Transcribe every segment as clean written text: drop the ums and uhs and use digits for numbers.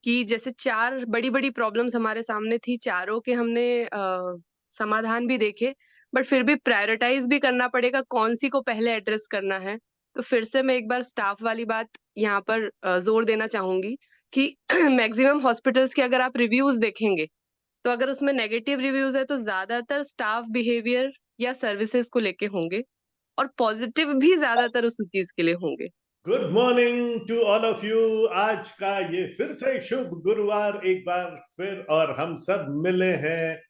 कि जैसे 4 बड़ी-बड़ी प्रॉब्लम्स हमारे सामने थी, चारों के हमने समाधान भी देखे, बट फिर भी प्रायोरिटाइज़ भी करना पड़ेगा कौन-सी को पहले एड्रेस करना है। तो फिर से मैं एक बार स्टाफ वाली बात यहाँ पर ज़ोर देना चाहूँगी कि मैक्सिमम हॉस्पिटल्स के अगर आप रिव्यूज़ देखेंगे, तो अगर उसमें नेगेटिव रिव्यूज़ है तो ज़्यादातर स्टाफ बिहेवियर या सर्विसेज़ को लेके होंगे और पॉजिटिव भी ज़्यादातर उसी चीज़ के लिए होंगे। Good morning to all of you. आज का ये फिर से शुभ गुरुवार एक बार फिर और हम सब मिले हैं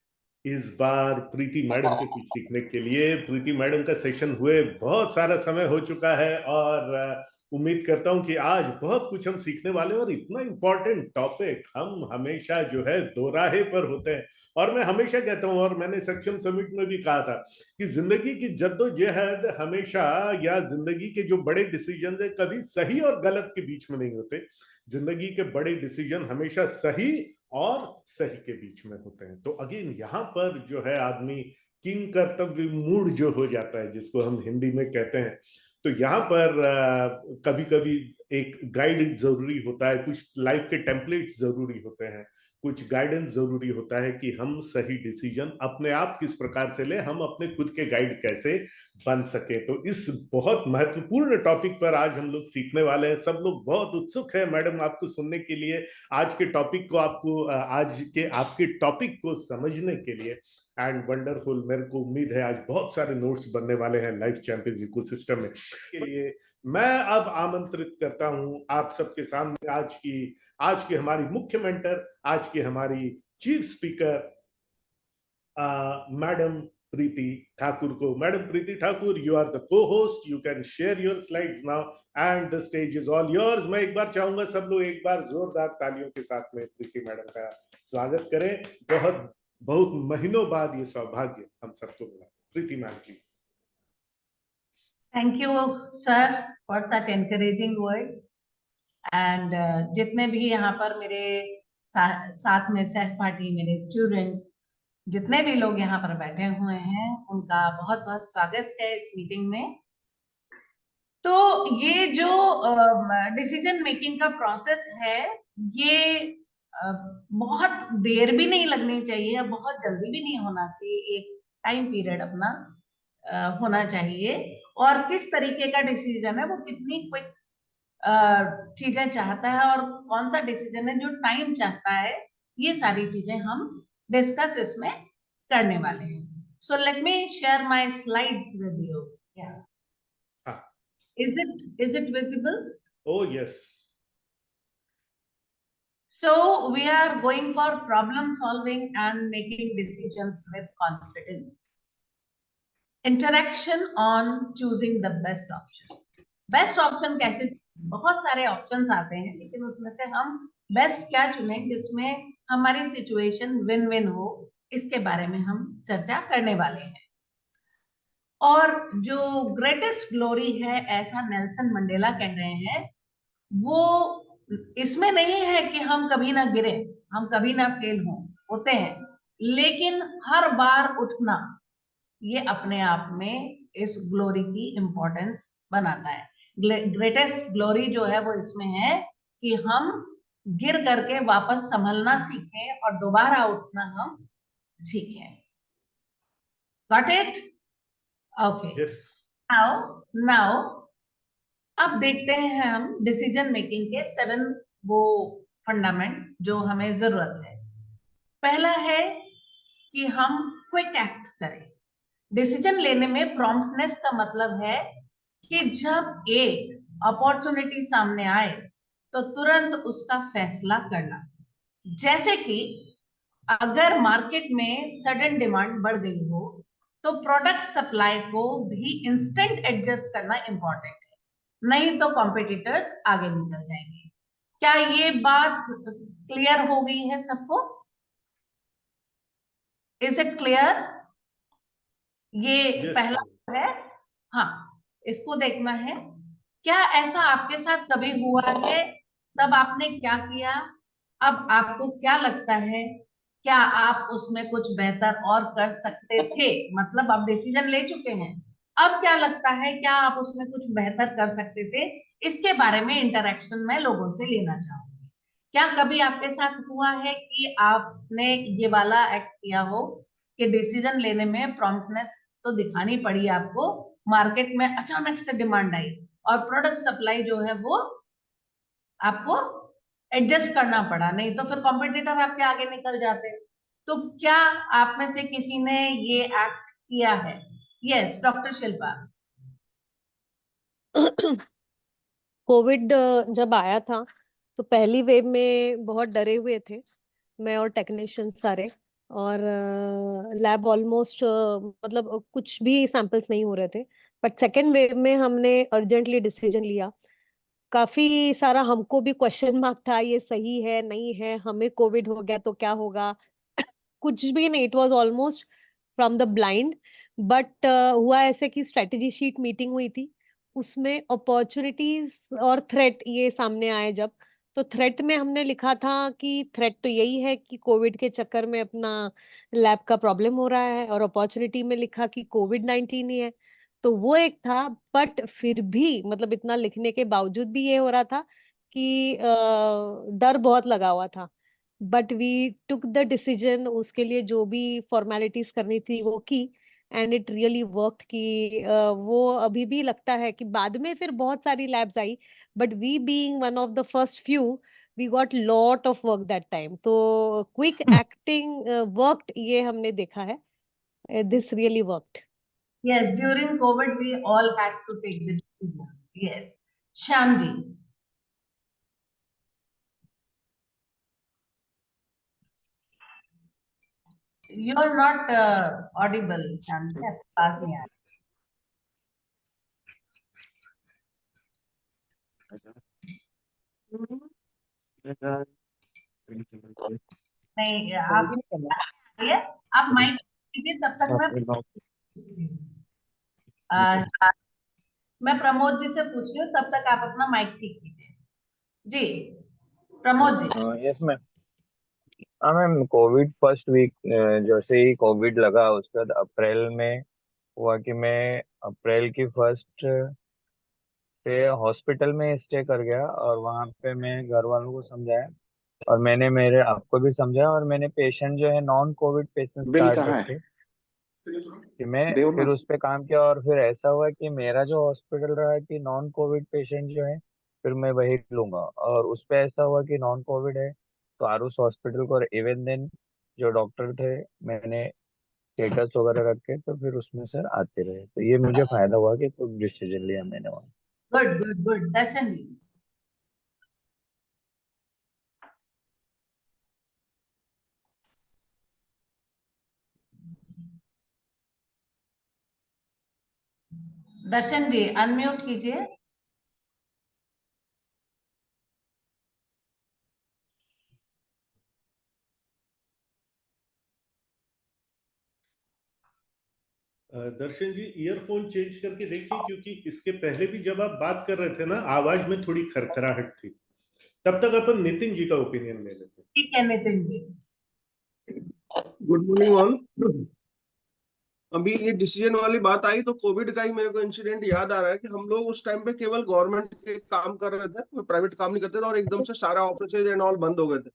इस बार प्रीति मैडम से कुछ सीखने के लिए। प्रीति मैडम का सेशन हुए बहुत सारा समय हो चुका है और उम्मीद करता हूं कि आज बहुत कुछ हम सीखने वाले हैं और इतना इंपॉर्टेंट टॉपिक हम हमेशा जो है दोराहे पर होते हैं। और मैं हमेशा कहता हूं और मैंने सक्षम समिट में भी कहा था कि जिंदगी की जद्दोजहद हमेशा या जिंदगी के जो बड़े डिसीजन है कभी सही और गलत के बीच में नहीं होते। जिंदगी के बड़े डिसीजन हमेशा सही और सही के बीच में होते हैं। तो अगेन यहाँ पर जो है आदमी किंग कर्तव्य मूड जो हो जाता है जिसको हम हिंदी में कहते हैं। तो यहाँ पर कभी कभी एक गाइड जरूरी होता है, कुछ लाइफ के टेम्पलेट्स जरूरी होते हैं, कुछ गाइडेंस जरूरी होता है कि हम सही डिसीजन अपने आप किस प्रकार से ले, हम अपने खुद के गाइड कैसे बन सके। तो इस बहुत महत्वपूर्ण टॉपिक पर आज हम लोग सीखने वाले हैं। सब लोग बहुत उत्सुक है मैडम आपको सुनने के लिए, आज के टॉपिक को आपको आज के आपके टॉपिक को समझने के लिए। एंड वंडरफुल, मेरे को उम्मीद है आज बहुत सारे नोट्स बनने वाले हैं लाइफ चैंपियंस इकोसिस्टम में के लिए। मैं अब आमंत्रित करता हूं आप सबके सामने आज की हमारी मुख्य मेंटर, आज की हमारी chief speaker madam Preeti Thakur को। Madam Preeti Thakur, you are the cohost, you can share your slides now and the stage is all yours. मैं एक बार चाहूंगा सब लोग एक बार जोरदार तालियों के साथ में प्रीति मैडम का स्वागत करें। बहुत बहुत महीनों बाद ये सौभाग्य हम सबको मिला। Preeti ma'am please. Thank you sir for such encouraging words and जितने भी यहाँ पर मेरे साथ में सहपाठी, मेरे स्टूडेंट्स, जितने भी लोग यहाँ पर बैठे हुए हैं, उनका बहुत बहुत स्वागत है इस मीटिंग में। तो ये जो डिसीजन मेकिंग का प्रोसेस है, ये बहुत देर भी नहीं लगनी चाहिए, बहुत जल्दी भी नहीं होना चाहिए। एक टाइम पीरियड अपना होना चाहिए और किस तरीके का डिसीजन है, वो कितनी क्विक चीजें चाहता है और कौन सा डिसीजन है जो टाइम चाहता है, ये सारी चीजें हम डिस्कस इसमें करने वाले हैं। So let me share my slides with you. Is it visible? Oh yes. So we are going for problem solving and making decisions with confidence. Interaction on choosing the best option. Best option कैसे? बहुत सारे options आते हैं, लेकिन उसमें से हम best क्या चुनें जिसमें हमारी सिचुएशन विन विन हो, इसके बारे में हम चर्चा करने वाले हैं। और जो ग्रेटेस्ट ग्लोरी है, ऐसा नेल्सन मंडेला कह रहे हैं, वो इसमें नहीं है कि हम कभी ना गिरे, हम कभी ना फेल होते हैं, लेकिन हर बार उठना, ये अपने आप में इस ग्लोरी की इंपॉर्टेंस बनाता है। ग्रेटेस्ट ग्लोरी जो है वो इसमें है कि हम गिर करके वापस संभलना सीखें और दोबारा उठना हम सीखें। Got it? ओके। नाउ अब देखते हैं हम डिसीजन मेकिंग के 7 वो फंडामेंट जो हमें जरूरत है। पहला है कि हम क्विक एक्ट करें। डिसीजन लेने में प्रॉम्प्टनेस का मतलब है कि जब एक अपॉर्चुनिटी सामने आए तो तुरंत उसका फैसला करना। जैसे कि अगर मार्केट में सडन डिमांड बढ़ गई हो तो प्रोडक्ट सप्लाई को भी इंस्टेंट एडजस्ट करना इंपॉर्टेंट है, नहीं तो कॉम्पिटिटर्स आगे निकल जाएंगे। क्या ये बात क्लियर हो गई है सबको? Is it clear? ये पहला है। हाँ, इसको देखना है। क्या ऐसा आपके साथ कभी हुआ है? तब आपने क्या किया? अब आपको क्या लगता है, क्या आप उसमें कुछ बेहतर और कर सकते थे? मतलब आप डिसीजन ले चुके हैं, अब क्या लगता है, क्या आप उसमें कुछ बेहतर कर सकते थे? इसके बारे में इंटरेक्शन में लोगों से लेना चाहूंगी। क्या कभी आपके साथ हुआ है कि आपने ये वाला एक्ट किया हो कि डिसीजन लेने में प्रॉम्प्टनेस तो दिखानी पड़ी आपको, मार्केट में अचानक से डिमांड आई और प्रोडक्ट सप्लाई जो है वो आपको एडजस्ट करना पड़ा, नहीं तो फिर कॉम्पिटिटर आपके आगे निकल जाते। तो क्या आप में से किसी ने ये एक्ट किया है? Yes, doctor Shilpa. कोविड जब आया था तो पहली वेव में बहुत डरे हुए थे, मैं और टेक्नीशियन सारे। और लैब ऑलमोस्ट मतलब कुछ भी सैंपल्स नहीं हो रहे थे। बट सेकेंड वेव में हमने अर्जेंटली डिसीजन लिया। काफी सारा हमको भी क्वेश्चन मार्क था, ये सही है नहीं है, हमें कोविड हो गया तो क्या होगा। कुछ भी नहीं, it was almost from the blind. But हुआ ऐसे कि स्ट्रेटेजी शीट मीटिंग हुई थी, उसमें अपॉर्चुनिटीज और थ्रेट ये सामने आए जब, तो थ्रेट में हमने लिखा था कि थ्रेट तो यही है कि कोविड के चक्कर में अपना लैब का प्रॉब्लम हो रहा है, और अपॉर्चुनिटी में लिखा कि कोविड-19 ही है। तो वो एक था। बट फिर भी मतलब इतना लिखने के बावजूद भी ये हो रहा था कि डर बहुत लगा हुआ था। But we took the decision, उसके लिए जो भी फॉर्मेलिटीज करनी थी वो की, एंड इट रियली वर्कड। कि वो अभी भी लगता है कि बाद में फिर बहुत सारी लैब्स आई, but we being one of the first few, we got lot of work that time. तो क्विक एक्टिंग वर्कड, ये हमने देखा है। This really worked. Yes, during COVID we all had to take the decisions. Yes, Shyamji. You're not audible, Shyamji. आपके पास नहीं आ नहीं, आप ये आप माइक कीजिए तब तक मैं प्रमोद जी से पूछ रही हूँ, तब तक आप अपना माइक ठीक कीजिए। जी प्रमोद जी। Yes ma'am. हाँ मैम, कोविड फर्स्ट वीक जैसे ही कोविड लगा उसके बाद अप्रैल में हुआ कि मैं अप्रैल की फर्स्ट से हॉस्पिटल में स्टे कर गया, और वहाँ पे मैं घर वालों को समझाया, और मैंने मेरे आपको भी समझाया, और मैंने पेशेंट जो है non Covid patient bill start कहाँ रखे है? कि मैं देवना। फिर उस पे काम किया। और फिर ऐसा हुआ कि मेरा जो हॉस्पिटल रहा कि नॉन कोविड पेशेंट जो है फिर मैं वही लूंगा, और उस पे ऐसा हुआ कि नॉन कोविड है तो आरुष हॉस्पिटल को, इवन देन जो डॉक्टर थे मैंने स्टेटस वगैरह रखे, तो फिर उसमें से आते रहे, तो ये मुझे फायदा हुआ कि कुछ डिसीजन लिया मैंने वहाँ। Good good good. Darshan ji. Darshan ji unmute कीजिए। दर्शन जी ईयरफोन चेंज करके देखिए, क्योंकि इसके पहले भी जब आप बात कर रहे थे ना, आवाज में थोड़ी खरखराहट थी। तब तक अपन नितिन जी का ओपिनियन ले लेते। ठीक है Nitin ji. Good morning all. अभी ये डिसीजन वाली बात आई तो कोविड का ही मेरे को इंसिडेंट याद आ रहा है कि हम लोग उस टाइम पे केवल गवर्नमेंट के काम कर रहे थे, प्राइवेट काम नहीं करते थे, और एकदम से सारा ऑफिसेज एंड ऑल बंद हो गए थे।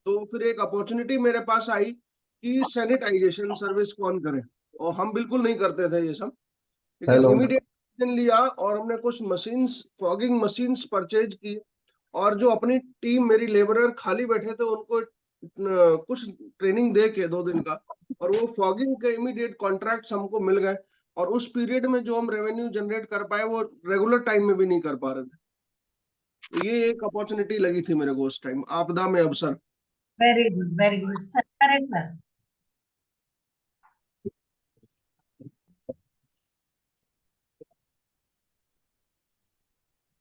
तो फिर एक अपॉर्चुनिटी मेरे पास आई कि सैनिटाइजेशन सर्विस कौन करे, और हम बिल्कुल नहीं करते थे ये सब, लेकिन इमीडिएट डिसीजन लिया और हमने कुछ मशीन्स, फॉगिंग मशीन्स परचेज की, और जो अपनी टीम मेरी लेबरर खाली बैठे थे उनको कुछ ट्रेनिंग दे के 2 दिन का, और वो फॉगिंग के इमीडिएट कॉन्ट्रैक्ट्स हमको मिल गए, और उस पीरियड में जो हम रेवेन्यू जनरेट कर पाए वो रेगुलर टाइम में भी नहीं कर पा रहे थे। तो ये एक अपॉर्चुनिटी लगी थी मेरे को उस टाइम, आपदा में अवसर। Very good very good sir. अरे सर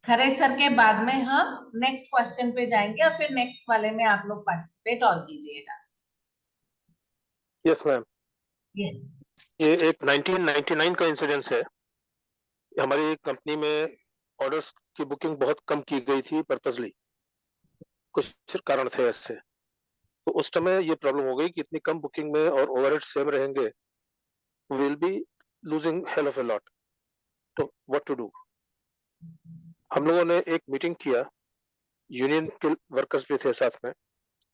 खरे सर के बाद में हम नेक्स्ट क्वेश्चन पे जाएंगे और फिर नेक्स्ट वाले में आप लोग पार्टिसिपेट और कीजिएगा। Yes ma'am. यस ये एक 1999 का इंसिडेंस है। हमारी कंपनी में ऑर्डर्स की बुकिंग बहुत कम की गई थी पर्पसली, कुछ कारण थे ऐसे। तो उस समय ये प्रॉब्लम हो गई कि इतनी कम बुकिंग में और ओवरहेड सेम रहेंगे, will be losing hell of a lot. तो व्हाट टू डू। हम लोगों ने एक मीटिंग किया यूनियन के वर्कर्स भी थे साथ में,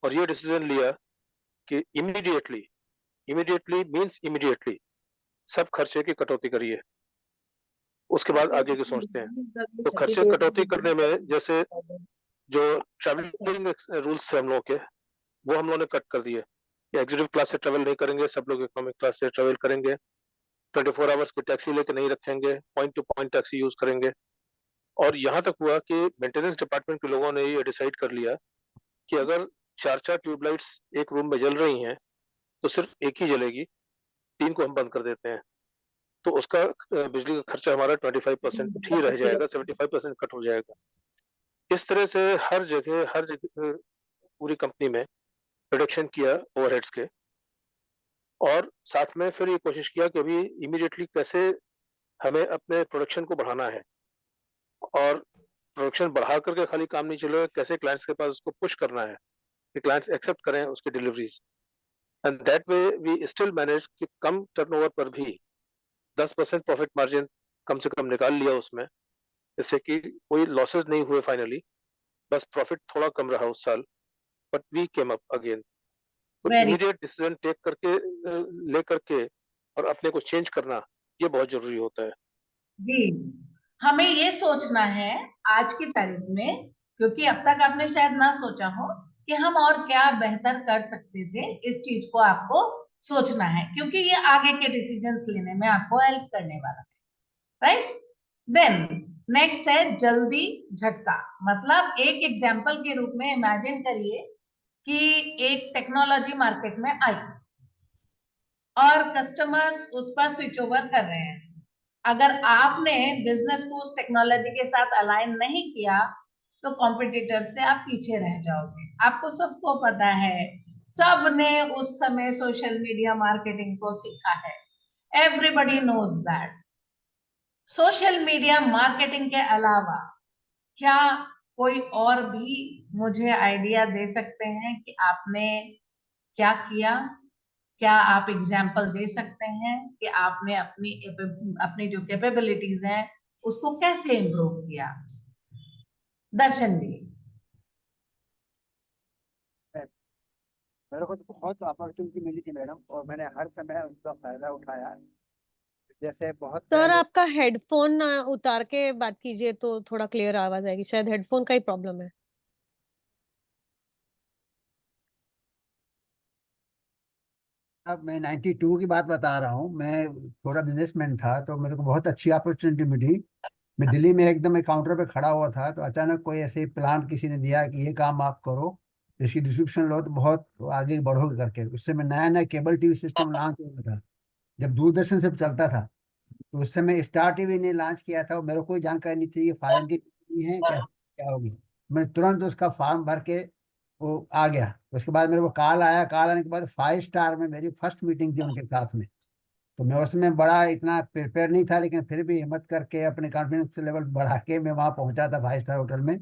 और ये डिसीजन लिया कि इमीडिएटली मींस इमीडिएटली सब खर्चे की कटौती करिए, उसके बाद आगे की सोचते हैं। तो खर्चे कटौती करने में जैसे जो ट्रैवलिंग रूल्स थे हम लोगों के, वो हम लोगों ने कट कर दिए। एग्जीक्यूटिव क्लास से ट्रेवल नहीं करेंगे, सब लोग इकोनॉमिक क्लास से ट्रेवल करेंगे, 24 आवर्स की टैक्सी लेके नहीं रखेंगे, point two point taxi use करेंगे। और यहाँ तक हुआ कि मेंटेनेंस डिपार्टमेंट के लोगों ने ये डिसाइड कर लिया कि अगर 4 ट्यूबलाइट्स एक रूम में जल रही हैं तो सिर्फ एक ही जलेगी, 3 को हम बंद कर देते हैं। तो उसका बिजली का खर्चा हमारा 25% ही रह जाएगा, 75% कट हो जाएगा। इस तरह से हर जगह पूरी कंपनी में रिडक्शन किया ओवरहेड्स के, और साथ में फिर ये कोशिश किया कि अभी इमीडिएटली कैसे हमें अपने प्रोडक्शन को बढ़ाना है, और प्रोडक्शन बढ़ा करके खाली काम नहीं चलेगा, कैसे क्लाइंट्स के पास उसको पुश करना है कि क्लाइंट्स एक्सेप्ट करें उसकी deliveries. And that way we still manage कि कम टर्नओवर पर भी 10% प्रॉफिट मार्जिन कम से कम निकाल लिया उसमें, जिससे कि कोई लॉसेस नहीं हुए फाइनली, बस प्रॉफिट थोड़ा कम रहा उस साल, but we came up again. तो वेरी इमीडिएट डिसीजन टेक करके ले करके और अपने को चेंज करना, ये बहुत जरूरी होता है। जी, हमें ये सोचना है आज की तारीख में, क्योंकि अब तक आपने शायद ना सोचा हो कि हम और क्या बेहतर कर सकते थे। इस चीज को आपको सोचना है, क्योंकि ये आगे के डिसीजंस लेने में आपको हेल्प करने वाला है, राइट। देन नेक्स्ट है जल्दी झटका। मतलब एक एग्जाम्पल के रूप में इमेजिन करिए कि एक टेक्नोलॉजी मार्केट में आई और कस्टमर्स उस पर स्विच ओवर कर रहे हैं। अगर आपने बिजनेस को उस टेक्नोलॉजी के साथ अलाइन नहीं किया तो कॉम्पिटिटर से आप पीछे रह जाओगे। आपको सबको पता है, सबने उस समय सोशल मीडिया मार्केटिंग को सीखा है। Everybody knows that. Social media marketing के अलावा क्या कोई और भी मुझे आइडिया दे सकते हैं कि आपने क्या किया? क्या आप एग्जाम्पल दे सकते हैं कि आपने अपनी जो कैपेबिलिटीज हैं उसको कैसे इम्प्रूव किया? दर्शन जी। मेरे को तो बहुत अपॉर्चुनिटी मिली थी मैडम, और मैंने हर समय उसका फायदा उठाया है। जैसे बहुत सर पहले आपका हेडफोन उतार के बात कीजिए तो थोड़ा क्लियर आवाज आएगी, शायद हेडफोन का ही प्रॉब्लम है। अब मैं 92 की बात बता रहा हूँ। मैं थोड़ा बिजनेसमैन था, तो मेरे को बहुत अच्छी अपॉर्चुनिटी मिली। मैं दिल्ली में एकदम एक काउंटर पे खड़ा हुआ था, तो अचानक कोई ऐसे प्लान किसी ने दिया कि ये काम आप करो, इसकी डिस्क्रिप्शन लो तो बहुत आगे बढ़ोगे करके। उससे मैं नया नया केबल टीवी सिस्टम लॉन्च हुआ था, जब दूरदर्शन से चलता था। तो उस समय स्टार टीवी ने लॉन्च किया था, और मेरे को कोई जानकारी नहीं थी ये फॉरेन की कंपनी है, कैसे क्या होगी। मैं तुरंत उसका फॉर्म भर के वो आ गया। उसके बाद मेरे को कॉल आया। कॉल आने के बाद 5 स्टार में मेरी फर्स्ट मीटिंग थी उनके साथ में। तो मैं उसमें बड़ा इतना प्रिपेयर नहीं था, लेकिन फिर भी हिम्मत करके अपने कॉन्फिडेंस लेवल बढ़ा के मैं वहाँ पहुंचा था 5 स्टार होटल में।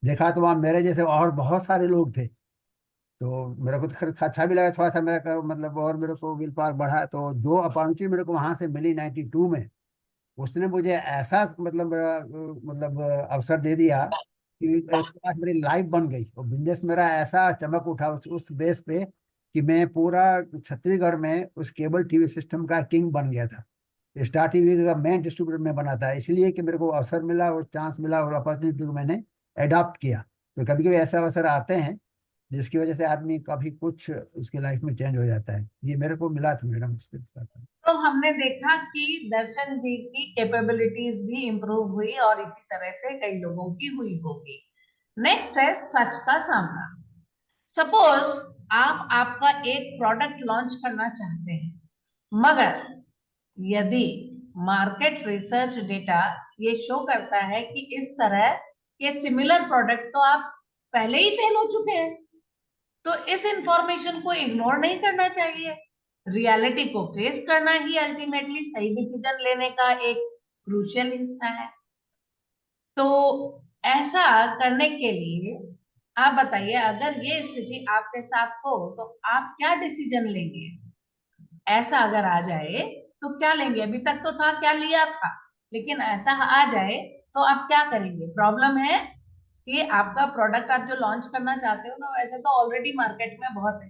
देखा तो वहाँ मेरे जैसे और बहुत सारे लोग थे। तो मेरे को तो खैर अच्छा भी लगा थोड़ा सा, मेरा मतलब और मेरे को विल पावर बढ़ा। तो जो अपॉर्चुनिटी मेरे को वहां से मिली 92 में, उसने मुझे ऐसा मतलब अवसर दे दिया कि एक बार मेरी लाइफ बन गई, और बिजनेस मेरा ऐसा चमक उठा उस बेस पे कि मैं पूरा छत्तीसगढ़ में उस केबल टीवी सिस्टम का किंग बन गया था। स्टार टीवी का मेन डिस्ट्रीब्यूटर में बना था, इसलिए कि मेरे को अवसर मिला और चांस मिला, और अपॉर्चुनिटी को मैंने अडॉप्ट किया। तो कभी कभी ऐसे अवसर आते हैं जिसकी वजह से आदमी काफी कुछ उसकी लाइफ में चेंज हो जाता है। ये मेरे को मिला था मैडम उसके साथ। तो हमने देखा कि दर्शन जी की कैपेबिलिटीज भी इम्प्रूव हुई, और इसी तरह से कई लोगों की हुई होगी। नेक्स्ट है सच का सामना। सपोज आप आपका एक प्रोडक्ट लॉन्च करना चाहते हैं, मगर यदि मार्केट रिसर्च डेटा ये शो करता है कि इस तरह के सिमिलर प्रोडक्ट तो आप पहले ही फेल हो चुके हैं, तो इस इंफॉर्मेशन को इग्नोर नहीं करना चाहिए। रियलिटी को फेस करना ही अल्टीमेटली सही डिसीजन लेने का एक क्रूशियल हिस्सा है। तो ऐसा करने के लिए आप बताइए, अगर ये स्थिति आपके साथ हो तो आप क्या डिसीजन लेंगे? ऐसा अगर आ जाए तो क्या लेंगे? अभी तक तो था क्या लिया था, लेकिन ऐसा आ जाए तो आप क्या करेंगे? प्रॉब्लम है कि आपका प्रोडक्ट आप जो लॉन्च करना चाहते हो ना, वैसे तो ऑलरेडी मार्केट में बहुत है,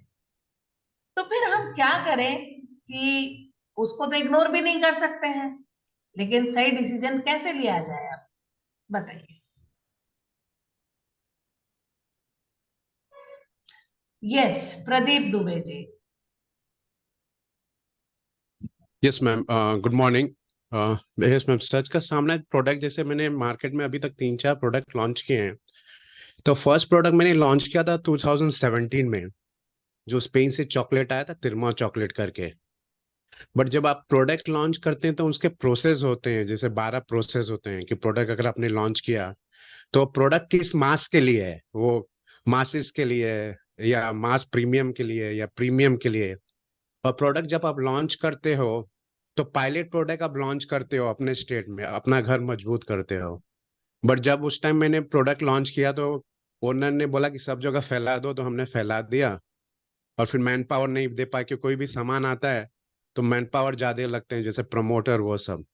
तो फिर हम क्या करें कि उसको तो इग्नोर भी नहीं कर सकते हैं, लेकिन सही डिसीजन कैसे लिया जाए, आप बताइए। Yes, Pradeep Dubey ji. Yes ma'am, good morning. Yes ma'am, Sach Ka Saamna product, जैसे मैंने मार्केट में अभी तक 3-4 प्रोडक्ट लॉन्च किए हैं। तो फर्स्ट प्रोडक्ट मैंने लॉन्च किया था 2017 में, जो स्पेन से चॉकलेट आया था, तिरमा चॉकलेट करके। बट जब आप प्रोडक्ट लॉन्च करते हैं तो उसके प्रोसेस होते हैं, जैसे 12 प्रोसेस होते हैं कि प्रोडक्ट अगर आपने लॉन्च किया तो प्रोडक्ट किस मास के लिए है, वो मासिस के लिए है या मास प्रीमियम के लिए या प्रीमियम के लिए। और प्रोडक्ट जब आप लॉन्च करते हो तो पायलट प्रोडक्ट आप लॉन्च करते हो अपने स्टेट में, अपना घर मजबूत करते हो। बट जब उस टाइम मैंने प्रोडक्ट लॉन्च किया तो ओनर ने बोला कि सब जगह फैला दो, तो हमने फैला दिया। और फिर मैन पावर नहीं दे पाए, कि कोई भी सामान आता है तो मैन पावर ज्यादा लगते हैं, जैसे प्रमोटर वो सब।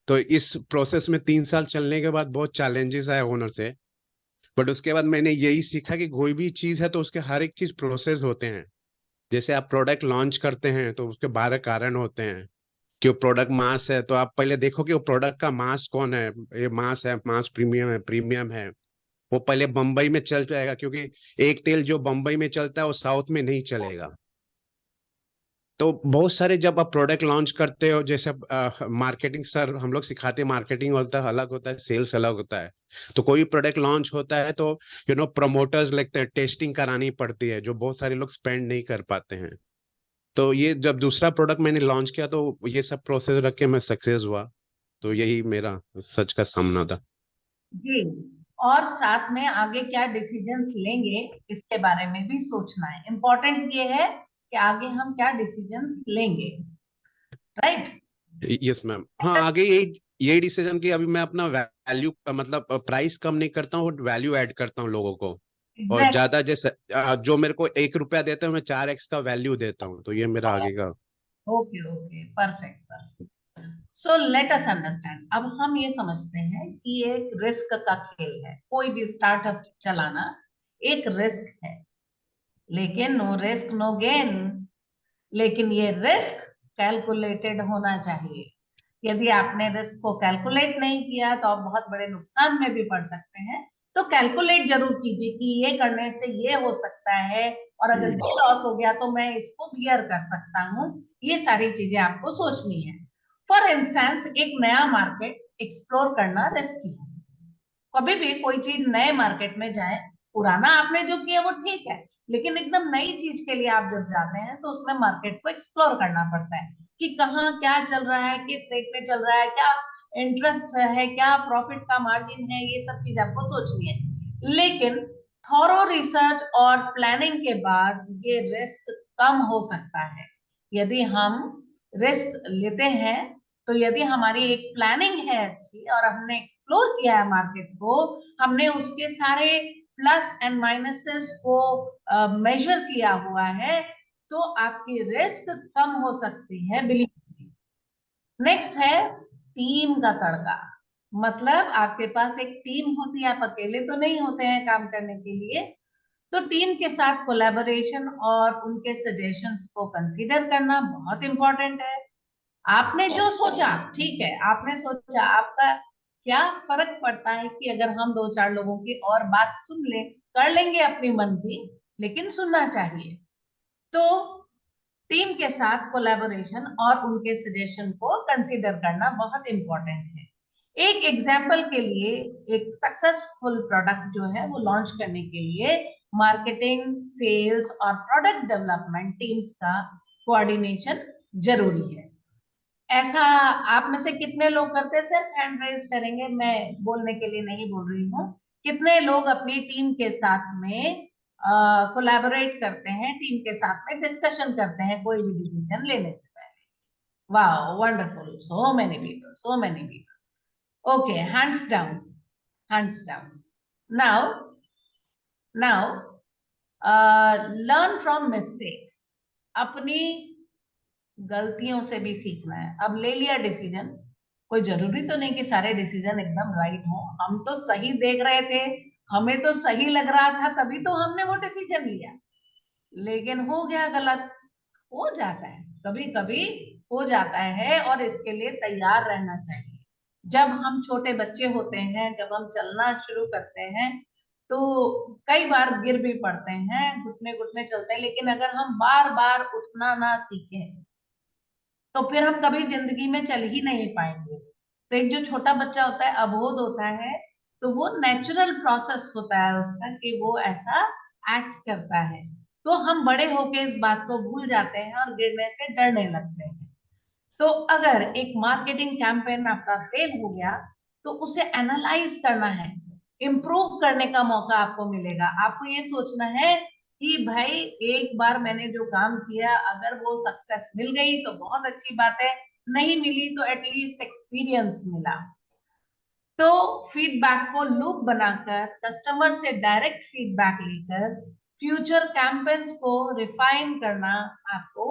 तो इस प्रोसेस में 3 साल चलने के बाद बहुत चैलेंजेस आए ओनर से। बट उसके बाद मैंने यही सीखा कि कोई भी चीज है तो उसके हर एक चीज प्रोसेस होते हैं। जैसे आप प्रोडक्ट लॉन्च करते हैं तो उसके 12 कारण होते हैं कि वो प्रोडक्ट मास है, तो आप पहले देखो कि वो प्रोडक्ट का मास कौन है। ये मास है, मास प्रीमियम है, प्रीमियम है। वो पहले बम्बई में चल जाएगा, क्योंकि एक तेल जो बम्बई में चलता है वो साउथ में नहीं चलेगा। तो बहुत सारे जब आप प्रोडक्ट लॉन्च करते हो, जैसे मार्केटिंग सर हम लोग सिखाते हैं, मार्केटिंग होता है अलग, होता है सेल्स अलग होता है। तो कोई प्रोडक्ट लॉन्च होता है तो प्रमोटर्स लगते हैं, टेस्टिंग करानी पड़ती है, जो बहुत सारे लोग स्पेंड नहीं कर पाते हैं। तो ये जब दूसरा प्रोडक्ट मैंने लॉन्च किया तो ये सब प्रोसेस रख के मैं सक्सेस हुआ। तो यही मेरा सच का सामना था। जी, और साथ में आगे क्या डिसीजंस लेंगे इसके बारे में भी सोचना है। इम्पोर्टेंट ये है कि आगे हम क्या डिसीजंस लेंगे, राइट? यस मैम, हाँ, आगे यही डिसीजन कि अभी मैं अपना वैल्यू, मतलब प्राइस कम नहीं करता हूँ, वैल्यू ऐड करता हूँ लोगों को। और एग्जैक्ट। ज्यादा, जैसे जो मेरे को 1 रुपया देते हैं मैं 4x का वैल्यू देता हूँ। तो ये मेरा आगे का। Okay okay, perfect perfect. So let us understand. अब हम ये समझते हैं कि एक रिस्क का खेल है, कोई भी स्टार्टअप चलाना एक रिस्क है, लेकिन नो रिस्क नो गेन। लेकिन ये रिस्क कैलकुलेटेड होना चाहिए। यदि आपने रिस्क को कैलकुलेट नहीं किया तो आप बहुत बड़े नुकसान में भी पड़ सकते हैं। तो कैलकुलेट जरूर कीजिए कि ये करने से ये हो सकता है, और अगर ये लॉस हो गया तो मैं इसको बियर कर सकता हूँ। ये सारी चीजें आपको सोचनी है। फॉर इंस्टेंस, एक नया मार्केट एक्सप्लोर करना रिस्की है। कभी भी कोई चीज नए मार्केट में जाए, पुराना आपने जो किया वो ठीक है, लेकिन एकदम नई चीज के लिए आप जब जाते हैं तो उसमें मार्केट को एक्सप्लोर करना पड़ता है कि कहाँ क्या चल रहा है, किस रेट पे चल रहा है, क्या इंटरेस्ट है, क्या प्रॉफिट का मार्जिन है। ये सब चीज आपको सोचनी है। लेकिन थॉरो रिसर्च और प्लानिंग के बाद ये रिस्क कम हो सकता है। यदि हम रिस्क लेते हैं, तो यदि हमारी एक प्लानिंग है अच्छी और हमने एक्सप्लोर किया है मार्केट को, हमने उसके सारे प्लस एंड माइनसेस को मेजर किया हुआ है, तो आपकी रिस्क कम हो सकती है, बिलीव। नेक्स्ट है टीम का तड़का। मतलब आपके पास एक टीम होती है, आप अकेले तो नहीं होते हैं काम करने के लिए। तो टीम के साथ कोलैबोरेशन और उनके सजेशंस को कंसीडर करना बहुत इंपॉर्टेंट है। आपने जो सोचा ठीक है, आपने सोचा, आपका क्या फर्क पड़ता है कि अगर हम 2-4 लोगों की और बात सुन ले, कर लेंगे अपनी मन की, लेकिन सुनना चाहिए। तो टीम के साथ कोलैबोरेशन और उनके सजेशन को कंसीडर करना बहुत इंपॉर्टेंट है। एक एग्जाम्पल के लिए, एक सक्सेसफुल प्रोडक्ट जो है वो लॉन्च करने के लिए मार्केटिंग, सेल्स और प्रोडक्ट डेवलपमेंट टीम्स का कोऑर्डिनेशन जरूरी है। ऐसा आप में से कितने लोग करते हैं? सिर्फ हैंड रेज करेंगे, मैं बोलने के लिए नहीं बोल रही हूँ। कितने लोग अपनी टीम के साथ में कोलैबोरेट करते हैं, टीम के साथ में डिस्कशन करते हैं कोई भी डिसीजन लेने से पहले? वाह, wonderful, so many people, so many people. Okay, hands down, hands down. Now now learn from mistakes. अपनी गलतियों से भी सीखना है। अब ले लिया डिसीजन, कोई जरूरी तो नहीं कि सारे डिसीजन एकदम राइट हो। हम तो सही देख रहे थे, हमें तो सही लग रहा था, तभी तो हमने वो डिसीजन लिया, लेकिन हो गया गलत। हो जाता है, कभी कभी हो जाता है, और इसके लिए तैयार रहना चाहिए। जब हम छोटे बच्चे होते हैं, जब हम चलना शुरू करते हैं, तो कई बार गिर भी पड़ते हैं, घुटने घुटने चलते हैं, लेकिन अगर हम बार बार उठना ना सीखें तो फिर हम कभी जिंदगी में चल ही नहीं पाएंगे। तो एक जो छोटा बच्चा होता है, अबोध होता है, तो वो नेचुरल प्रोसेस होता है उसका कि वो ऐसा एक्ट करता है। तो हम बड़े होके इस बात को भूल जाते हैं और गिरने से डरने लगते हैं। तो अगर एक मार्केटिंग कैंपेन आपका फेल हो गया, तो उसे एनालाइज करना है, इम्प्रूव करने का मौका आपको मिलेगा। आपको ये सोचना है कि भाई एक बार मैंने जो काम किया, अगर वो सक्सेस मिल गई तो बहुत अच्छी बात है, नहीं मिली तो एटलीस्ट एक्सपीरियंस मिला। तो फीडबैक को लूप बनाकर, कस्टमर से डायरेक्ट फीडबैक लेकर फ्यूचर कैंपेन्स को रिफाइन करना, आपको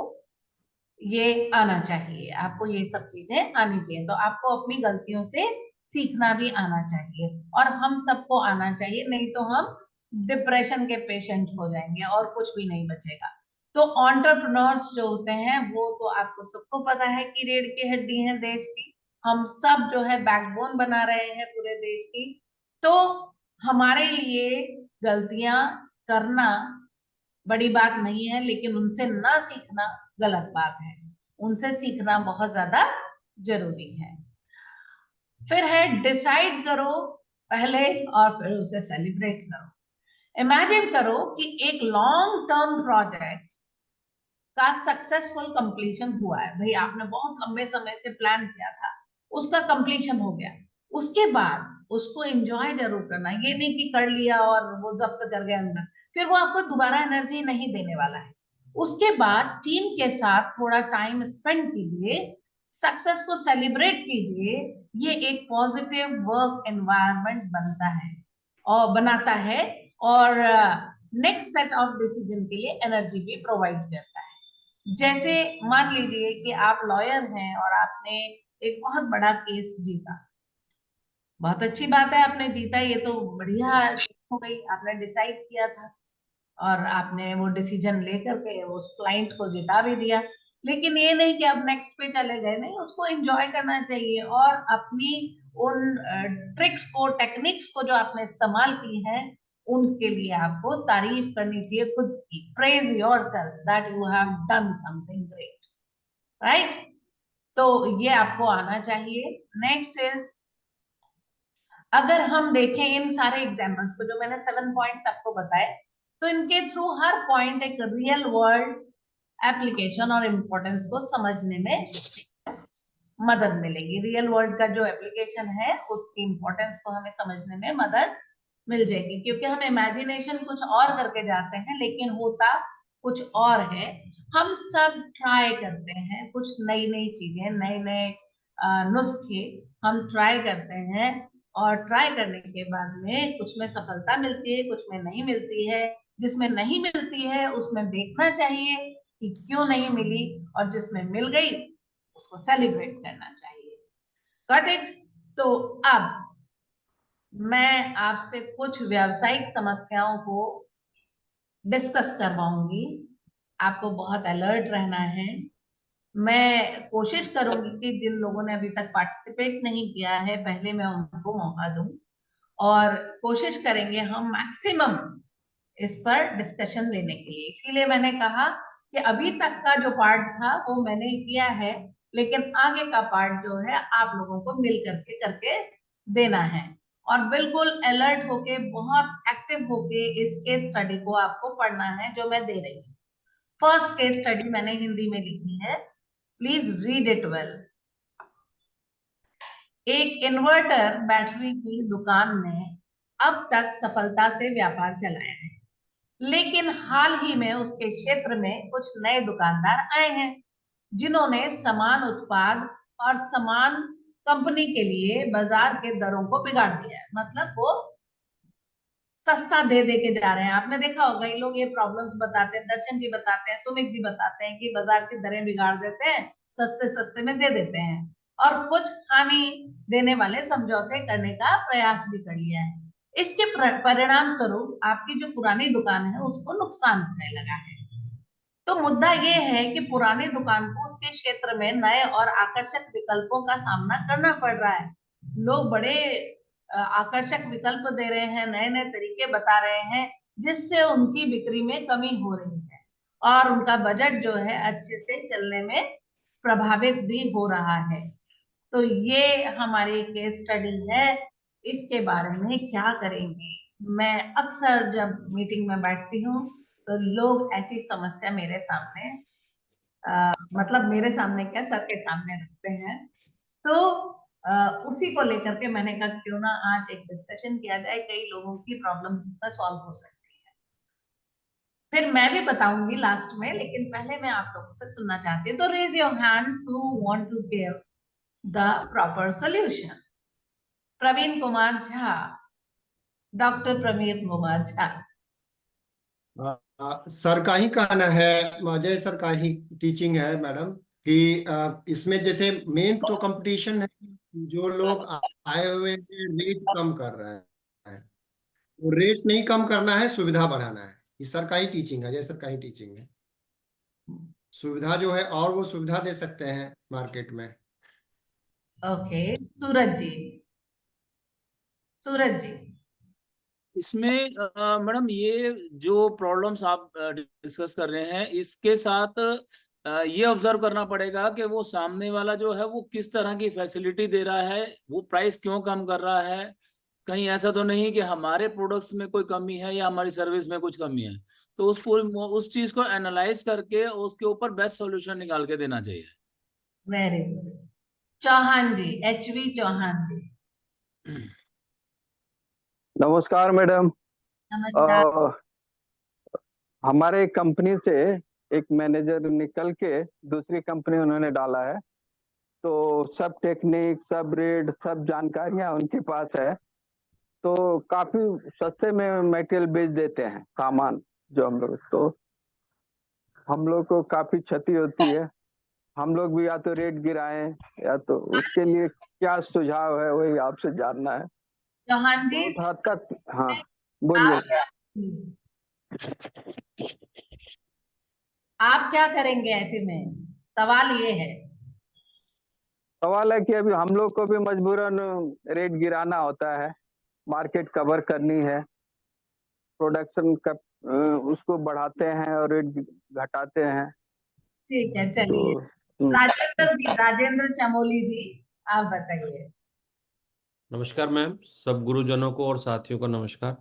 ये आना चाहिए। आपको ये सब चीजें आनी चाहिए। तो आपको अपनी गलतियों से सीखना भी आना चाहिए, और हम सबको आना चाहिए, नहीं तो हम डिप्रेशन के पेशेंट हो जाएंगे और कुछ भी नहीं बचेगा। तो एंटरप्रेन्योर्स जो होते हैं, वो तो आपको सबको पता है कि रीढ़ की हड्डी है देश की। हम सब जो है बैकबोन बना रहे हैं पूरे देश की। तो हमारे लिए गलतियां करना बड़ी बात नहीं है, लेकिन उनसे ना सीखना गलत बात है। उनसे सीखना बहुत ज्यादा जरूरी है। फिर है डिसाइड करो पहले, और फिर उसे सेलिब्रेट करो। इमेजिन करो कि एक लॉन्ग टर्म प्रोजेक्ट का सक्सेसफुल कंप्लीशन हुआ है। भाई आपने बहुत लंबे समय से प्लान किया था, उसका कंप्लीशन हो गया। उसके बाद उसको एंजॉय जरूर करना, ये नहीं कि कर लिया और वो जब्त कर गए अंदर, फिर वो आपको दोबारा एनर्जी नहीं देने वाला है। उसके बाद टीम के साथ थोड़ा टाइम स्पेंड कीजिए, सक्सेस को सेलिब्रेट कीजिए। ये एक पॉजिटिव वर्क एनवायरनमेंट बनता है और बनाता है, और नेक्स्ट सेट ऑफ डिसीजन के लिए एनर्जी भी प्रोवाइड करता है। जैसे मान लीजिए कि आप लॉयर हैं और आपने एक बहुत बड़ा केस जीता। बहुत अच्छी बात है, आपने जीता, ये तो बढ़िया हो गई, आपने डिसाइड किया था और आपने वो डिसीजन लेकर के उस क्लाइंट को जिता भी दिया। लेकिन ये नहीं कि अब नेक्स्ट पे चले गए, नहीं, उसको एंजॉय करना चाहिए, और अपनी उन ट्रिक्स को, टेक्निक्स को जो आपने इस्तेमाल की हैं, उनके लिए आपको तारीफ करनी चाहिए खुद की। Praise yourself that you have done something great, right? तो ये आपको आना चाहिए। नेक्स्ट इज, अगर हम देखें इन सारे एग्जाम्पल्स को जो मैंने 7 पॉइंट्स आपको बताए, तो इनके थ्रू हर पॉइंट एक रियल वर्ल्ड एप्लीकेशन और इम्पोर्टेंस को समझने में मदद मिलेगी। रियल वर्ल्ड का जो एप्लीकेशन है, उसकी इम्पोर्टेंस को हमें समझने में मदद मिल जाएगी, क्योंकि हम इमेजिनेशन कुछ और करके जाते हैं, लेकिन होता कुछ और है। हम सब ट्राई करते हैं कुछ नई नई चीजें, नए नए नुस्खे हम ट्राई करते हैं, और ट्राई करने के बाद में कुछ में सफलता मिलती है, कुछ में नहीं मिलती है। जिसमें नहीं मिलती है उसमें देखना चाहिए कि क्यों नहीं मिली, और जिसमें मिल गई उसको सेलिब्रेट करना चाहिए। Got it? तो अब मैं आपसे कुछ व्यावसायिक समस्याओं को डिस्कस करवाऊंगी। आपको बहुत अलर्ट रहना है। मैं कोशिश करूंगी कि जिन लोगों ने अभी तक पार्टिसिपेट नहीं किया है, पहले मैं उनको मौका दूं, और कोशिश करेंगे हम मैक्सिमम इस पर डिस्कशन लेने के लिए। इसीलिए मैंने कहा कि अभी तक का जो पार्ट था वो मैंने किया है, लेकिन आगे का पार्ट जो है आप लोगों को मिल करके करके देना है, और बिल्कुल अलर्ट होके, बहुत एक्टिव होके इस केस स्टडी को आपको पढ़ना है जो मैं दे रही हूँ। फर्स्ट केस स्टडी मैंने हिंदी में लिखी है, प्लीज रीड इट वेल। एक इन्वर्टर बैटरी की दुकान ने अब तक सफलता से व्यापार चलाया है, लेकिन हाल ही में उसके क्षेत्र में कुछ नए दुकानदार आए हैं जिन्होंने समान उत्पाद और समान कंपनी के लिए बाजार के दरों को बिगाड़ दिया है। मतलब वो सस्ता दे दे के जा रहे हैं। आपने देखा होगा, ये लोग ये प्रॉब्लम्स बताते हैं, दर्शन जी बताते हैं, सुमित जी बताते हैं कि बाजार की दरें बिगाड़ देते हैं, सस्ते सस्ते में दे देते हैं। और कुछ हानि देने वाले समझौते करने का प्रयास भी कर लिया है। इसके परिणाम स्वरूप आपकी जो पुरानी दुकान है उसको नुकसान होने लगा है। तो मुद्दा ये है कि पुरानी दुकान को उसके क्षेत्र में नए और आकर्षक विकल्पों का सामना करना पड़ रहा है। लोग बड़े आकर्षक विकल्प दे रहे हैं, नए नए तरीके बता रहे हैं, जिससे उनकी बिक्री में कमी हो रही है और उनका बजट जो है अच्छे से चलने में प्रभावित भी हो रहा है। तो ये हमारी केस स्टडी है। इसके बारे में क्या करेंगे? मैं अक्सर जब मीटिंग में बैठती हूँ तो लोग ऐसी समस्या मेरे सामने मतलब मेरे सामने क्या, सर के सामने रखते हैं। तो उसी को लेकर के मैंने कहा क्यों ना आज एक डिस्कशन किया जाए, कई लोगों की प्रॉब्लम्स इसमें सॉल्व हो सकती है। फिर मैं भी बताऊंगी लास्ट में, लेकिन पहले मैं आप लोगों से सुनना चाहती हूँ। तो raise your hands who want to give the proper solution. Praveen Kumar Jha, doctor Praveen Kumar Jha. Sir का ही कहना है, अजय सर का ही टीचिंग है मैडम, कि इसमें जैसे मेन तो कंपटीशन है, जो लोग आए हुए हैं रेट कम कर रहे हैं, वो रेट नहीं कम करना है, सुविधा बढ़ाना है। ये सर का ही टीचिंग है, अजय सर का ही टीचिंग है। सुविधा जो है और वो सुविधा दे सकते हैं मार्केट में। ओके, सूरज जी, सूरज जी। इसमें मैडम ये जो प्रॉब्लम्स आप डिस्कस कर रहे हैं, इसके साथ ये ऑब्जर्व करना पड़ेगा कि वो सामने वाला जो है वो किस तरह की फैसिलिटी दे रहा है, वो प्राइस क्यों कम कर रहा है। कहीं ऐसा तो नहीं कि हमारे प्रोडक्ट्स में कोई कमी है या हमारी सर्विस में कुछ कमी है। तो उस चीज को एनालाइज करके उसके ऊपर बेस्ट सॉल्यूशन निकाल के देना चाहिए। Very good. Chauhan ji, HV Chauhan ji. नमस्कार मैडम। नमस्कार। हमारे कंपनी से एक मैनेजर निकल के दूसरी कंपनी उन्होंने डाला है, तो सब टेक्निक, सब रेट, सब जानकारियां उनके पास है। तो काफी सस्ते में मटेरियल बेच देते हैं, सामान जो हम लोग को काफी क्षति होती है। हम लोग भी या तो रेट गिराएं, या तो उसके लिए क्या सुझाव है वही आपसे जानना है। चौहान जी, बहुत हद तक। हाँ बोलिए। आप क्या करेंगे ऐसे में? सवाल ये है। सवाल है कि अभी हम लोग को भी मजबूरन रेट गिराना होता है, मार्केट कवर करनी है, प्रोडक्शन का उसको बढ़ाते हैं और रेट घटाते हैं। ठीक है, चलिए। तो राजेंद्र जी, राजेंद्र चमोली जी, आप बताइए। नमस्कार मैम, सब गुरुजनों को और साथियों को नमस्कार।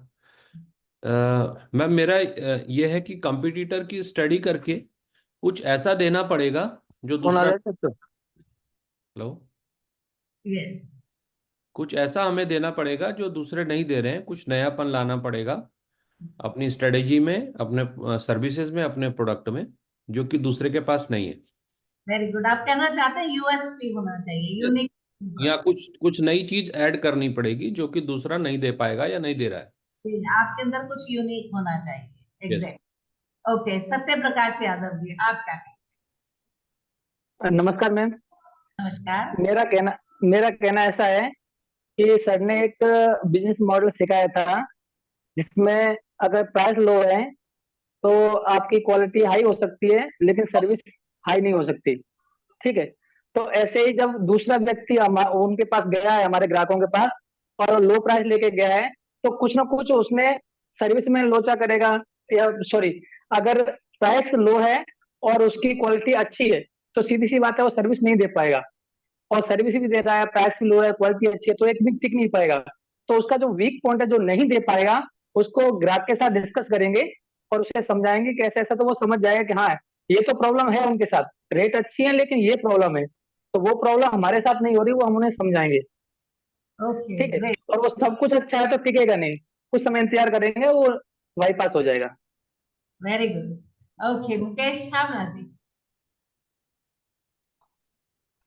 मैम मेरा ये है कि कंपटीटर की स्टडी करके कुछ ऐसा देना पड़ेगा जो दूसरा। हेलो। यस। कुछ ऐसा हमें देना पड़ेगा जो दूसरे नहीं दे रहे हैं, कुछ नयापन लाना पड़ेगा अपनी स्ट्रेटेजी में, अपने सर्विसेज में, अपने प्रोडक्ट में, जो कि दूसरे के पास नहीं है। Very good. आप कहना चाहते हैं USP होना चाहिए, यूनिक, या कुछ नई चीज ऐड करनी पड़ेगी जो कि दूसरा नहीं दे पाएगा या नहीं दे रहा है। आपके अंदर कुछ यूनिक होना चाहिए। Yes. Exact. Okay, Satya Prakash Yadav ji, आप क्या कहेंगे? नमस्कार मैम। नमस्कार। मेरा कहना ऐसा है कि सर ने एक बिजनेस मॉडल सिखाया था, जिसमें अगर प्राइस लो है तो आपकी क्वालिटी हाई हो सकती है, लेकिन सर्विस हाई नहीं हो सकती। ठीक है, तो ऐसे ही जब दूसरा व्यक्ति उनके पास गया है, हमारे ग्राहकों के पास, और लो प्राइस लेके गया है, तो कुछ ना कुछ उसने सर्विस में लोचा करेगा, या सॉरी, अगर प्राइस लो है और उसकी क्वालिटी अच्छी है तो सीधी सी बात है वो सर्विस नहीं दे पाएगा। और सर्विस भी दे रहा है, प्राइस भी लो है, क्वालिटी अच्छी है, तो एक भी टिक नहीं पाएगा। तो उसका जो वीक पॉइंट है, जो नहीं दे पाएगा, उसको ग्राहक के साथ डिस्कस करेंगे और उसे समझाएंगे कि ऐसा ऐसा, तो वो समझ जाएगा कि हाँ ये तो प्रॉब्लम है उनके साथ, रेट अच्छी है लेकिन ये प्रॉब्लम है, तो वो प्रॉब्लम हमारे साथ नहीं हो रही, वो हम उन्हें समझाएंगे। ओके, ठीक है, ग्रेट। और वो सब कुछ अच्छा है तो टिकेगा नहीं, कुछ समय इंतजार करेंगे, वो बाईपास हो जाएगा। Very good. ओके, मुकेश छावना जी।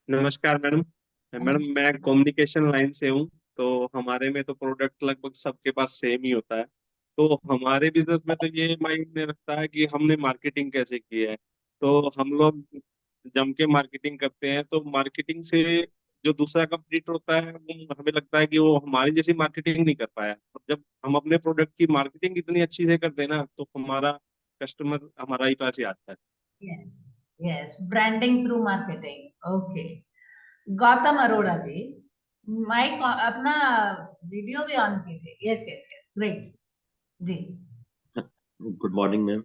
नमस्कार मैडम। मैडम मैं कम्युनिकेशन लाइन से हूँ, तो हमारे में तो प्रोडक्ट लगभग सबके पास सेम ही होता है। तो हमारे बिजनेस में तो ये माइंड में रखता है कि हमने मार्केटिंग कैसे की है। तो हम लोग जम के मार्केटिंग करते हैं, तो मार्केटिंग से जो दूसरा कंपटीटर होता है वो हमें लगता है कि वो हमारी जैसी मार्केटिंग नहीं कर पाया। और जब हम अपने प्रोडक्ट की मार्केटिंग इतनी अच्छी से करते हैं ना, तो हमारा कस्टमर हमारा ही पास ही आता है। Yes yes, branding through marketing. Okay, Gautam Arora ji, mike अपना वीडियो भी ऑन कीजिए। Yes yes yes, great ji. Good morning ma'am.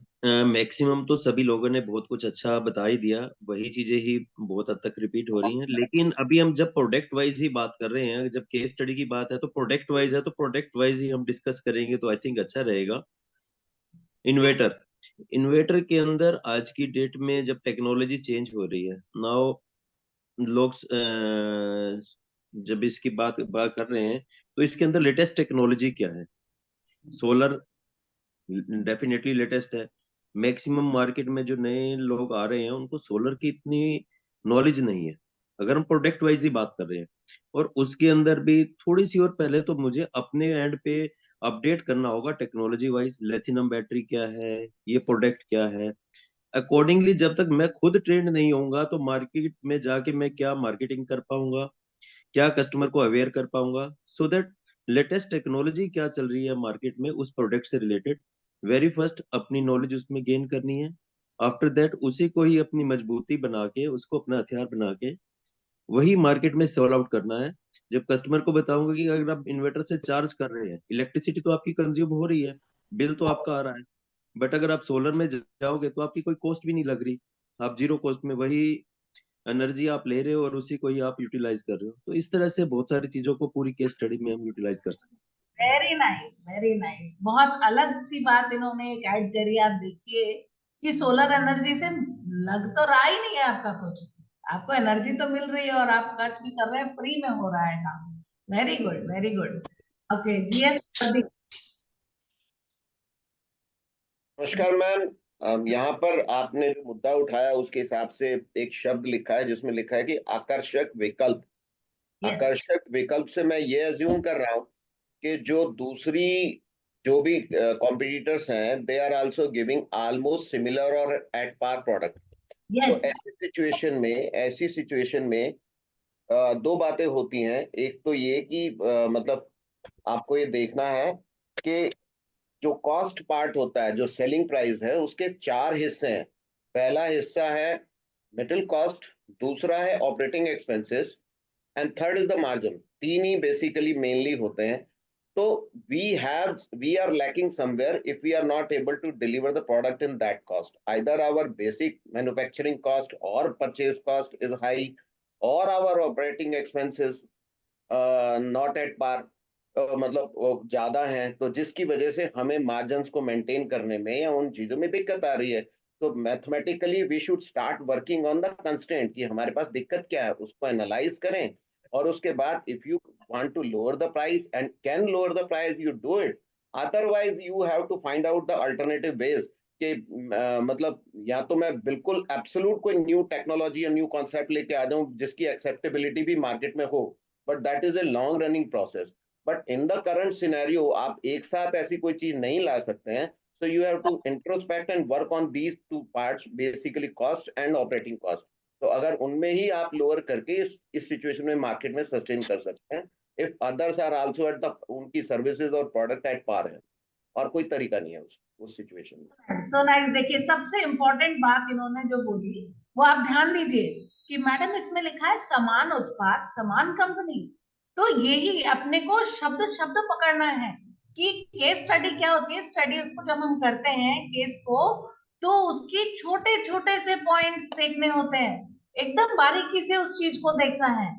Maximum तो सभी लोगों ने बहुत कुछ अच्छा बता ही दिया, वही चीजें ही बहुत हद तक रिपीट हो रही हैं। लेकिन अभी हम जब प्रोडक्ट वाइज ही बात कर रहे हैं, जब केस स्टडी की बात है तो प्रोडक्ट वाइज है, तो प्रोडक्ट वाइज ही हम डिस्कस करेंगे तो आई थिंक अच्छा रहेगा। इन्वर्टर, इन्वर्टर के अंदर आज की डेट में जब टेक्नोलॉजी चेंज हो रही है, नाउ लोग जब इसकी बात कर रहे हैं तो इसके अंदर लेटेस्ट टेक्नोलॉजी क्या है? सोलर डेफिनेटली लेटेस्ट है। मैक्सिमम मार्केट में जो नए लोग आ रहे हैं उनको सोलर की इतनी नॉलेज नहीं है, अगर हम प्रोडक्ट वाइज ही बात कर रहे हैं। और उसके अंदर भी थोड़ी सी और पहले तो मुझे अपने एंड पे अपडेट करना होगा टेक्नोलॉजी वाइज, लिथियम बैटरी क्या है, ये प्रोडक्ट क्या है। अकॉर्डिंगली जब तक मैं खुद ट्रेंड नहीं होऊंगा तो मार्केट में जाके मैं क्या मार्केटिंग कर पाऊंगा, क्या कस्टमर को अवेयर कर पाऊंगा, सो दैट लेटेस्ट टेक्नोलॉजी क्या चल रही है मार्केट में उस प्रोडक्ट से रिलेटेड वेरी फर्स्ट अपनी नॉलेज उसमें गेन करनी है। आफ्टर दैट उसी को ही अपनी मजबूती बना के, उसको अपना हथियार बना के वही मार्केट में सेल आउट करना है। जब कस्टमर को बताऊंगा कि अगर आप इन्वर्टर से चार्ज कर रहे हैं, इलेक्ट्रिसिटी तो आपकी कंज्यूम हो रही है, बिल तो आपका आ रहा है, बट अगर आप सोलर में जाओगे तो आपकी कोई कॉस्ट भी नहीं लग रही, आप जीरो कॉस्ट में वही एनर्जी आप ले रहे हो और उसी को ही आप यूटिलाइज कर रहे हो। तो इस तरह से बहुत सारी चीजों को पूरी केस स्टडी में हम यूटिलाइज कर सकते हैं। वेरी नाइस वेरी नाइस, बहुत अलग सी बात इन्होंने एक ऐड करी। आप देखिए कि सोलर एनर्जी से लग तो रहा ही नहीं है आपका कुछ, आपको एनर्जी तो मिल रही है और आप खर्च भी कर रहे हैं, फ्री में हो रहा है काम। Very good very good. Okay, GS Pradeep. नमस्कार मैम। यहाँ पर आपने जो मुद्दा उठाया उसके हिसाब से एक शब्द लिखा है जिसमें लिखा है कि आकर्षक विकल्प। आकर्षक विकल्प से मैं ये अज्यूम कर रहा हूँ कि जो दूसरी जो भी कॉम्पिटिटर्स हैं they are also giving almost similar और एट पार प्रोडक्ट। तो ऐसी सिचुएशन में दो बातें होती हैं। एक तो ये कि मतलब आपको ये देखना है कि जो कॉस्ट पार्ट होता है, जो सेलिंग प्राइस है, उसके चार हिस्से हैं। पहला हिस्सा है मेटल कॉस्ट, दूसरा है operating expenses and third is the margin. तीन ही बेसिकली मेनली होते हैं। तो we are lacking somewhere if we are not able to deliver the product in that cost. Either our basic manufacturing cost or purchase cost is high, or our operating expenses not at par, मतलब वो ज्यादा हैं, तो जिसकी वजह से हमें margins को मेंटेन करने में या उन चीजों में दिक्कत आ रही है। तो mathematically we should start working on the constraint कि हमारे पास दिक्कत क्या है, उसको एनालाइज करें और उसके बाद if you want to lower the price and can lower the price, you do it. Otherwise you have to find out the alternative ways कि मतलब या तो मैं बिल्कुल एब्सोल्यूट कोई न्यू टेक्नोलॉजी या न्यू कॉन्सेप्ट लेके आ जाऊं जिसकी एक्सेप्टेबिलिटी भी मार्केट में हो, but that is a long running process. But in the current scenario आप एक साथ ऐसी कोई चीज नहीं ला सकते हैं। So you have to introspect and work on these two parts, basically cost and operating cost. तो अगर उनमें ही आप लोअर करके इस सिचुएशन में मार्केट में सस्टेन कर सकते हैं। If others are also at the उनकी सर्विसेज और प्रोडक्ट एट पार है, और कोई तरीका नहीं है उस सिचुएशन में। So nice. देखिए सबसे इम्पोर्टेंट बात इन्होंने जो बोली वो आप ध्यान दीजिए कि मैडम इसमें लिखा है समान उत्पाद समान कंपनी। तो यही अपने को शब्द शब्द पकड़ना है कि केस स्टडी क्या होती है। स्टडी उसको जब हम करते हैं केस को, तो उसकी छोटे छोटे से पॉइंट्स देखने होते हैं, एकदम बारीकी से उस चीज को देखना है।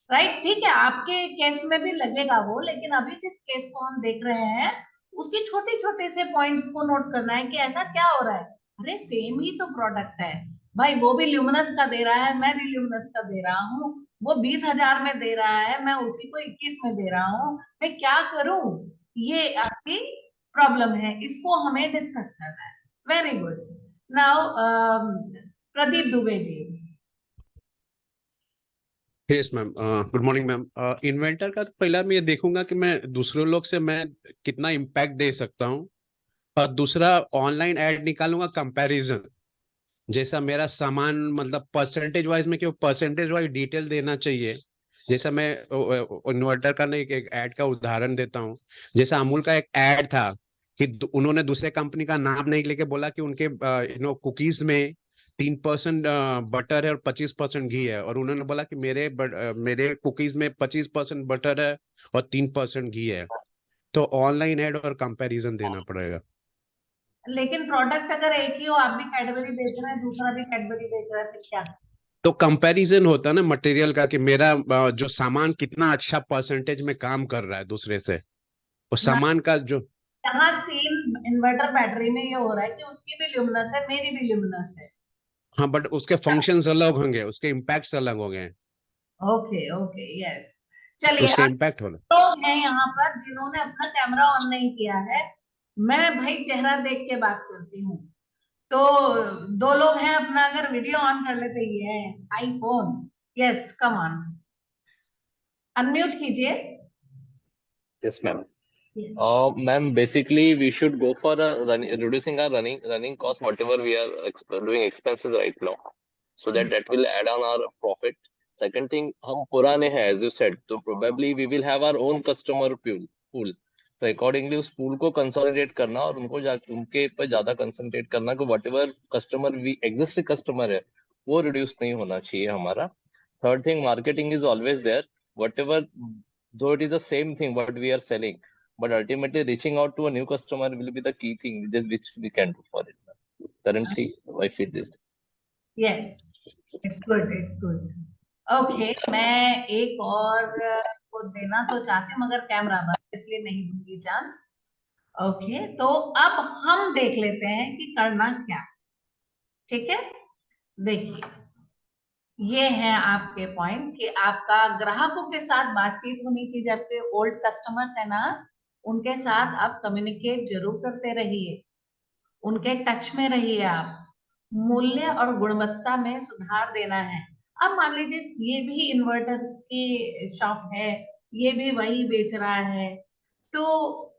राइट, ठीक है, आपके केस में भी लगेगा वो, लेकिन अभी जिस केस को हम देख रहे हैं उसके छोटे छोटे से पॉइंट्स को नोट करना है कि ऐसा क्या हो रहा है। अरे सेम ही तो प्रोडक्ट है भाई, वो भी ल्यूमिनस का दे रहा है, मैं भी ल्यूमिनस का दे रहा हूँ, वो 20,000 में दे रहा है, मैं उसी को 21 में दे रहा हूँ, मैं क्या करूं। ये आपकी प्रॉब्लम है, इसको हमें डिस्कस करना है। Very good. Now Pradeep Dubey ji. Yes ma'am, good morning ma'am. Inventor का तो पहला मैं ये देखूंगा कि मैं दूसरे लोग से मैं कितना इम्पैक्ट दे सकता हूँ, और दूसरा ऑनलाइन ऐड निकालूंगा कंपैरिजन, जैसा मेरा सामान मतलब परसेंटेज वाइज में क्यों परसेंटेज वाइज डिटेल देना चाहिए, जैसा मैं इन्वर्टर का नहीं, एक ऐड का उदाहरण देता हूँ। जैसा अमूल का एक ऐड था कि उन्होंने दूसरे कंपनी का नाम नहीं लेके बोला कि उनके कुकीज में 3% बटर है और 25% घी है, और उन्होंने बोला कि मेरे कुकीज में 25% बटर है और 3% घी है। तो ऑनलाइन ऐड और कंपैरिजन देना पड़ेगा। लेकिन प्रोडक्ट अगर एक ही हो, आप भी कैडबरी बेच रहे हैं, दूसरा भी कैडबरी बेच रहा है, फिर क्या? तो कंपैरिजन होता है ना मटेरियल का, कि मेरा जो सामान कितना अच्छा परसेंटेज में काम कर रहा है दूसरे से, और ना, सामान का जो। यहाँ सेम इन्वर्टर बैटरी में ये हो रहा है कि उसकी भी ल्यूमिनस है, मेरी भी ल्यूमिनस है। हाँ, बट उसके फंक्शंस अलग होंगे, उसके इम्पैक्ट्स अलग होंगे। Okay okay, yes. तो चलिए, उसके अब इम्पैक्ट होना। लोग हैं यहाँ पर जिन्होंने अपना कैमरा ऑन नहीं किया है। मैं भाई चेहरा देख के बात करती हूँ। तो 2 लोग हैं, अपना अगर वीडियो ऑन कर लेते। Yes, iPhone. Yes, come on, unmute कीजिए। Yes, ma'am. Yes. Ma'am, basically we should go for reducing our running cost, whatever we are doing expenses right now, so that will add on our profit. Second thing, हम पुराने हैं as you said, तो probably we will have our own customer pool. तो accordingly उस pool को consolidate करना और उनके पर ज्यादा concentrate करना कि whatever customer existing customer है वो reduce नहीं होना चाहिए हमारा. Third thing, marketing is always there. Whatever, though it is the same thing what we are selling, but ultimately reaching out to a new customer will be the key thing which we can do for it. Currently, I feel this. Yes, it's good, it's good. Okay, मैं एक और को देना तो चाहती हूँ, मगर camera बंद, इसलिए नहीं दूंगी चांस। ओके, तो अब हम देख लेते हैं कि करना क्या। ठीक है, देखिए, ये है आपके पॉइंट कि आपका ग्राहकों के साथ बातचीत होनी चाहिए। आपके ओल्ड कस्टमर्स है ना, उनके साथ आप कम्युनिकेट जरूर करते रहिए, उनके टच में रहिए। आप मूल्य और गुणवत्ता में सुधार देना है। अब मान लीजिए ये भी इन्वर्टर की शॉप है, ये भी वही बेच रहा है, तो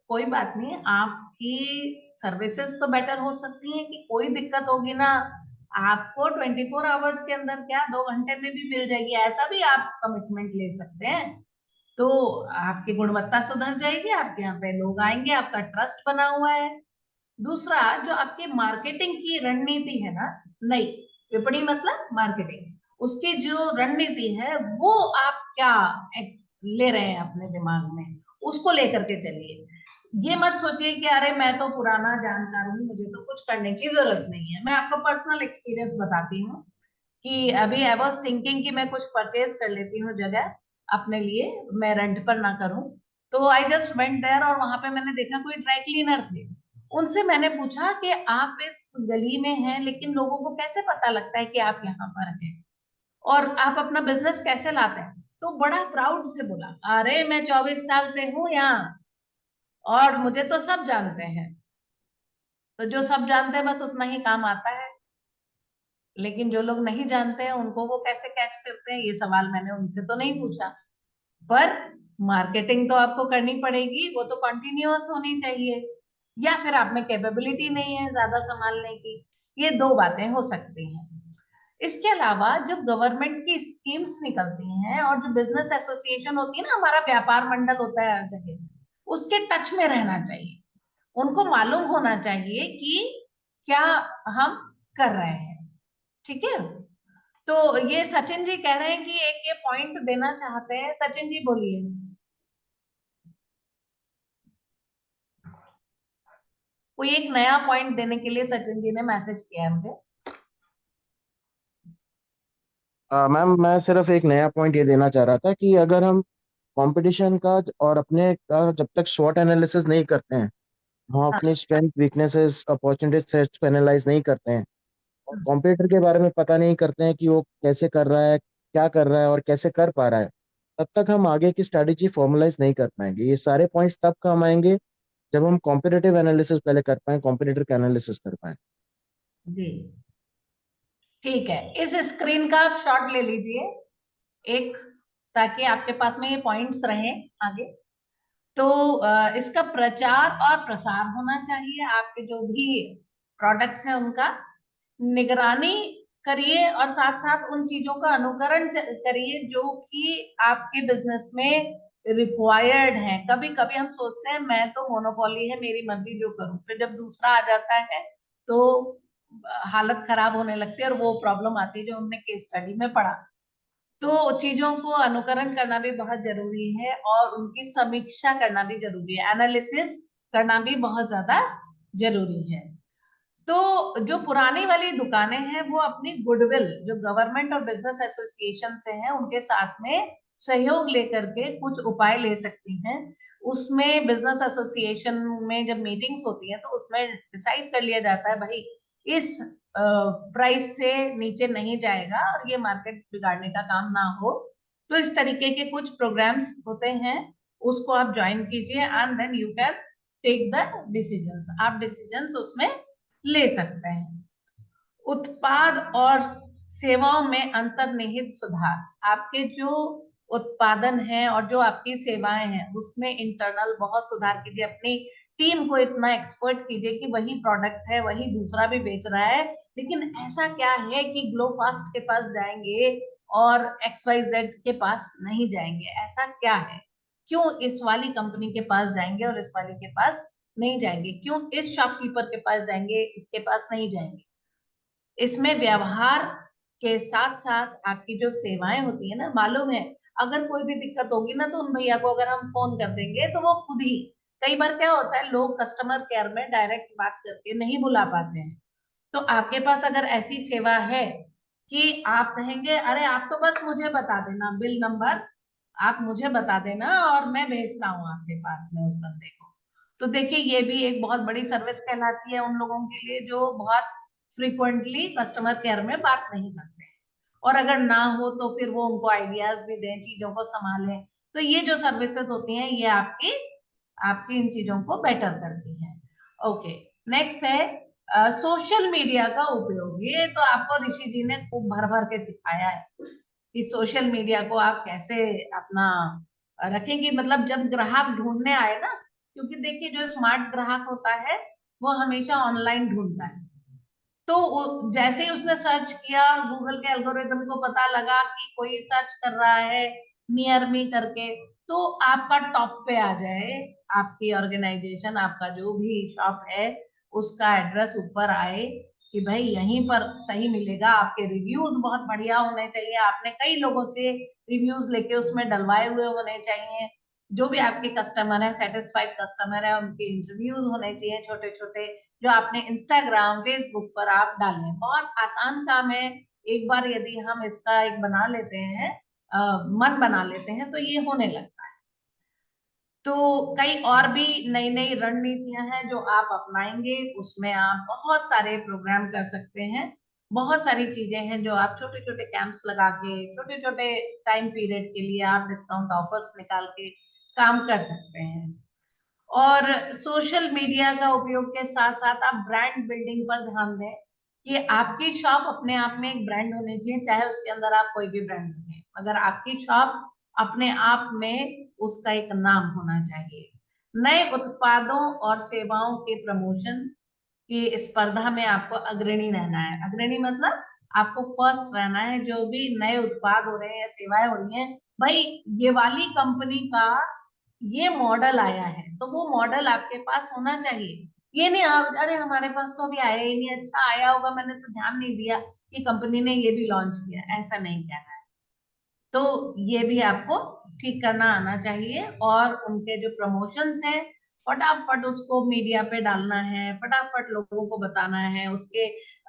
कोई बात नहीं, आपकी सर्विसेज तो बेटर हो सकती हैं कि कोई दिक्कत होगी ना, आपको 24 आवर्स के अंदर क्या 2 घंटे में भी मिल जाएगी, ऐसा भी आप कमिटमेंट ले सकते हैं। तो आपकी गुणवत्ता सुधर जाएगी, आपके यहाँ पे लोग आएंगे, आपका ट्रस्ट बना हुआ है। दूसरा, जो आपकी मार्केटिंग की रणनीति है ना, नई विपणी मतलब मार्केटिंग, उसकी जो रणनीति है वो आप क्या ले रहे हैं अपने दिमाग में, उसको लेकर के चलिए। ये मत सोचिए कि अरे मैं तो पुराना जानकार हूँ, मुझे तो कुछ करने की जरूरत नहीं है। मैं आपको पर्सनल एक्सपीरियंस बताती हूँ कि अभी आई वाज थिंकिंग कि मैं कुछ परचेज कर लेती हूँ जगह अपने लिए, मैं रेंट पर ना करूं। तो आई जस्ट वेंट देयर और वहां पे मैंने देखा कोई ड्राई क्लीनर थे। उनसे मैंने पूछा कि आप इस गली में हैं, लेकिन लोगों को कैसे पता लगता है कि आप यहाँ पर हैं और आप अपना बिजनेस कैसे लाते हैं? तो बड़ा प्राउड से बोला, अरे मैं 24 साल से हूँ यहाँ और मुझे तो सब जानते हैं। तो जो सब जानते हैं बस उतना ही काम आता है, लेकिन जो लोग नहीं जानते हैं उनको वो कैसे कैच करते हैं, ये सवाल मैंने उनसे तो नहीं पूछा। पर मार्केटिंग तो आपको करनी पड़ेगी, वो तो कंटिन्यूअस होनी चाहिए, या फिर आप में कैपेबिलिटी नहीं है ज्यादा संभालने की। ये 2 बातें हो सकती हैं। इसके अलावा जब गवर्नमेंट की स्कीम्स निकलती हैं और जो बिजनेस एसोसिएशन होती है ना, हमारा व्यापार मंडल होता है हर जगह, उसके टच में रहना चाहिए। उनको मालूम होना चाहिए कि क्या हम कर रहे हैं। ठीक है, तो ये सचिन जी कह रहे हैं कि एक ये पॉइंट देना चाहते हैं। सचिन जी बोलिए। कोई एक नया पॉइंट देने के लिए सचिन जी ने मैसेज किया है मुझे। मैम, मैं सिर्फ एक नया पॉइंट ये देना चाह रहा था कि अगर हम कंपटीशन का और अपने का जब तक स्वॉट एनालिसिस नहीं करते हैं, हम अपनी स्ट्रेंथ वीकनेसेस अपॉर्चुनिटीज थ्रेट्स को एनालाइज नहीं करते हैं और कॉम्पिटिटर के बारे में पता नहीं करते हैं कि वो कैसे कर रहा है, क्या कर रहा है और कैसे कर पा रहा है, तब तक हम आगे की स्ट्रैटेजी फॉर्मुलाइज नहीं कर पाएंगे। ये सारे पॉइंट्स तब काम आएंगे जब हम कॉम्पिटिटिव एनालिसिस पहले कर पाए, कॉम्पिटिटर का एनालिसिस कर पाए। जी ठीक है, इस स्क्रीन का आप शॉट ले लीजिए एक, ताकि आपके पास में ये पॉइंट्स रहें आगे। तो इसका प्रचार और प्रसार होना चाहिए। आपके जो भी प्रोडक्ट्स हैं उनका निगरानी करिए और साथ साथ उन चीजों का अनुकरण करिए जो कि आपके बिजनेस में रिक्वायर्ड है। कभी कभी हम सोचते हैं मैं तो मोनोपोली है, मेरी मर्जी जो करूं, फिर जब दूसरा आ जाता है तो हालत खराब होने लगती है और वो प्रॉब्लम आती है जो हमने केस स्टडी में पढ़ा। तो चीजों को अनुकरण करना भी बहुत जरूरी है और उनकी समीक्षा करना भी जरूरी है, एनालिसिस करना भी बहुत ज्यादा जरूरी है। तो जो पुरानी वाली दुकानें हैं वो अपनी गुडविल जो गवर्नमेंट और बिजनेस एसोसिएशन से हैं उनके साथ में सहयोग लेकर के कुछ उपाय ले सकती हैं। उसमें बिजनेस एसोसिएशन में जब मीटिंग्स होती हैं तो उसमें डिसाइड कर लिया जाता है भाई इस प्राइस से नीचे नहीं जाएगा और ये मार्केट बिगाड़ने का काम ना हो। तो इस तरीके के कुछ प्रोग्राम्स होते हैं, उसको आप ज्वाइन कीजिए and then you can take the decisions. आप डिसीजंस उसमें ले सकते हैं। उत्पाद और सेवाओं में अंतर्निहित सुधार, आपके जो उत्पादन है और जो आपकी सेवाएं हैं उसमें इंटरनल बहुत सुधार कीजिए। अपनी टीम को इतना एक्सपर्ट कीजिए कि वही प्रोडक्ट है वही दूसरा भी बेच रहा है, लेकिन ऐसा क्या है कि ग्लोफास्ट के पास जाएंगे और XYZ के पास नहीं जाएंगे, ऐसा क्या है? क्यों इस वाली कंपनी के पास जाएंगे और इस वाली के पास नहीं जाएंगे? क्यों इस शॉपकीपर के पास जाएंगे इसके पास नहीं जाएंगे? इसमें व्यवहार के साथ साथ आपकी जो सेवाएं होती है ना, मालूम है अगर कोई भी दिक्कत होगी ना तो उन भैया को अगर हम फोन कर देंगे तो वो खुद ही, कई बार क्या होता है लोग कस्टमर केयर में डायरेक्ट बात करके नहीं बुला पाते हैं, तो आपके पास अगर ऐसी सेवा है कि आप कहेंगे अरे आप तो बस मुझे बता देना बिल नंबर, आप मुझे बता देना और मैं भेजता हूँ आपके पास में उस बंदे को। तो देखिए ये भी एक बहुत बड़ी सर्विस कहलाती है उन लोगों के लिए जो बहुत फ्रीक्वेंटली कस्टमर केयर में बात नहीं करते हैं, और अगर ना हो तो फिर वो उनको आइडियाज भी दें, चीजों को संभालें। तो ये जो सर्विसेज होती हैं ये आपकी आपकी इन चीजों को बेटर करती हैं। ओके, नेक्स्ट है सोशल मीडिया का उपयोग। ये तो आपको ऋषि जी ने खूब भर भर के सिखाया है कि सोशल मीडिया को आप कैसे अपना रखेंगे, मतलब जब ग्राहक ढूंढने आए ना, क्योंकि देखिए जो स्मार्ट ग्राहक होता है वो हमेशा ऑनलाइन ढूंढता है। तो जैसे ही उसने सर्च किया गूगल के एल्गोरिदम को पता लगा कि कोई सर्च कर रहा है नियर मी करके, तो आपका टॉप पे आ जाए, आपकी ऑर्गेनाइजेशन आपका जो भी शॉप है उसका एड्रेस ऊपर आए कि भाई यहीं पर सही मिलेगा। आपके रिव्यूज बहुत बढ़िया होने चाहिए, आपने कई लोगों से रिव्यूज लेके उसमें डलवाए हुए होने चाहिए, जो भी आपके कस्टमर है सेटिस्फाइड कस्टमर है उनके इंटरव्यूज होने चाहिए छोटे छोटे, जो आपने इंस्टाग्राम फेसबुक पर आप डालें। बहुत आसान काम है, एक बार यदि हम इसका एक बना लेते हैं मन बना लेते हैं तो ये होने लगता है। तो कई और भी नई नई रणनीतियां हैं जो आप अपनाएंगे, उसमें आप बहुत सारे प्रोग्राम कर सकते हैं। बहुत सारी चीजें हैं जो आप छोटे छोटे कैंप्स लगा के छोटे छोटे टाइम पीरियड के लिए आप डिस्काउंट ऑफर्स निकाल के काम कर सकते हैं। और सोशल मीडिया का उपयोग के साथ साथ आप ब्रांड बिल्डिंग पर ध्यान दें कि आपकी शॉप अपने आप में एक ब्रांड होनी चाहिए, चाहे उसके अंदर आप कोई भी ब्रांड रखें, मगर आपकी शॉप अपने आप में उसका एक नाम होना चाहिए। नए उत्पादों और सेवाओं के प्रमोशन की स्पर्धा में आपको अग्रणी रहना है। अग्रणी मतलब आपको फर्स्ट रहना है, जो भी नए उत्पाद हो रहे हैं या सेवाएं हो रही हैं, भाई ये वाली कंपनी का ये मॉडल आया है तो वो मॉडल आपके पास होना चाहिए। ये नहीं आप अरे हमारे पास तो अभी आया ही नहीं, अच्छा आया होगा मैंने तो ध्यान नहीं दिया कि कंपनी ने ये भी लॉन्च किया, ऐसा नहीं कहना है। तो ये भी आपको ठीक करना आना चाहिए और उनके जो प्रमोशंस हैं फटाफट उसको मीडिया पे डालना है, फटाफट लोगों को बताना है, उसके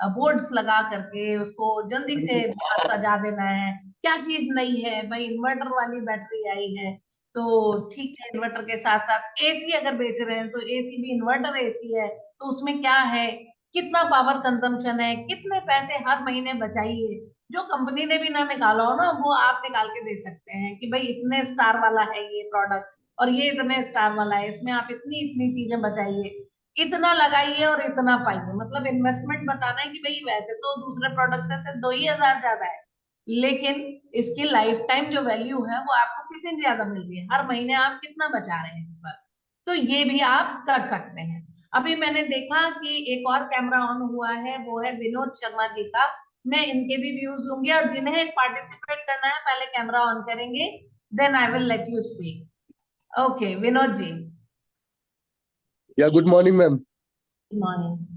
बोर्ड्स लगा करके उसको जल्दी से सजा देना है। क्या चीज नई है भाई, इन्वर्टर वाली बैटरी आई है तो ठीक है, इन्वर्टर के साथ साथ एसी अगर बेच रहे हैं तो एसी भी इन्वर्टर एसी है, तो उसमें क्या है, कितना पावर कंजम्पशन है, कितने पैसे हर महीने बचाइए। जो कंपनी ने भी ना निकाला हो ना वो आप निकाल के दे सकते हैं कि भाई इतने स्टार वाला है ये प्रोडक्ट और ये इतने स्टार वाला है, इसमें आप इतनी इतनी चीजें बचाइए, इतना लगाइए और इतना पाइए। मतलब इन्वेस्टमेंट बताना है कि भाई वैसे तो दूसरे प्रोडक्ट से सिर्फ 2,000 ज्यादा है, लेकिन इसकी लाइफ टाइम जो वैल्यू है वो आपको कितनी ज्यादा मिल रही है, हर महीने आप कितना बचा रहे हैं इस पर। तो ये भी आप कर सकते हैं। अभी मैंने देखा कि एक और कैमरा ऑन हुआ है, वो है विनोद शर्मा जी का, मैं इनके भी व्यूज लूंगी, और जिन्हें पार्टिसिपेट करना है पहले कैमरा ऑन करेंगे, then I will let you speak. Okay, Vinod ji. Yeah good morning ma'am. Good morning.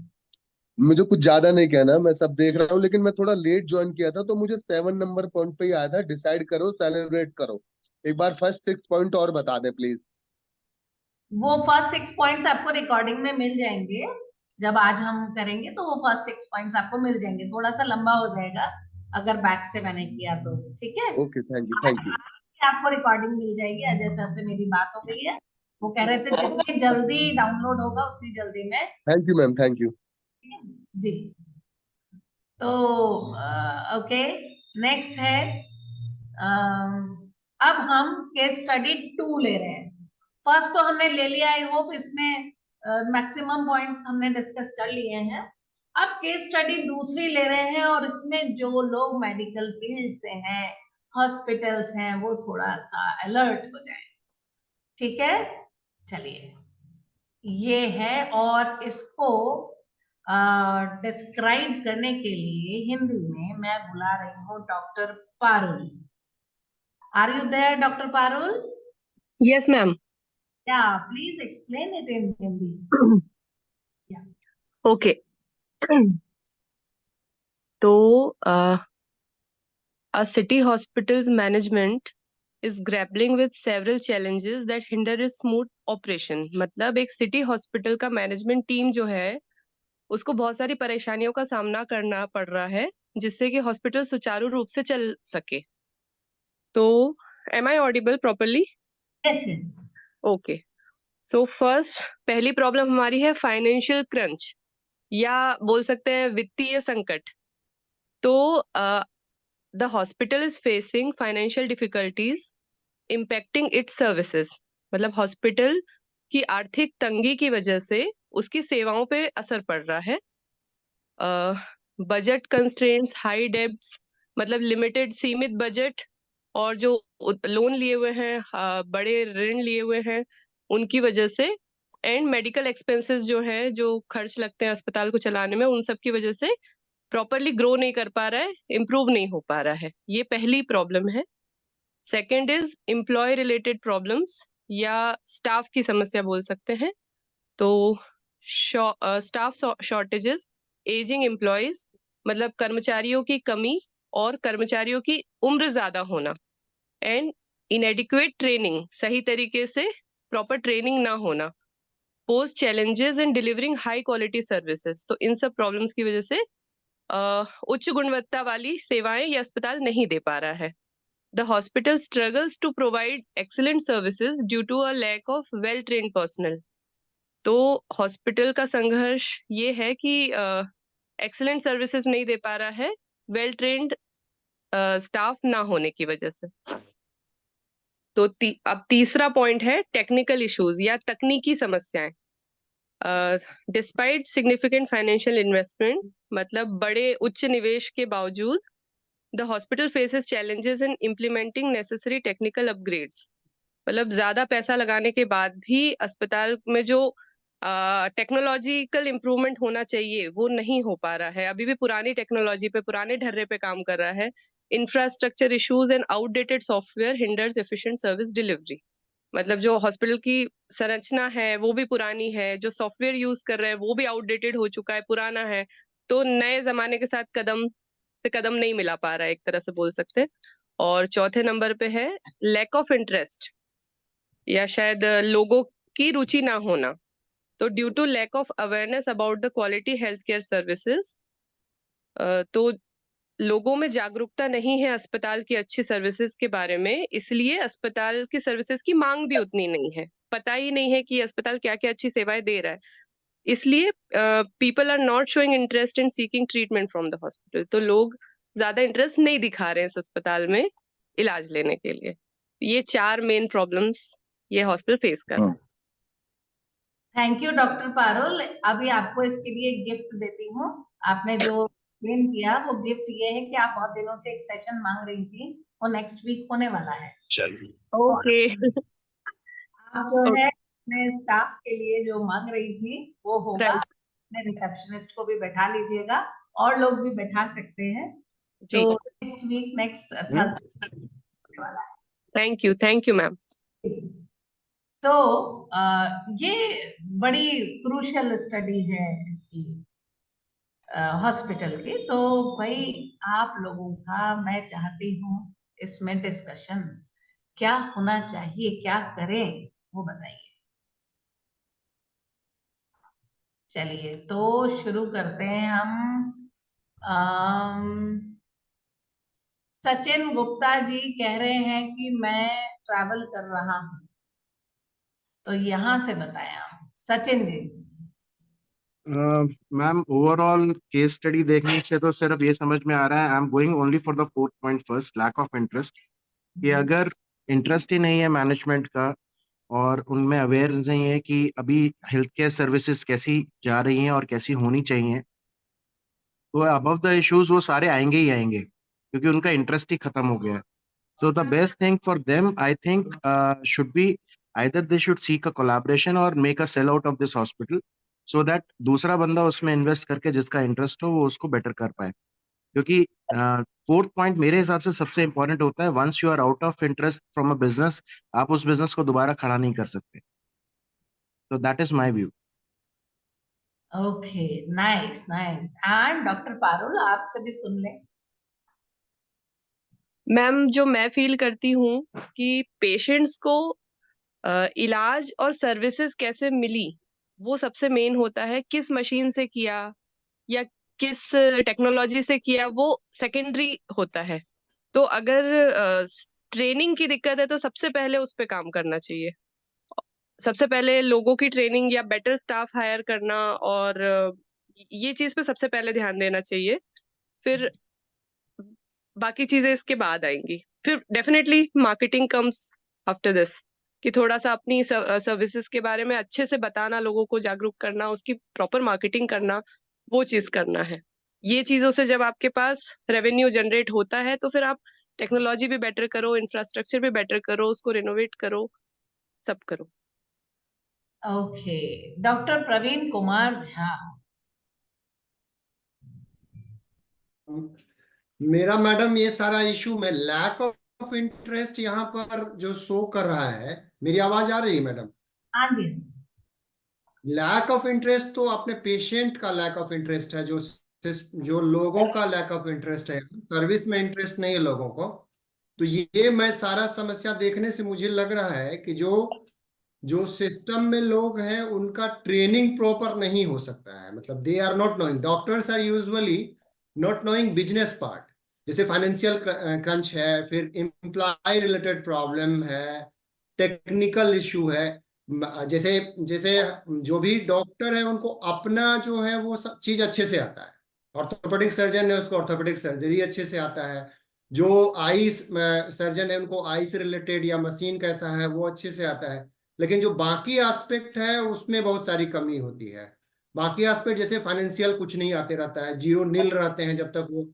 मुझे कुछ ज्यादा नहीं कहना, मैं सब देख रहा हूँ, लेकिन मैं थोड़ा लेट ज्वाइन किया था, तो मुझे 7 नंबर पॉइंट पे ही आया था, डिसाइड करो सेलिब्रेट करो। एक बार फर्स्ट 6 पॉइंट और बता दे प्लीज। वो फर्स्ट 6 पॉइंट्स आपको रिकॉर्डिंग में मिल जाएंगे, जब आज हम करेंगे तो वो फर्स्ट 6 पॉइंट्स आपको मिल जाएंगे। थोड़ा सा लंबा हो जाएगा अगर बैक से मैंने किया तो, ठीक है। Okay, thank you thank you. आपको रिकॉर्डिंग मिल जाएगी। अजय सर से मेरी बात हो गई है, वो कह रहे थे जितनी जल्दी डाउनलोड होगा उतनी जल्दी में। Thank you ma'am, thank you. जी, तो ओके, नेक्स्ट है अब हम केस स्टडी 2 ले रहे हैं। फर्स्ट तो हमने ले लिया, आई होप इसमें मैक्सिमम पॉइंट्स हमने डिस्कस कर लिए हैं। अब केस स्टडी दूसरी ले रहे हैं, और इसमें जो लोग मेडिकल फील्ड से हैं, हॉस्पिटल्स हैं, वो थोड़ा सा अलर्ट हो जाए, ठीक है। चलिए, ये है, और इसको डिस्क्राइब करने के लिए हिंदी में मैं बुला रही हूँ doctor Parul. Are you there doctor Parul? Yes, ma'am. Yeah, please explain it in Hindi. Okay. तो a city hospital's management is grappling with several challenges that hinder its smooth operation. मतलब एक सिटी हॉस्पिटल का मैनेजमेंट टीम जो है उसको बहुत सारी परेशानियों का सामना करना पड़ रहा है, जिससे कि हॉस्पिटल सुचारू रूप से चल सके। तो am I audible properly? Yes, yes. Okay. So first, पहली प्रॉब्लम हमारी है फाइनेंशियल क्रंच, या बोल सकते हैं वित्तीय संकट। तो the hospital is facing financial difficulties impacting its services. मतलब हॉस्पिटल की आर्थिक तंगी की वजह से उसकी सेवाओं पे असर पड़ रहा है। बजट कंस्ट्रेंट्स, हाई डेब्ट्स, मतलब लिमिटेड सीमित बजट, और जो लोन लिए हुए हैं, बड़े ऋण लिए हुए हैं, उनकी वजह से, एंड मेडिकल एक्सपेंसेस जो है, जो खर्च लगते हैं अस्पताल को चलाने में, उन सब की वजह से प्रॉपरली ग्रो नहीं कर पा रहा है, इम्प्रूव नहीं हो पा रहा है। ये पहली प्रॉब्लम है। Second is employ related problems, या स्टाफ की समस्या बोल सकते हैं। तो स्टाफ शॉर्टेजेस, एजिंग एम्प्लॉयज, मतलब कर्मचारियों की कमी और कर्मचारियों की उम्र ज्यादा होना, एंड इनएडिक्वेट ट्रेनिंग, सही तरीके से प्रॉपर ट्रेनिंग ना होना, post challenges in delivering high quality services. तो इन सब प्रॉब्लम्स की वजह से उच्च गुणवत्ता वाली सेवाएं ये अस्पताल नहीं दे पा रहा है। The hospital struggles to provide excellent services due to a lack of well trained personnel. तो हॉस्पिटल का संघर्ष ये है कि एक्सीलेंट सर्विसेज नहीं दे पा रहा है, वेल ट्रेन्ड स्टाफ ना होने की वजह से। तो अब तीसरा पॉइंट है टेक्निकल इश्यूज, या तकनीकी समस्याएं। डिस्पाइट सिग्निफिकेंट फाइनेंशियल इन्वेस्टमेंट, मतलब बड़े उच्च निवेश के बावजूद, the hospital faces challenges in implementing necessary technical upgrades. मतलब ज्यादा पैसा लगाने के बाद भी अस्पताल में जो टेक्नोलॉजिकल इम्प्रूवमेंट होना चाहिए वो नहीं हो पा रहा है। अभी भी पुरानी टेक्नोलॉजी पे, पुराने ढर्रे पे काम कर रहा है। Infrastructure issues and outdated software hinders efficient service delivery. मतलब जो हॉस्पिटल की संरचना है वो भी पुरानी है, जो सॉफ्टवेयर यूज कर रहे हैं वो भी आउटडेटेड हो चुका है, पुराना है, तो नए जमाने के साथ कदम से कदम नहीं मिला पा रहा है, एक तरह से बोल सकते हैं। और चौथे नंबर पे है लैक ऑफ इंटरेस्ट, या शायद लोगों की रुचि ना होना। तो due to lack of awareness about the quality health care services, तो लोगों में जागरूकता नहीं है अस्पताल की अच्छी सर्विसेज के बारे में, इसलिए अस्पताल की सर्विसेज की मांग भी उतनी नहीं है। पता ही नहीं है कि अस्पताल क्या क्या अच्छी सेवाएं दे रहा है, इसलिए people are not showing interest in seeking treatment from the hospital. तो लोग ज्यादा इंटरेस्ट नहीं दिखा रहे हैं इस अस्पताल में इलाज लेने के लिए। ये 4 मेन प्रॉब्लम्स ये हॉस्पिटल फेस कर रहा है। Thank you doctor Parul. अभी आपको इसके लिए गिफ्ट देती हूँ। आपने जो एक्सप्लेन किया वो गिफ्ट ये है कि आप बहुत दिनों से एक सेशन मांग रही थी, वो नेक्स्ट वीक होने वाला है। चलिए, ओके। आप जो है अपने स्टाफ के लिए जो मांग रही थी वो होगा। अपने रिसेप्शनिस्ट को भी बैठा लीजिएगा और लोग भी बैठा सकते हैं। जी तो नेक्स्ट वीक नेक्स्ट थर्सडे वाला है। Thank you ma'am. तो ये बड़ी क्रूशियल स्टडी है इसकी हॉस्पिटल की। तो भाई आप लोगों का मैं चाहती हूँ इसमें डिस्कशन क्या होना चाहिए, क्या करें वो बताइए। चलिए तो शुरू करते हैं हम। सचिन गुप्ता जी कह रहे हैं कि मैं ट्रैवल कर रहा हूँ, तो यहाँ से बताया Sachin ji. Ma'am overall case study देखने से तो सिर्फ ये समझ में आ रहा है, I am going only for the fourth point first, lack of interest. कि अगर इंटरेस्ट ही नहीं है मैनेजमेंट का और उनमें अवेयरनेस नहीं है कि अभी हेल्थ केयर सर्विसेज कैसी जा रही हैं और कैसी होनी चाहिए, तो अबव द इश्यूज वो सारे आएंगे ही आएंगे क्योंकि उनका इंटरेस्ट ही खत्म हो गया है। So the best thing for them, I think, should be either they should seek a collaboration or make a sell out of this hospital, so that दूसरा बंदा उसमें इन्वेस्ट करके जिसका इंटरेस्ट हो वो उसको बेटर कर पाए। क्योंकि फोर्थ पॉइंट मेरे हिसाब से सबसे इंपॉर्टेंट होता है, once you are out of interest from a business, आप उस बिजनेस को दोबारा खड़ा नहीं कर सकते। तो that is my view. Okay, nice nice. And doctor Parul आपसे भी सुन लें। मैम जो मैं फील करती हूँ कि पेशेंट्स को इलाज और सर्विसेज कैसे मिली वो सबसे मेन होता है। किस मशीन से किया या किस टेक्नोलॉजी से किया वो सेकेंडरी होता है। तो अगर ट्रेनिंग की दिक्कत है तो सबसे पहले उस पे काम करना चाहिए। सबसे पहले लोगों की ट्रेनिंग या बेटर स्टाफ हायर करना, और ये चीज पे सबसे पहले ध्यान देना चाहिए। फिर बाकी चीजें इसके बाद आएंगी। फिर definitely marketing comes after this, कि थोड़ा सा अपनी सर्विसेज के बारे में अच्छे से बताना, लोगों को जागरूक करना, उसकी प्रॉपर मार्केटिंग करना, वो चीज करना है। ये चीजों से जब आपके पास रेवेन्यू जनरेट होता है तो फिर आप टेक्नोलॉजी भी बेटर करो, इंफ्रास्ट्रक्चर भी बेटर करो, उसको रिनोवेट करो, सब करो। Okay, doctor Praveen Kumar Jha. मेरा मैडम ये सारा इशू में लैक ऑफ इंटरेस्ट यहाँ पर जो शो कर रहा है, मेरी आवाज आ रही है मैडम? हाँ जी। लैक ऑफ इंटरेस्ट तो अपने पेशेंट का लैक ऑफ इंटरेस्ट है, जो लोगों का लैक ऑफ इंटरेस्ट है, सर्विस में इंटरेस्ट नहीं है लोगों को। तो ये मैं सारा समस्या देखने से मुझे लग रहा है कि जो सिस्टम में लोग हैं उनका ट्रेनिंग प्रॉपर नहीं हो सकता है। मतलब they are not knowing, doctors are usually not knowing business part. जैसे फाइनेंशियल क्रंच है, फिर एम्प्लॉय रिलेटेड प्रॉब्लम है, टेक्निकल इशू है। जैसे जैसे जो भी डॉक्टर है उनको अपना जो है वो सब चीज अच्छे से आता है। ऑर्थोपेडिक सर्जन है उसको ऑर्थोपेडिक सर्जरी अच्छे से आता है। जो आई सर्जन है उनको आई से रिलेटेड या मशीन कैसा है वो अच्छे से आता है। लेकिन जो बाकी एस्पेक्ट है उसमें बहुत सारी कमी होती है। बाकी एस्पेक्ट जैसे फाइनेंशियल कुछ नहीं आते रहता है, जीरो नील रहते हैं जब तक वो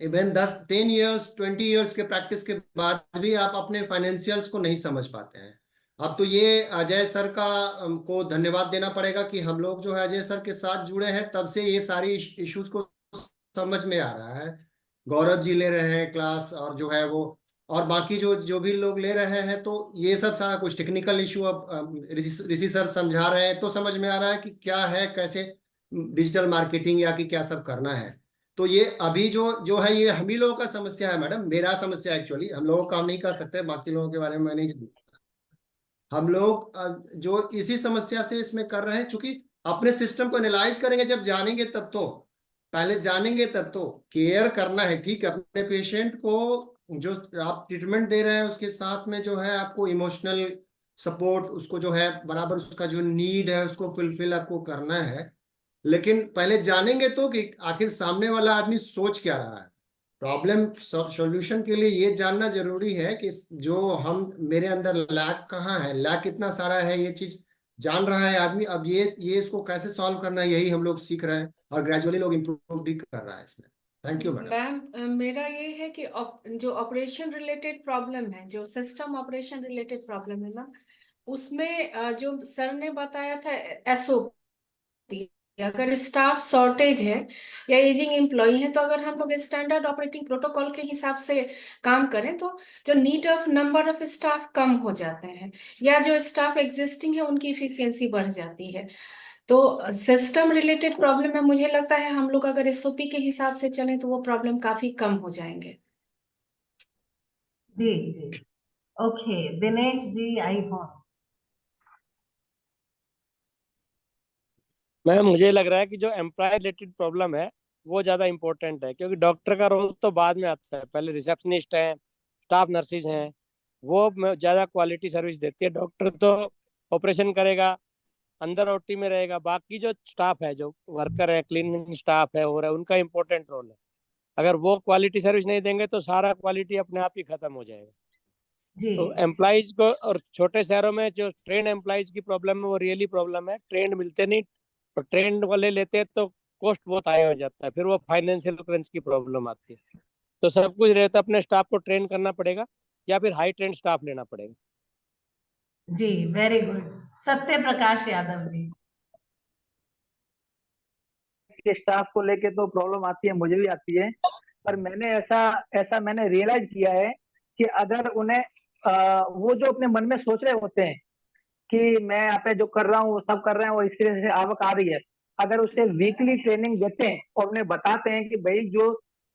इवन 10 ईयर्स 20 ईयर्स के प्रैक्टिस के बाद भी आप अपने फाइनेंशियल्स को नहीं समझ पाते हैं। अब तो ये अजय सर का को धन्यवाद देना पड़ेगा कि हम लोग जो है अजय सर के साथ जुड़े हैं, तब से ये सारी इश्यूज को समझ में आ रहा है। गौरव जी ले रहे हैं क्लास और जो है वो, और बाकी जो भी लोग ले रहे हैं, तो ये सब सारा कुछ टेक्निकल इशू अब ऋषि सर समझा रहे हैं तो समझ में आ रहा है कि क्या है, कैसे डिजिटल मार्केटिंग या कि क्या सब करना है। तो ये अभी जो है ये हम ही लोगों का समस्या है मैडम, मेरा समस्या एक्चुअली। हम लोग काम नहीं कर सकते, बाकी लोगों के बारे में मैं नहीं जानता। हम लोग जो इसी समस्या से इसमें कर रहे हैं, चूंकि अपने सिस्टम को एनालाइज करेंगे जब जानेंगे तब तो, पहले जानेंगे तब तो केयर करना है। ठीक है, अपने पेशेंट को जो आप ट्रीटमेंट दे रहे हैं उसके साथ में जो है आपको इमोशनल सपोर्ट, उसको जो है बराबर उसका जो नीड है उसको फुलफिल आपको करना है। लेकिन पहले जानेंगे तो कि आखिर सामने वाला आदमी सोच क्या रहा है। प्रॉब्लम सॉल्यूशन के लिए ये जानना जरूरी है कि जो हम मेरे अंदर लैक कहाँ है, लैक कितना सारा है, ये चीज जान रहा है आदमी। अब ये इसको कैसे सॉल्व करना है यही हम लोग सीख रहे हैं, और ग्रेजुअली लोग इम्प्रूव भी कर रहा है इसमें। Thank you madam. मैम मेरा ये है कि जो ऑपरेशन रिलेटेड प्रॉब्लम है, जो सिस्टम ऑपरेशन रिलेटेड प्रॉब्लम है ना, उसमें जो सर ने बताया था SOP, अगर स्टाफ शॉर्टेज है या एजिंग एम्प्लॉय है, तो अगर हम लोग स्टैंडर्ड ऑपरेटिंग प्रोटोकॉल के हिसाब से काम करें तो जो need of number of staff कम हो जाते हैं, या जो स्टाफ एग्जिस्टिंग है उनकी इफिशियंसी बढ़ जाती है। तो सिस्टम रिलेटेड प्रॉब्लम है, मुझे लगता है हम लोग अगर एसओपी के हिसाब से चलें तो वो प्रॉब्लम काफी कम हो जाएंगे। जी जी, okay, Dinesh ji, iPhone. Ma'am मुझे लग रहा है कि जो एम्प्लॉय रिलेटेड प्रॉब्लम है वो ज़्यादा इम्पोर्टेंट है, क्योंकि डॉक्टर का रोल तो बाद में आता है, पहले रिसेप्शनिस्ट हैं, स्टाफ नर्सिस हैं, वो ज़्यादा क्वालिटी सर्विस देती है। डॉक्टर तो ऑपरेशन करेगा, अंदर ओटी में रहेगा, बाकी जो स्टाफ है, जो वर्कर है, क्लीनिंग स्टाफ है हो रहा है, उनका इम्पोर्टेंट रोल है। अगर वो क्वालिटी सर्विस नहीं देंगे तो सारा क्वालिटी अपने आप ही खत्म हो जाएगा। जी तो एम्प्लॉइज को, और छोटे शहरों में जो ट्रेन एम्प्लॉइज की प्रॉब्लम है वो रियली प्रॉब्लम है, ट्रेंड मिलते नहीं, और ट्रेंड वाले लेते हैं तो कॉस्ट बहुत हाई हो जाता है, फिर वो फाइनेंशियल क्रंच की प्रॉब्लम आती है। तो सब कुछ रहता है, अपने स्टाफ को ट्रेन करना पड़ेगा या फिर हाई ट्रेंड स्टाफ लेना पड़ेगा। जी, very good. Satya Prakash Yadav ji. Staff को लेके तो प्रॉब्लम आती है, मुझे भी आती है, पर मैंने ऐसा ऐसा मैंने रियलाइज किया है कि अगर उन्हें वो जो अपने मन में सोच रहे होते हैं कि मैं यहाँ पे जो कर रहा हूँ वो सब कर रहे हैं और इस तरह से आवक आ रही है, अगर उसे वीकली ट्रेनिंग देते हैं और उन्हें बताते हैं कि भाई जो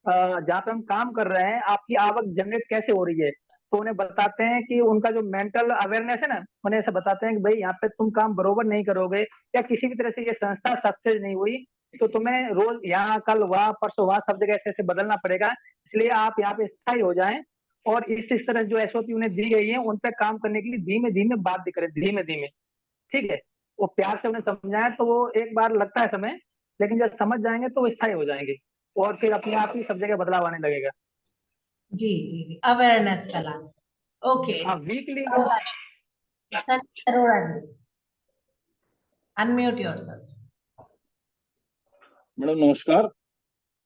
जहाँ पे हम काम कर रहे हैं आपकी आवक जनरेट कैसे हो रही है, तो उन्हें बताते हैं कि उनका जो मेंटल अवेयरनेस है ना, उन्हें ऐसा बताते हैं कि भाई यहाँ पे तुम काम बरोबर नहीं करोगे या किसी भी तरह से ये संस्था सक्सेस नहीं हुई तो तुम्हें रोज यहाँ कल वहाँ परसों वहाँ सब जगह ऐसे ऐसे बदलना पड़ेगा, इसलिए आप यहाँ पे स्थायी हो जाएं और इस तरह जो एसओपी उन्हें दी गई है उन पर काम करने के लिए धीमे धीमे बात करें, धीमे धीमे, ठीक है। वो प्यार से उन्हें समझाएं तो वो एक बार लगता है समय, लेकिन जब समझ जाएंगे तो वो स्थायी हो जाएंगे और फिर अपने आप ही सब जगह बदलाव आने लगेगा। जी जी जी, अवेयरनेस फैलाना। ओके, हाँ, वीकली। संजय अरोड़ा जी, अनम्यूट योरसेल्फ। मैडम नमस्कार।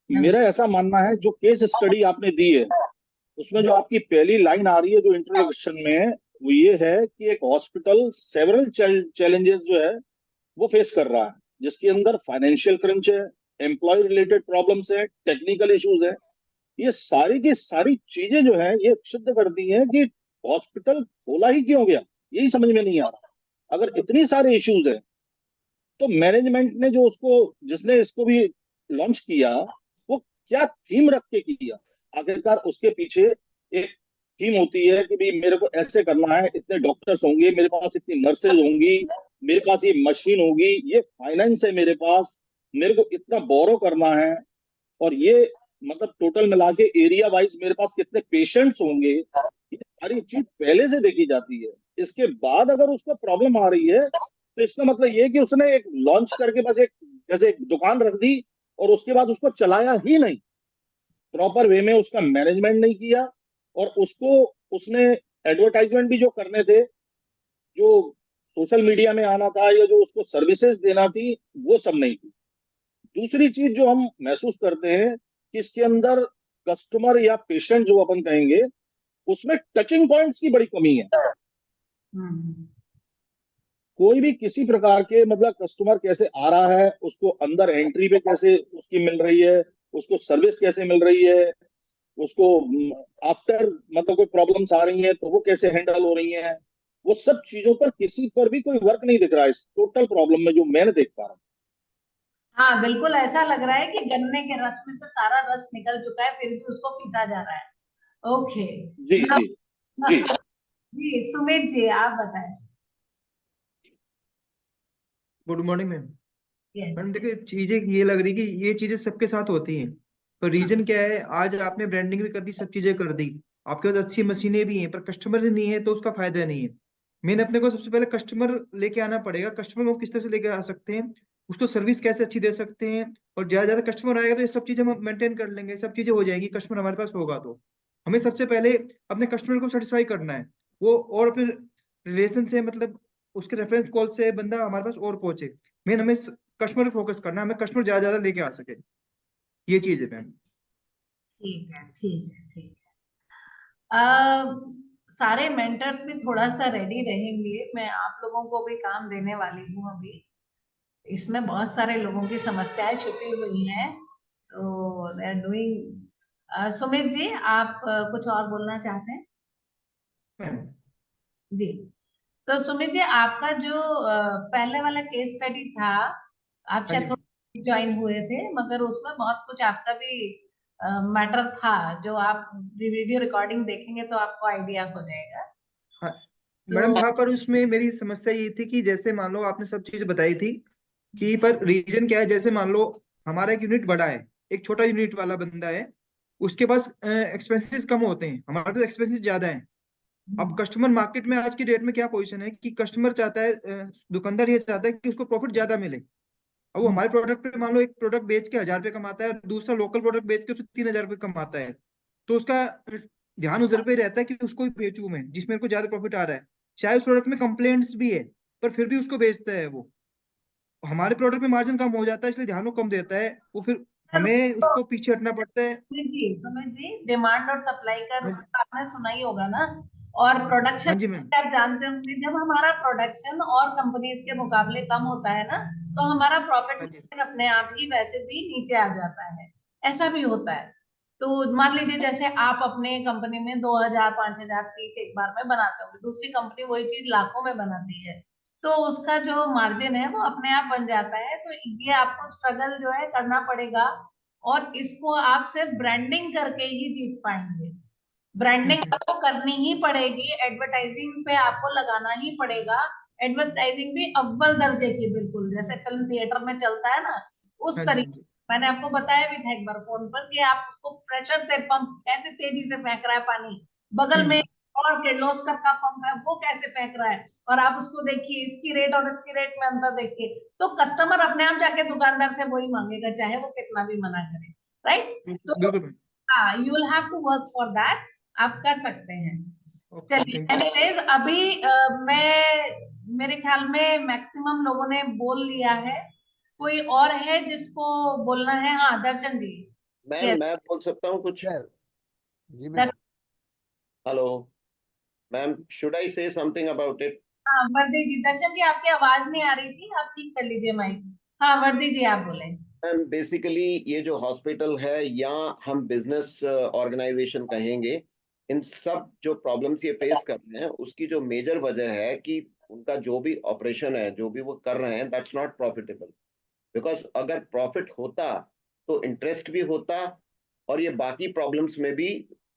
मेरा ऐसा मानना है जो केस स्टडी आपने दी है उसमें जो आपकी पहली लाइन आ रही है जो इंट्रोडक्शन में, वो ये है कि एक हॉस्पिटल सेवरल चैलेंजेस जो है वो फेस कर रहा है, जिसके अंदर फाइनेंशियल क्रंच है, एम्प्लॉय रिलेटेड प्रॉब्लम्स है, टेक्निकल इश्यूज है। ये सारी की सारी चीजें जो है ये सिद्ध करती हैं कि हॉस्पिटल खोला ही क्यों गया, यही समझ में नहीं आ रहा। अगर इतनी सारे इश्यूज है तो मैनेजमेंट ने जो उसको, जिसने इसको भी लॉन्च किया, वो क्या थीम रख के किया। आखिरकार उसके पीछे एक थीम होती है कि भाई मेरे को ऐसे करना है, इतने डॉक्टर्स होंगे मेरे पास, इतनी नर्सेज होंगी मेरे पास, ये मशीन होगी, ये फाइनेंस है मेरे पास, मेरे को इतना बोरो करना है, और ये मतलब टोटल मिला के एरिया वाइज मेरे पास कितने पेशेंट्स होंगे, ये सारी चीज पहले से देखी जाती है। इसके बाद अगर उसको प्रॉब्लम आ रही है तो इसका मतलब ये है कि उसने एक लॉन्च करके बस एक जैसे एक दुकान रख दी और उसके बाद उसको चलाया ही नहीं, प्रॉपर वे में उसका मैनेजमेंट नहीं किया, और उसको उसने एडवर्टाइजमेंट भी जो करने थे, जो सोशल मीडिया में आना था या जो उसको सर्विसेज देना थी, वो सब नहीं थी। दूसरी चीज जो हम महसूस करते हैं कि इसके अंदर कस्टमर या पेशेंट जो अपन कहेंगे उसमें टचिंग पॉइंट्स की बड़ी कमी है। कोई भी किसी प्रकार के मतलब कस्टमर कैसे आ रहा है, उसको अंदर एंट्री पे कैसे उसकी मिल रही है, उसको सर्विस कैसे मिल रही है, उसको आफ्टर मतलब कोई प्रॉब्लम्स आ रही हैं तो वो कैसे हैंडल हो रही हैं, वो सब चीजों पर किसी पर भी कोई वर्क नहीं दिख रहा है इस टोटल प्रॉब्लम में जो मैंने देख पा रहा हूँ। हाँ, बिल्कुल ऐसा लग रहा है कि गन्ने के रस में से सारा रस निकल चुका है, फिर भी उसको पीसा जा रहा है। ओके जी जी जी जी, सुमित जी आप बताएं। Good morning ma'am. Yes, ma'am देखिए, चीजें ये लग रही कि ये चीजें सबके साथ होती हैं, तो रीजन क्या है, आज आपने ब्रांडिंग भी कर दी, सब चीजें कर दी, आपके पास अच्छी मशीनें भी हैं पर कस्टमर नहीं है तो उसका फायदा नहीं है। मेन अपने को सबसे पहले कस्टमर लेके आना पड़ेगा। कस्टमर को किस तरह से लेके आ सकते हैं, उसको सर्विस कैसे अच्छी दे सकते हैं, और ज्यादा ज्यादा कस्टमर आएगा तो ये सब चीजें हम मेंटेन कर लेंगे, सब चीजें हो जाएंगी, कस्टमर हमारे पास होगा। तो हमें सबसे पहले अपने कस्टमर को सेटिस्फाई करना है, वो और अपने रिलेशन से मतलब उसके रेफरेंस कॉल से बंदा हमारे पास और पहुंचे। मेन हमें कस्टमर फोकस करना है, हमें कस्टमर ज्यादा ज्यादा लेके आ सके, ये चीज है मैम। ठीक है ठीक है ठीक है। सारे मेंटर्स भी थोड़ा सा रेडी रहेंगे, मैं आप लोगों को भी काम देने वाली हूँ अभी। इसमें बहुत सारे लोगों की समस्याएं छुपी हुई हैं, तो they are doing. Sumit ji, आप कुछ और बोलना चाहते हैं? जी, तो सुमित जी, आपका जो पहले वाला केस स्टडी था, आप हाँ शायद जी थोड़ा ज्वाइन हुए थे, मगर उसमें बहुत कुछ आपका भी मैटर था, जो आप वीडियो रिकॉर्डिंग देखेंगे तो आपको आइडिया हो जाएगा। हाँ मैडम, तो वहां पर उसमें मेरी समस्या ये थी कि जैसे मान लो आपने सब चीज बताई थी कि पर रीजन क्या है, जैसे मान लो हमारा एक यूनिट बड़ा है, एक छोटा यूनिट वाला बंदा है, उसके पास एक्सपेंसेस कम होते हैं, हमारे पास एक्सपेंसेस ज्यादा हैं। अब कस्टमर मार्केट में आज की डेट में क्या पोजीशन है कि कस्टमर चाहता है, दुकानदार ये चाहता है कि उसको प्रॉफिट ज्यादा मिले। अब वो हमारे प्रोडक्ट पे मान लो एक प्रोडक्ट बेच के 1,000 रुपये कमाता है, दूसरा लोकल प्रोडक्ट बेच के उसमें 3,000 रुपये कमाता है, तो उसका ध्यान उधर पे रहता है कि उसको ही बेचूं मैं, जिसमें मेरे को ज्यादा प्रॉफिट आ रहा है। चाहे उस प्रोडक्ट में कंप्लेंट्स भी है, पर फिर भी उसको बेचता है वो। हमारे प्रोडक्ट में मार्जिन कम हो जाता है, इसलिए ध्यान वो कम देता है, वो फिर हमें उसको पीछे हटना पड़ता है। सुमित जी, डिमांड और सप्लाई का हाँ रूल आपने सुना ही होगा ना, और प्रोडक्शन हाँ जी मैम। आप जानते होंगे, जब हमारा प्रोडक्शन और कंपनीज के मुकाबले कम होता है ना, तो हमारा प्रॉफिट हाँ जी मार्जिन अपने आप ही वैसे भी नीचे आ जाता है। ऐसा भी होता है। तो मान लीजिए जैसे आप अपने कंपनी में 2,000 5,000 पीस एक बार में बनाते होंगे, दूसरी कंपनी वही चीज लाखों में बनाती है, तो उसका जो मार्जिन है वो अपने आप बन जाता है। तो ये आपको स्ट्रगल जो है करना पड़ेगा, और इसको आप सिर्फ ब्रांडिंग करके ही जीत पाएंगे। ब्रांडिंग आपको करनी ही पड़ेगी, एडवर्टाइजिंग पे आपको लगाना ही पड़ेगा। एडवर्टाइजिंग भी अव्वल दर्जे की, बिल्कुल जैसे फिल्म थिएटर में चलता है ना, उस हाँ जी हाँ तरीके। जी मैंने आपको बताया भी था एक बार फोन पर कि आप उसको प्रेशर से पंप कैसे तेजी से फेंक रहा है पानी, बगल में और किर्लोस्कर का पंप है वो कैसे फेंक रहा है, और आप उसको देखिए, इसकी रेट और इसकी रेट में अंतर देखिए, तो कस्टमर अपने आप जाके दुकानदार से वही मांगेगा, चाहे वो कितना भी मना करे। राइट? तो बिल्कुल। हाँ, you will have to work for that. आप कर सकते हैं। ओके, चलिए, थैंक यू। एनीवेज, अभी मैं मेरे ख्याल में मैक्सिमम लोगों ने बोल लिया है। कोई और है जिसको बोलना है? हाँ, दर्शन जी। मैम, यस, मैं बोल सकता हूँ कुछ? जी ma'am. Darshan. Hello ma'am, should I say something about it? हाँ, वर्दी जी। दर्शन जी, आपकी आवाज नहीं आ रही थी, आप ठीक कर लीजिए माइक। हाँ, वर्दी जी, आप बोले। मैम, बेसिकली ये जो हॉस्पिटल है या हम बिजनेस ऑर्गेनाइजेशन कहेंगे, इन सब जो प्रॉब्लम्स ये फेस कर रहे हैं, उसकी जो मेजर वजह है कि उनका जो भी ऑपरेशन है, जो भी वो कर रहे हैं, दैट्स नॉट प्रॉफिटेबल। बिकॉज अगर प्रॉफिट होता तो इंटरेस्ट भी होता, और ये बाकी प्रॉब्लम्स में भी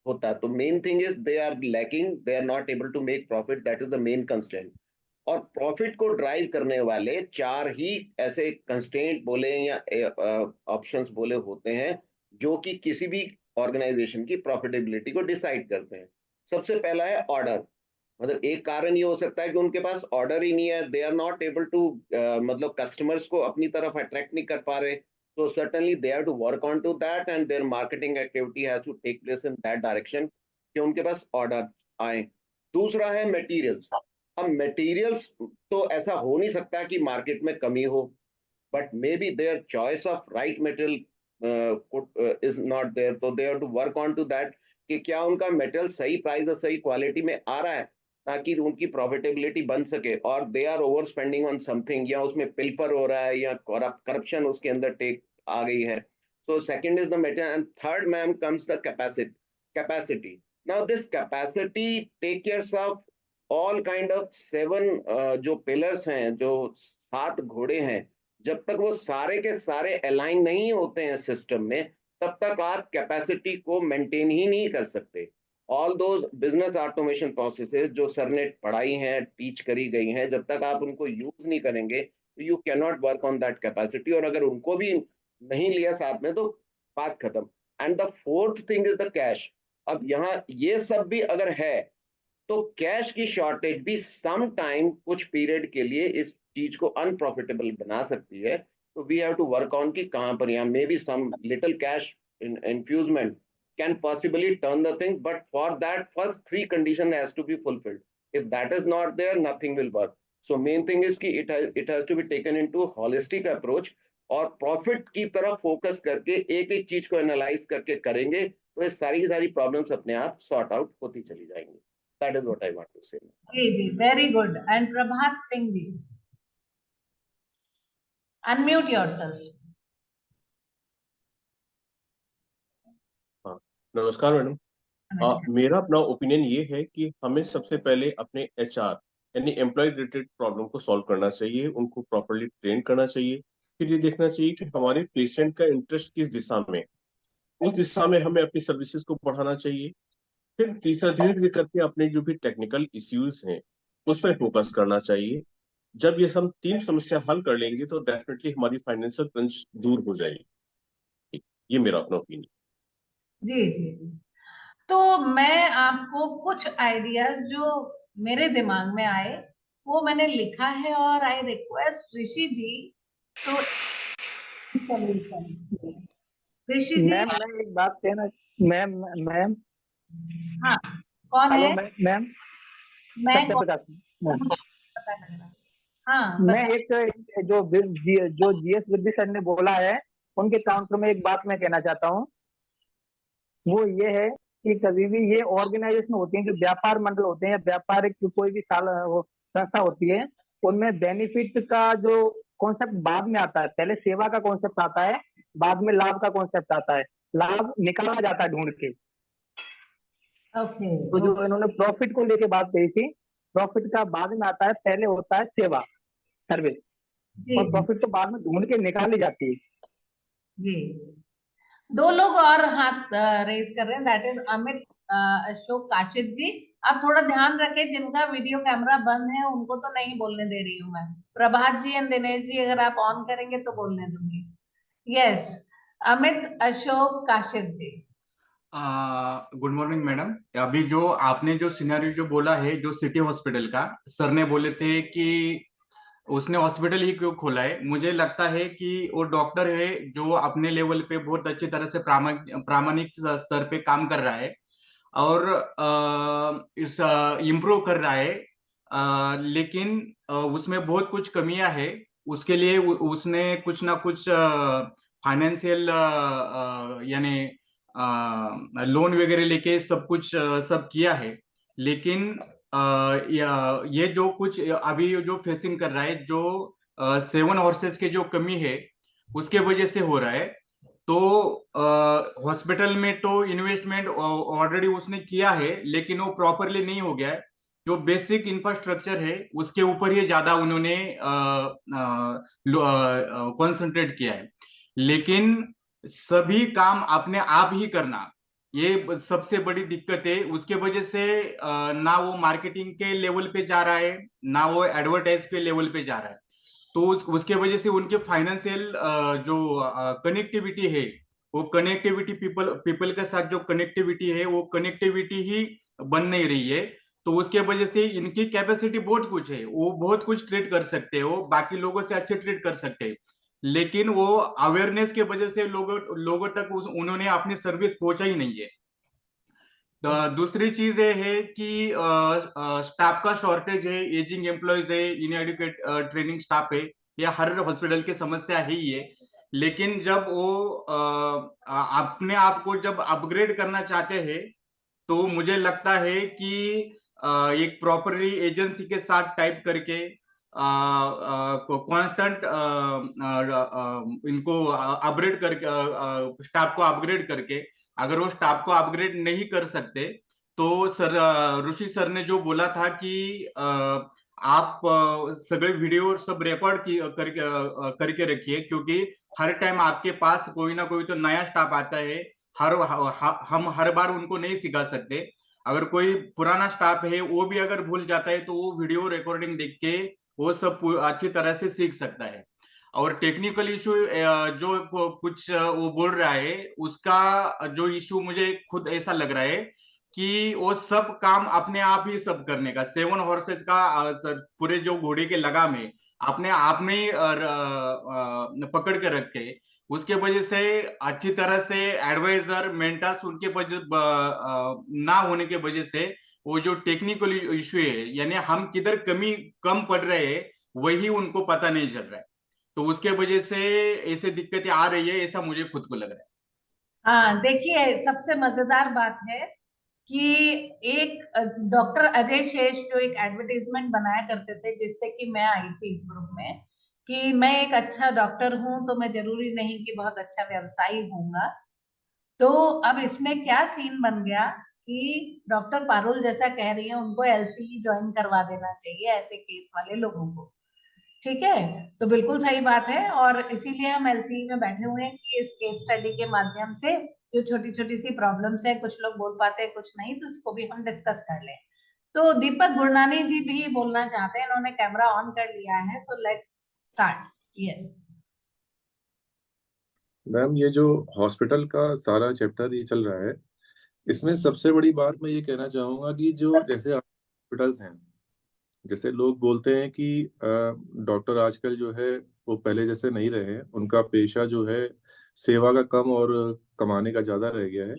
होता। तो main thing is they are lacking, they are not able to make profit, that is the main constraint. और प्रॉफिट को ड्राइव करने वाले चार ही ऐसे कंस्ट्रेंट बोले या ऑप्शंस बोले होते हैं, जो कि किसी भी ऑर्गेनाइजेशन की प्रॉफिटेबिलिटी को डिसाइड करते हैं। सबसे पहला है ऑर्डर। मतलब एक कारण ये हो सकता है कि उनके पास ऑर्डर ही नहीं है, they are not able to, मतलब कस्टमर्स को अपनी तरफ अट्रैक्ट नहीं कर पा रहे। तो certainly they have to work on to that, and their marketing activity has to take place in that direction कि उनके पास ऑर्डर आए। दूसरा है मटेरियल्स। अब मटेरियल्स तो ऐसा हो नहीं सकता कि मार्केट में कमी हो, but maybe their choice of right material is not there, तो they have to work on to that कि क्या उनका मेटेरियल सही प्राइस और सही क्वालिटी में आ रहा है, ताकि उनकी प्रॉफिटेबिलिटी बन सके। और they are over spending on something, या उसमें पिल्फर हो रहा है, या करप्शन उसके अंदर टेक आ गई है। So second is the material, and third ma'am comes the capacity. Now this capacity take cares of all kind of 7 जो पिलर्स हैं, जो 7 घोड़े हैं। जब तक वो सारे के सारे अलाइन नहीं होते हैं सिस्टम में, तब तक आप कैपेसिटी को मेंटेन ही नहीं कर सकते। All those business automation processes जो सर ने पढ़ाई हैं, टीच करी गई हैं, जब तक आप उनको यूज नहीं करेंगे, you can not work on that capacity. और अगर उनको भी नहीं लिया साथ में, तो बात खत्म। And the fourth thing is the cash. अब यहाँ ये सब भी अगर है, तो कैश की शॉर्टेज भी सम टाइम, कुछ पीरियड के लिए इस चीज को अनप्रॉफिटेबल बना सकती है। तो we have to work on कि कहां पर, यहाँ may be some little cash infusement can possibly turn the thing, but for that, first 3 condition has to be fulfilled. If that is not there, nothing will work. So main thing is कि it has to be taken into holistic approach, और profit की तरफ focus करके एक एक चीज को analyse करके करेंगे, तो ये सारी प्रॉब्लम्स अपने आप सॉर्ट आउट होती चली जाएंगी। That is what I want to say. जी जी, very good. And Prabhat Singh ji. Unmute yourself. हाँ, नमस्कार मैडम। मेरा अपना ओपिनियन ये है कि हमें सबसे पहले अपने HR यानी एम्प्लॉय रिलेटेड प्रॉब्लम को सॉल्व करना चाहिए, उनको प्रॉपरली ट्रेन करना चाहिए। फिर ये देखना चाहिए कि हमारे पेशेंट का इंटरेस्ट किस दिशा में, उस दिशा में हमें अपनी सर्विसेज को बढ़ाना चाहिए। फिर तीसरा, धीरे धीरे करके अपने जो भी टेक्निकल इश्यूज हैं उस पर फोकस करना चाहिए। जब ये हम 3 समस्या हल कर लेंगे तो डेफिनेटली हमारी फाइनेंशियल क्रंच दूर हो जाएगी। ये मेरा अपना ओपिनियन। जी जी जी। तो मैं आपको कुछ आइडियाज जो मेरे दिमाग में आए वो मैंने लिखा है, और I request Rishi ji to solutions. Rishi ji. Ma'am मैं एक बात कहना, मैम मैम हाँ, कौन हेलो है? मैम, मैं सत्य कौन? प्रकाश मैम। मुझे पता लग रहा। हाँ, मैं बताइए। एक जो GS विद्या सर ने बोला है उनके काउंटर में एक बात मैं कहना चाहता हूँ। वो ये है कि कभी भी ये ऑर्गेनाइजेशन होती है, जो व्यापार मंडल होते हैं या व्यापारिक कोई भी वो संस्था होती है, उनमें बेनिफिट का जो कॉन्सेप्ट बाद में आता है। पहले सेवा का कॉन्सेप्ट आता है, बाद में लाभ का कॉन्सेप्ट आता है। लाभ निकाला जाता है ढूंढ के। ओके। तो जो इन्होंने प्रॉफिट को लेके बात कही थी, प्रॉफिट का बाद में आता है, पहले होता है सेवा सर्विस, और प्रॉफिट तो बाद में ढूंढ के निकाली जाती है। जी। 2 लोग और हाथ रेज कर रहे हैं, दैट इज अमित अशोक काशिद जी। आप थोड़ा ध्यान रखें, जिनका वीडियो कैमरा बंद है उनको तो नहीं बोलने दे रही हूँ मैं। प्रभात जी एंड दिनेश जी, अगर आप ऑन करेंगे तो बोलने दूंगी। Yes, Amit Ashok Kashid ji. Good morning madam. अभी जो आपने जो सिनेरियो जो बोला है, जो सिटी हॉस्पिटल का, सर ने बोले थे कि उसने हॉस्पिटल ही क्यों खोला है। मुझे लगता है कि वो डॉक्टर है जो अपने लेवल पे बहुत अच्छी तरह से प्रामाणिक स्तर पे काम कर रहा है और इस इम्प्रूव कर रहा है, लेकिन उसमें बहुत कुछ कमियां है। उसके लिए उसने कुछ ना कुछ फाइनेंशियल यानी लोन वगैरह लेके सब कुछ सब किया है, लेकिन ये जो कुछ अभी जो फेसिंग कर रहा है, जो 7 हॉर्सेस के जो कमी है उसके वजह से हो रहा है। तो हॉस्पिटल में तो इन्वेस्टमेंट ऑलरेडी उसने किया है, लेकिन वो प्रॉपरली नहीं हो गया है। जो बेसिक इंफ्रास्ट्रक्चर है उसके ऊपर ही ज्यादा उन्होंने कंसंट्रेट किया है, लेकिन सभी काम अपने आप ही करना ये सबसे बड़ी दिक्कत है। उसके वजह से ना वो मार्केटिंग के लेवल पे जा रहा है, ना वो एडवर्टाइज के लेवल पे जा रहा है। तो उसके वजह से उनके फाइनेंशियल जो कनेक्टिविटी है, वो कनेक्टिविटी पीपल के साथ जो कनेक्टिविटी है वो कनेक्टिविटी ही बन नहीं रही है। तो उसके वजह से इनकी कैपेसिटी बहुत कुछ है, वो बहुत कुछ ट्रीट कर सकते हैं, वो बाकी लोगों से अच्छे ट्रीट कर सकते हैं, लेकिन वो अवेयरनेस के वजह से लोगों तक उन्होंने अपनी सर्विस पहुंचा ही नहीं है। दूसरी चीज ये है कि स्टाफ का शॉर्टेज है, एजिंग एम्प्लॉयज है, इनएडुकेट ट्रेनिंग स्टाफ है, यह हर हॉस्पिटल की समस्या है ही है। लेकिन जब वो अपने आप को जब अपग्रेड करना चाहते हैं तो मुझे लगता है कि एक प्रॉपरली एजेंसी के साथ टाइप करके कांस्टेंट इनको अपग्रेड करके स्टाफ को अपग्रेड करके, अगर वो स्टाफ को अपग्रेड नहीं कर सकते तो सर ऋषि सर ने जो बोला था कि आप सगळे वीडियो सब रिकॉर्ड करके रखिए, क्योंकि हर टाइम आपके पास कोई ना कोई तो नया स्टाफ आता है। हम हर बार उनको नहीं सिखा सकते। अगर कोई पुराना स्टाफ है वो भी अगर भूल जाता है तो वो वीडियो रिकॉर्डिंग देख के वो सब अच्छी तरह से सीख सकता है। और टेक्निकल इशू जो कुछ वो बोल रहा है, उसका जो इशू मुझे खुद ऐसा लग रहा है कि वो सब काम अपने आप ही सब करने का, 7 हॉर्सेस का पूरे जो घोड़े के लगाम है अपने आप में ही पकड़ के रखे, उसके वजह से अच्छी तरह से एडवाइजर मेंटर्स उनके ना होने के वजह से वो जो टेक्निकल इशू है, यानी हम किधर कम पड़ रहे हैं वही उनको पता नहीं चल रहा है। तो उसके वजह से ऐसे दिक्कतें आ रही है, ऐसा मुझे खुद को लग रहा है। हाँ, देखिए सबसे मजेदार बात है कि एक डॉक्टर अजय शेष जो एक एडवर्टाइजमेंट बनाया करते थे जिससे कि मैं आई थी इस ग्रुप में, कि मैं एक अच्छा डॉक्टर हूं तो मैं जरूरी नहीं कि बहुत अच्छा व्यवसायी होऊंगा। तो अब इसमें क्या सीन बन गया कि डॉक्टर पारुल जैसा कह रही है, उनको एलसीई ज्वाइन करवा देना चाहिए ऐसे केस वाले लोगों को। ठीक है, तो बिल्कुल सही बात है, और इसीलिए हम एलसीई में बैठे हुए हैं कि इस केस स्टडी के माध्यम से जो छोटी छोटी सी प्रॉब्लम्स है, कुछ लोग बोल पाते हैं कुछ नहीं, तो इसको भी हम डिस्कस कर लें। तो दीपक गुरनानी जी भी बोलना चाहते हैं, इन्होंने कैमरा ऑन कर लिया है, तो लेट्स स्टार्ट। यस मैम, ये जो हॉस्पिटल का सारा चैप्टर ये चल रहा है, इसमें सबसे बड़ी बात मैं ये कहना चाहूंगा कि जो जैसे हॉस्पिटल्स हैं, जैसे लोग बोलते हैं कि डॉक्टर आजकल जो है वो पहले जैसे नहीं रहे हैं, उनका पेशा जो है सेवा का कम और कमाने का ज्यादा रह गया है।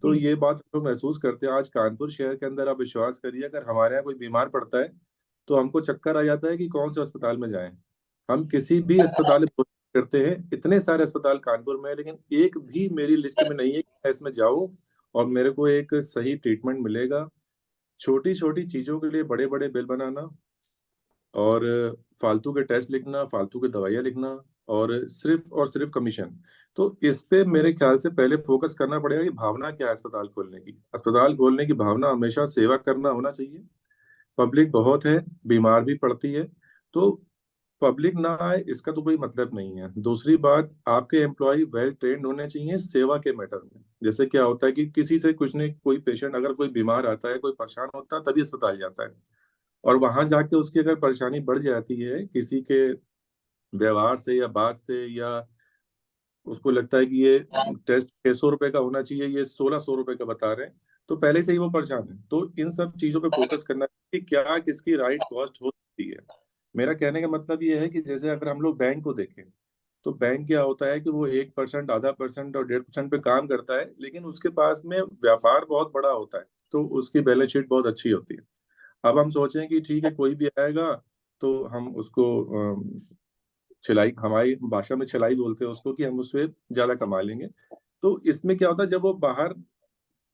तो ये बात हम महसूस करते हैं। आज कानपुर शहर के अंदर आप विश्वास करिए, अगर हमारे यहाँ कोई बीमार पड़ता है तो हमको चक्कर आ जाता है कि कौन से अस्पताल में जाएं। हम किसी भी अस्पताल में करते हैं, इतने सारे अस्पताल कानपुर में है, लेकिन एक भी मेरी लिस्ट में नहीं है कि मैं इसमें जाऊं और मेरे को एक सही ट्रीटमेंट मिलेगा। छोटी छोटी चीजों के लिए बड़े बड़े बिल बनाना और फालतू के टेस्ट लिखना, फालतू की दवाइयाँ लिखना और सिर्फ कमीशन। तो इस पे मेरे ख्याल से पहले फोकस करना पड़ेगा कि भावना क्या है अस्पताल खोलने की। अस्पताल खोलने की भावना हमेशा सेवा करना होना चाहिए। पब्लिक बहुत है, बीमार भी पड़ती है, तो पब्लिक ना आए इसका तो कोई मतलब नहीं है। दूसरी बात, आपके एम्प्लॉय वेल ट्रेंड होने चाहिए सेवा के मैटर में। जैसे क्या होता है कि किसी से कुछ नहीं, कोई पेशेंट अगर कोई बीमार आता है, कोई परेशान होता है, तभी अस्पताल जाता है, और वहां जाके उसकी अगर परेशानी बढ़ जाती है किसी के व्यवहार से या बात से, या उसको लगता है कि ये टेस्ट 600 रुपए का होना चाहिए, ये 1600 रुपए का बता रहे हैं, तो पहले से ही वो परेशान है। तो इन सब चीजों पे फोकस करना कि क्या किसकी राइट कॉस्ट हो सकती है। मेरा कहने का मतलब ये है कि जैसे अगर हम लोग बैंक को देखें, तो बैंक क्या होता है कि वो 1%, आधा परसेंट और 1.5% पे काम करता है, लेकिन उसके पास में व्यापार बहुत बड़ा होता है, तो उसकी बैलेंस शीट बहुत अच्छी होती है। अब हम सोचें कि ठीक है कोई भी आएगा तो हम उसको छिलाई, हमारी भाषा में छिलाई बोलते हैं उसको, कि हम उससे ज्यादा कमा लेंगे। तो इसमें क्या होता है, जब वो बाहर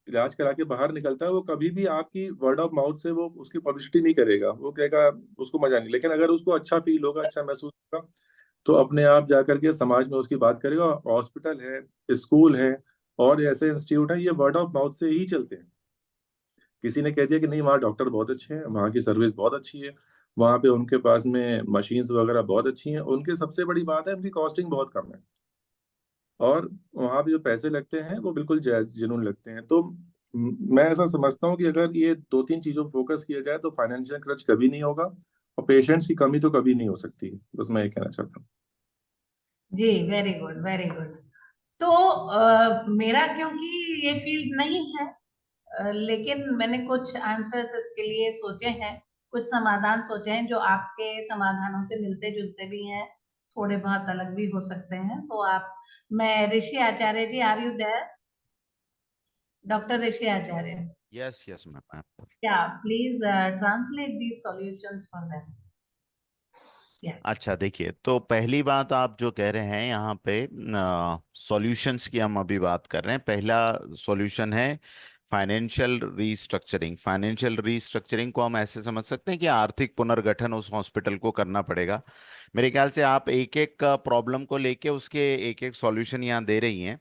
इलाज करा के बाहर निकलता है, वो कभी भी आपकी वर्ड ऑफ माउथ से वो उसकी पब्लिसिटी नहीं करेगा, वो कहेगा उसको मजा नहीं। लेकिन अगर उसको अच्छा फील होगा, अच्छा महसूस होगा, तो अपने आप जाकर के समाज में उसकी बात करेगा। हॉस्पिटल है, स्कूल है और ऐसे इंस्टीट्यूट है, ये वर्ड ऑफ माउथ से ही चलते हैं। किसी ने कह दिया कि नहीं वहाँ डॉक्टर बहुत अच्छे हैं, वहाँ की सर्विस बहुत अच्छी है, वहाँ पे उनके पास में मशीन्स वगैरह बहुत अच्छी हैं, उनकी सबसे बड़ी बात है उनकी कॉस्टिंग बहुत कम है, और वहाँ पे जो पैसे लगते हैं वो बिल्कुल जायज जुनून लगते हैं। तो मैं ऐसा समझता हूँ कि अगर ये दो तीन चीजों पर फोकस किया जाए तो फाइनेंशियल क्रच कभी नहीं होगा और पेशेंट्स की कमी तो कभी नहीं हो सकती। बस मैं ये कहना चाहता हूँ। जी, वेरी गुड वेरी गुड। तो मेरा क्योंकि ये फील्ड नहीं है, लेकिन मैंने कुछ आंसर्स इसके लिए सोचे हैं, कुछ समाधान सोचे हैं जो आपके समाधानों से मिलते जुलते भी हैं, थोड़े बहुत अलग भी हो सकते हैं। तो आप, मैं Rishi Acharya ji, are you there? Doctor Rishi Acharya, yes yes ma'am. क्या please translate these solutions for them. अच्छा देखिए, तो पहली बात आप जो कह रहे हैं यहाँ पे सॉल्यूशंस की हम अभी बात कर रहे हैं। पहला सॉल्यूशन है फाइनेंशियल रीस्ट्रक्चरिंग। फाइनेंशियल रीस्ट्रक्चरिंग को हम ऐसे समझ सकते हैं कि आर्थिक पुनर्गठन उस हॉस्पिटल को करना पड़ेगा। मेरे ख्याल से आप एक एक प्रॉब्लम को लेके उसके एक एक सॉल्यूशन यहाँ दे रही हैं।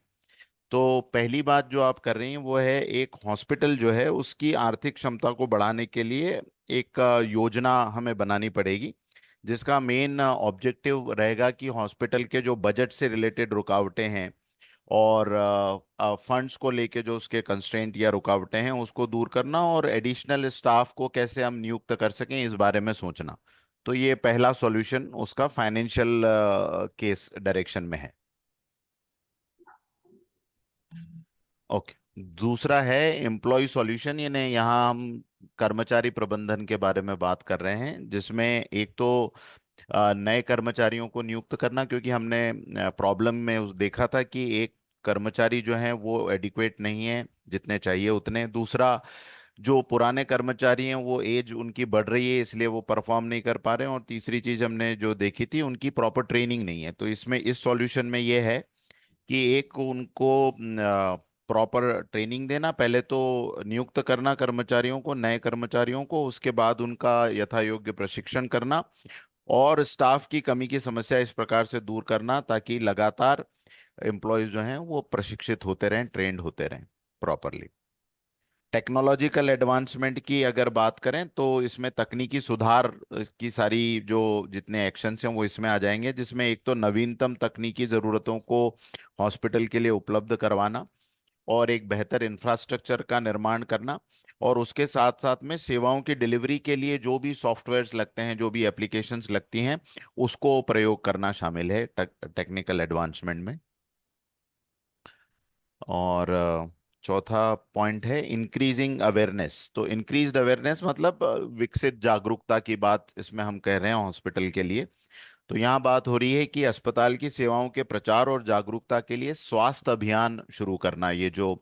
तो पहली बात जो आप कर रही हैं वो है, एक हॉस्पिटल जो है उसकी आर्थिक क्षमता को बढ़ाने के लिए एक योजना हमें बनानी पड़ेगी, जिसका मेन ऑब्जेक्टिव रहेगा कि हॉस्पिटल के जो बजट से रिलेटेड रुकावटें हैं और फंड्स को लेके जो उसके कंस्ट्रेंट या रुकावटें हैं उसको दूर करना, और एडिशनल स्टाफ को कैसे हम नियुक्त कर सकें इस बारे में सोचना। तो ये पहला सॉल्यूशन उसका फाइनेंशियल केस डायरेक्शन में है। ओके, दूसरा है एम्प्लॉय सॉल्यूशन, यानी यहाँ हम कर्मचारी प्रबंधन के बारे में बात कर रहे हैं, जिसमें एक तो नए कर्मचारियों को नियुक्त करना, क्योंकि हमने प्रॉब्लम में देखा था कि एक कर्मचारी जो है वो एडिक्वेट नहीं है जितने चाहिए उतने। दूसरा, जो पुराने कर्मचारी हैं वो एज उनकी बढ़ रही है, इसलिए वो परफॉर्म नहीं कर पा रहे हैं। और तीसरी चीज हमने जो देखी थी, उनकी प्रॉपर ट्रेनिंग नहीं है। तो इसमें इस सॉल्यूशन में ये है कि एक उनको प्रॉपर ट्रेनिंग देना, पहले तो नियुक्त करना कर्मचारियों को, नए कर्मचारियों को, उसके बाद उनका यथा योग्य प्रशिक्षण करना, और स्टाफ की कमी की समस्या इस प्रकार से दूर करना ताकि लगातार एम्प्लॉयज जो हैं वो प्रशिक्षित होते रहें, ट्रेंड होते रहें प्रॉपरली। टेक्नोलॉजिकल एडवांसमेंट की अगर बात करें तो इसमें तकनीकी सुधार की सारी जो जितने एक्शंस हैं वो इसमें आ जाएंगे, जिसमें एक तो नवीनतम तकनीकी ज़रूरतों को हॉस्पिटल के लिए उपलब्ध करवाना और एक बेहतर इंफ्रास्ट्रक्चर का निर्माण करना, और उसके साथ साथ में सेवाओं की डिलीवरी के लिए जो भी सॉफ्टवेयर्स लगते हैं, जो भी एप्लीकेशंस लगती हैं, उसको प्रयोग करना शामिल है टेक्निकल एडवांसमेंट में। और चौथा पॉइंट है इंक्रीजिंग अवेयरनेस। तो इंक्रीज्ड अवेयरनेस मतलब विकसित जागरूकता की बात इसमें हम कह रहे हैं हॉस्पिटल के लिए। तो यहाँ बात हो रही है कि अस्पताल की सेवाओं के प्रचार और जागरूकता के लिए स्वास्थ्य अभियान शुरू करना, ये जो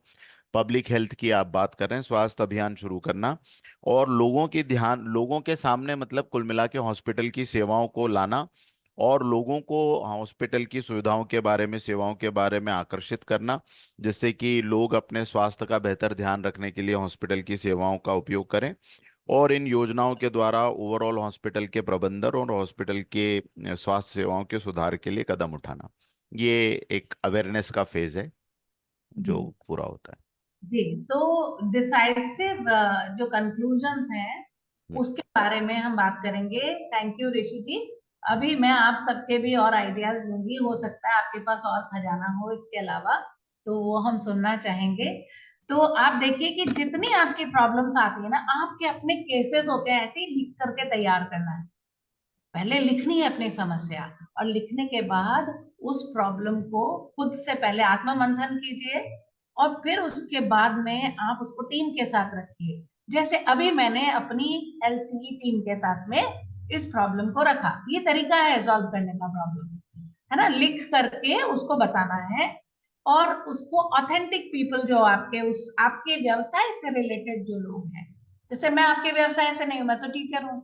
पब्लिक हेल्थ की आप बात कर रहे हैं, स्वास्थ्य अभियान शुरू करना, और लोगों के सामने मतलब कुल मिला के हॉस्पिटल की सेवाओं को लाना और लोगों को हॉस्पिटल की सुविधाओं के बारे में, सेवाओं के बारे में आकर्षित करना, जिससे कि लोग अपने स्वास्थ्य का बेहतर ध्यान रखने के लिए हॉस्पिटल की सेवाओं का उपयोग करें, और इन योजनाओं के द्वारा ओवरऑल हॉस्पिटल के प्रबंधन और हॉस्पिटल के स्वास्थ्य सेवाओं के सुधार के लिए कदम उठाना। ये एक अवेयरनेस का फेज है जो पूरा होता है। जी, तो डिसाइसिव जो कंक्लूजन्स हैं उसके बारे में हम बात करेंगे। थैंक यू ऋषि जी। अभी मैं आप सबके भी और आइडियाज लूंगी, हो सकता है आपके पास और खजाना हो इसके अलावा, तो वो हम सुनना चाहेंगे। तो आप देखिए कि जितनी आपकी प्रॉब्लम्स आती है ना, आपके अपने केसेस होते हैं, ऐसे ही लिख करके तैयार करना है। पहले लिखनी है अपनी समस्या, और लिखने के बाद उस प्रॉब्लम को खुद से पहले आत्ममंथन कीजिए, और फिर उसके बाद में आप उसको टीम के साथ रखिए। जैसे अभी मैंने अपनी LCE टीम के साथ में इस प्रॉब्लम को रखा। ये तरीका है सॉल्व करने का प्रॉब्लम, है ना, लिख करके उसको बताना है। और उसको ऑथेंटिक पीपल जो आपके व्यवसाय से रिलेटेड जो लोग हैं, जैसे मैं आपके व्यवसाय से नहीं हूं, मैं तो टीचर हूँ,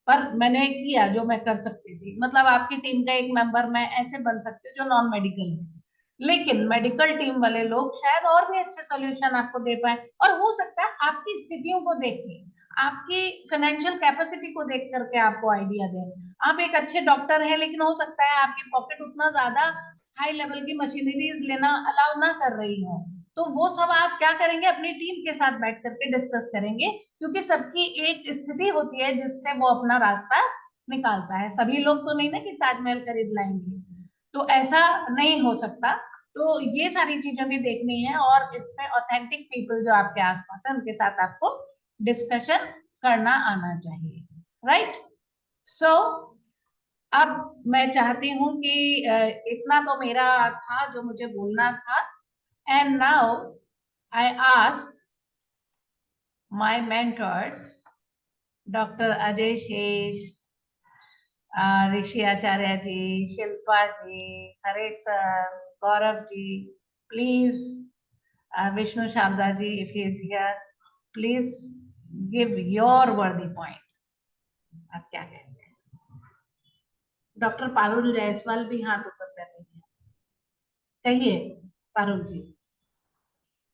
पर मैंने किया जो मैं कर सकती थी। मतलब आपकी टीम का एक मेंबर मैं ऐसे बन सकती हूँ जो नॉन मेडिकल है, लेकिन मेडिकल टीम वाले लोग शायद और भी अच्छे सॉल्यूशन आपको दे पाए। और हो सकता है आपकी स्थितियों को देख के, आपकी फाइनेंशियल कैपेसिटी को देख करके आपको आइडिया दे। आप एक अच्छे डॉक्टर हैं, लेकिन हो सकता है आपकी पॉकेट उतना ज्यादा हाई लेवल की मशीनरीज लेना अलाउ ना कर रही हो, तो वो सब आप क्या करेंगे, अपनी टीम के साथ बैठ करके डिस्कस करेंगे, क्योंकि सबकी एक स्थिति होती है जिससे वो अपना रास्ता निकालता है। सभी लोग तो नहीं ना कि ताजमहल खरीद लाएंगे, तो ऐसा नहीं हो सकता। तो ये सारी चीजें भी देखनी है, और इसमें ऑथेंटिक पीपल जो आपके आसपास है उनके साथ आपको डिस्कशन करना आना चाहिए, राइट। सो अब मैं चाहती हूँ कि इतना तो मेरा था जो मुझे बोलना था। And now I ask my mentors, Dr. Ajay Shesh, Rishi Acharya ji, Shilpa ji, Hare sir, Gaurav ji, please, Vishnu Shabda ji, if he is here, please give your worthy points. आप क्या कहते हैं? Doctor Parul Jaiswal भी हाथ ऊपर कर रही है, कहिए पारुल जी।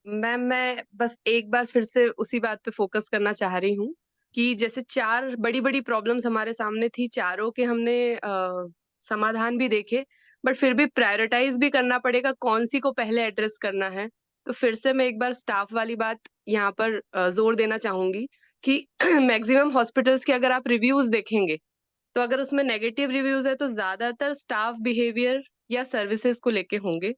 मैम, मैं बस एक बार फिर से उसी बात पे फोकस करना चाह रही हूँ कि जैसे 4 बड़ी-बड़ी प्रॉब्लम्स हमारे सामने थी, चारों के हमने समाधान भी देखे, बट फिर भी प्रायोरिटाइज भी करना पड़ेगा कौन सी को पहले एड्रेस करना है। तो फिर से मैं एक बार स्टाफ वाली बात यहाँ पर जोर देना चाहूंगी कि मैक्सिमम हॉस्पिटल्स के अगर आप रिव्यूज देखेंगे, तो अगर उसमें नेगेटिव रिव्यूज है तो ज्यादातर स्टाफ बिहेवियर या सर्विसेज को लेके होंगे,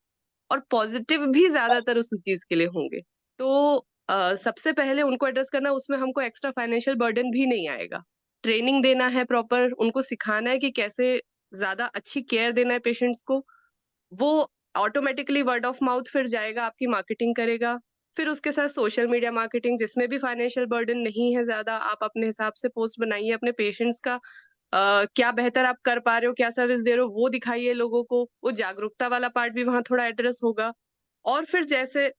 और पॉजिटिव भी ज्यादातर उस चीज के लिए होंगे। तो सबसे पहले उनको एड्रेस करना, उसमें हमको एक्स्ट्रा फाइनेंशियल बर्डन भी नहीं आएगा। ट्रेनिंग देना है प्रॉपर, उनको सिखाना है कि कैसे ज्यादा अच्छी केयर देना है पेशेंट्स को। वो ऑटोमेटिकली वर्ड ऑफ माउथ फिर जाएगा, आपकी मार्केटिंग करेगा। फिर उसके साथ सोशल मीडिया मार्केटिंग, जिसमें भी फाइनेंशियल बर्डन नहीं है ज्यादा, आप अपने हिसाब से पोस्ट बनाइए, अपने पेशेंट्स का क्या बेहतर आप कर पा रहे हो, क्या सर्विस दे रहे हो, वो दिखाइए लोगों को। वो जागरूकता वाला पार्ट भी वहां थोड़ा एड्रेस होगा। और फिर जैसे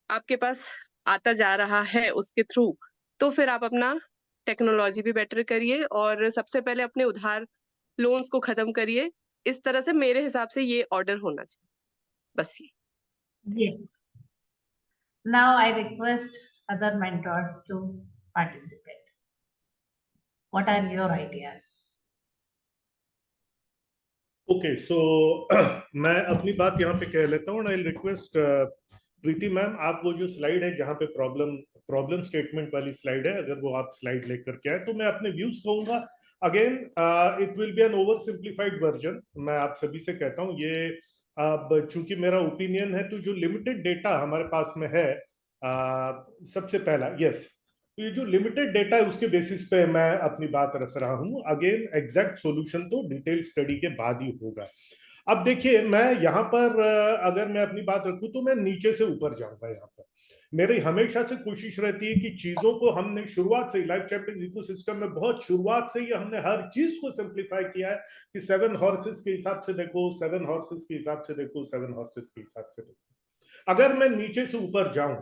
आपके पास आता जा रहा है उसके थ्रू, तो फिर आप अपना टेक्नोलॉजी भी बेटर करिए, और सबसे पहले अपने उधार लोन्स को खत्म करिए। इस तरह से मेरे हिसाब से ये ऑर्डर होना चाहिए, बस ये। Yes. Now I request other mentors to participate. What are your ideas? Okay, so मैं अपनी बात यहाँ पे कह लेता हूँ। आई रिक्वेस्ट प्रीति मैम, आप वो जो स्लाइड है जहाँ पे प्रॉब्लम स्टेटमेंट वाली स्लाइड है, अगर वो आप स्लाइड लेकर के आए तो मैं अपने व्यूज कहूंगा। Again it will be an over simplified version, मैं आप सभी से कहता हूँ ये। अब चूंकि मेरा ओपिनियन है, तो जो लिमिटेड डेटा हमारे पास में है, सबसे पहला यस, तो ये जो लिमिटेड डेटा है उसके बेसिस पे मैं अपनी बात रख रहा हूं। अगेन एग्जैक्ट सॉल्यूशन तो डिटेल स्टडी के बाद ही होगा। अब देखिए, मैं यहाँ पर अगर मैं अपनी बात रखूं तो मैं नीचे से ऊपर जाऊंगा। यहाँ पर मेरी हमेशा से कोशिश रहती है कि चीजों को हमने शुरुआत से, लाइफ चैंपियंस इकोसिस्टम में बहुत शुरुआत से ही हमने हर चीज को सिंप्लीफाई किया है कि 7 हॉर्सेस के हिसाब से देखो, 7 हॉर्सेस के हिसाब से देखो, 7 हॉर्सेस के हिसाब से देखो। अगर मैं नीचे से ऊपर जाऊं,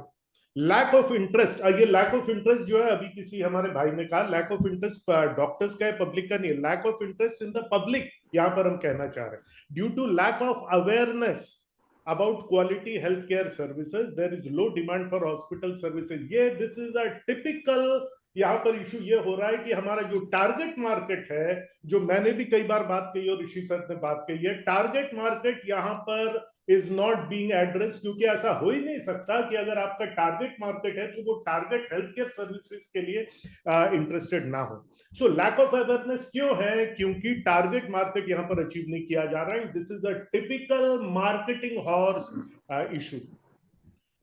लैक ऑफ इंटरेस्ट, ये लैक ऑफ इंटरेस्ट जो है, अभी किसी हमारे भाई ने कहा लैक ऑफ इंटरेस्ट डॉक्टर्स का है, पब्लिक का नहीं है। Lack of interest in the public, यहां पर हम कहना चाह रहे हैं, due to lack of awareness about quality health care services, there is low demand for hospital services. ये दिस इज अ टिपिकल, यहाँ पर इशू ये हो रहा है कि हमारा जो टारगेट मार्केट है, जो मैंने भी कई बार बात कही और ऋषि सर ने बात कही है, टारगेट मार्केट यहाँ पर इज नॉट बीइंग एड्रेस, क्योंकि ऐसा हो ही नहीं सकता कि अगर आपका टारगेट मार्केट है तो वो टारगेट हेल्थ केयर सर्विसेज के लिए इंटरेस्टेड ना हो। सो लैक ऑफ अवेयरनेस क्यों है? क्योंकि टारगेट मार्केट यहाँ पर अचीव नहीं किया जा रहा है। This is a typical marketing horse issue.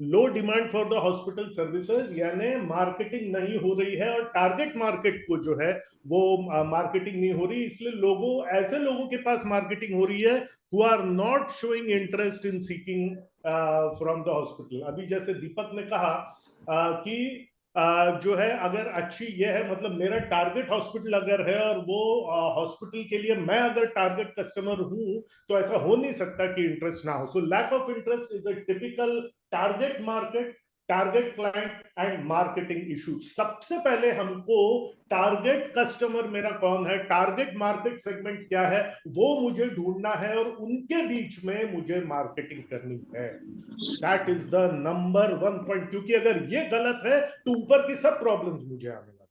Low demand for the hospital services, यानी मार्केटिंग नहीं हो रही है, और टारगेट मार्केट को जो है वो मार्केटिंग नहीं हो रही, इसलिए ऐसे लोगों के पास मार्केटिंग हो रही है who are not showing interest in seeking from the hospital। अभी जैसे दीपक ने कहा कि जो है, अगर अच्छी ये है, मतलब मेरा टारगेट हॉस्पिटल अगर है और वो हॉस्पिटल के लिए मैं अगर टारगेट कस्टमर हूं, तो ऐसा हो नहीं सकता कि इंटरेस्ट ना हो। So lack of interest is a typical target market, target client and marketing issue. सबसे पहले हमको टारगेट कस्टमर मेरा कौन है, टारगेट मार्केट सेगमेंट क्या है, वो मुझे ढूंढना है और उनके बीच में मुझे मार्केटिंग करनी है। That is the number 1 point, क्योंकि अगर ये गलत है तो ऊपर की सब प्रॉब्लम्स मुझे आने लगे।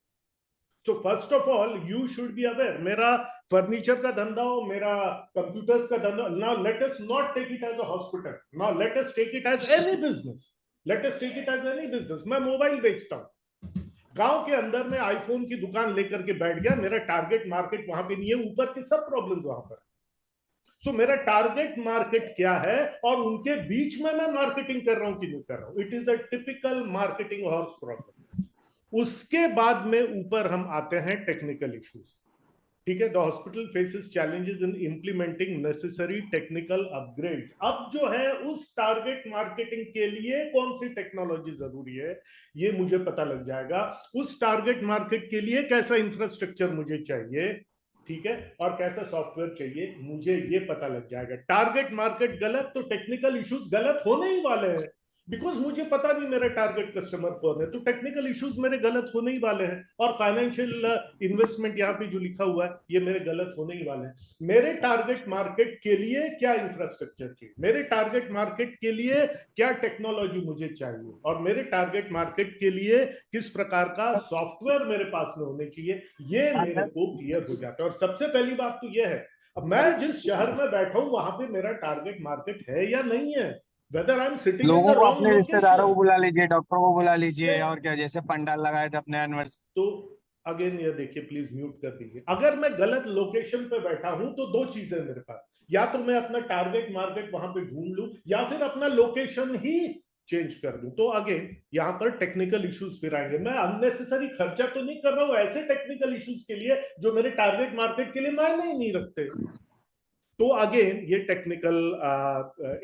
So first of all you should be aware, मेरा फर्नीचर का धंधा हो, मेरा कंप्यूटर्स का धंधा, now let us not take it as a hospital, now let us take it as any business, let us take it as any business. मैं mobile बेचता हूं, गांव के अंदर में आईफोन की दुकान लेकर के बैठ गया, मेरा टारगेट मार्केट वहां पे नहीं है, ऊपर की सब प्रॉब्लम्स वहां पर। सो मेरा टारगेट मार्केट क्या है और उनके बीच में मैं मार्केटिंग कर रहा हूं कि नहीं कर रहा हूं। It is a typical marketing horse problem. उसके बाद में ऊपर हम आते हैं टेक्निकल इश्यूज। ठीक है, the hospital faces challenges in implementing necessary technical upgrades. अब जो है उस टारगेट मार्केटिंग के लिए कौन सी टेक्नोलॉजी जरूरी है, ये मुझे पता लग जाएगा। उस टारगेट मार्केट के लिए कैसा इंफ्रास्ट्रक्चर मुझे चाहिए, ठीक है, और कैसा सॉफ्टवेयर चाहिए, मुझे ये पता लग जाएगा। टारगेट मार्केट गलत तो टेक्निकल इश्यूज गलत होने ही वाले हैं, बिकॉज मुझे पता नहीं मेरा टारगेट कस्टमर कौन है, तो टेक्निकल इश्यूज मेरे गलत होने ही वाले हैं। और फाइनेंशियल इन्वेस्टमेंट यहाँ पे जो लिखा हुआ है ये मेरे गलत होने ही वाले हैं। मेरे टारगेट मार्केट के लिए क्या इंफ्रास्ट्रक्चर चाहिए, मेरे टारगेट मार्केट के लिए क्या टेक्नोलॉजी मुझे चाहिए, और मेरे टारगेट मार्केट के लिए किस प्रकार का सॉफ्टवेयर मेरे पास में होने चाहिए, ये मेरे को क्लियर हो जाता है। और सबसे पहली बात तो ये है, अब मैं जिस शहर में बैठा हूं वहां पे मेरा टारगेट मार्केट है या नहीं है, whether I'm sitting in लोगों the को wrong अपने रिश्तेदारों को location। बुला लीजिए, डॉक्टरों को बुला लीजिए, और क्या, जैसे पंडाल लगाए थे अपने एनिवर्सरी। तो अगेन ये देखिए, प्लीज म्यूट कर दीजिए। अगर मैं गलत लोकेशन पे बैठा हूं तो दो चीजें मेरे पास, या तो मैं अपना टारगेट मार्केट वहां पे ढूंढ लूं, या फिर अपना लोकेशन ही चेंज कर दूं। तो अगेन यहाँ पर टेक्निकल इश्यूज फिर आएंगे। मैं अननेसेसरी खर्चा तो नहीं कर रहा हूं ऐसे टेक्निकल इश्यूज के लिए जो मेरे टारगेट मार्केट के लिए मायने ही नहीं रखते। तो अगेन ये टेक्निकल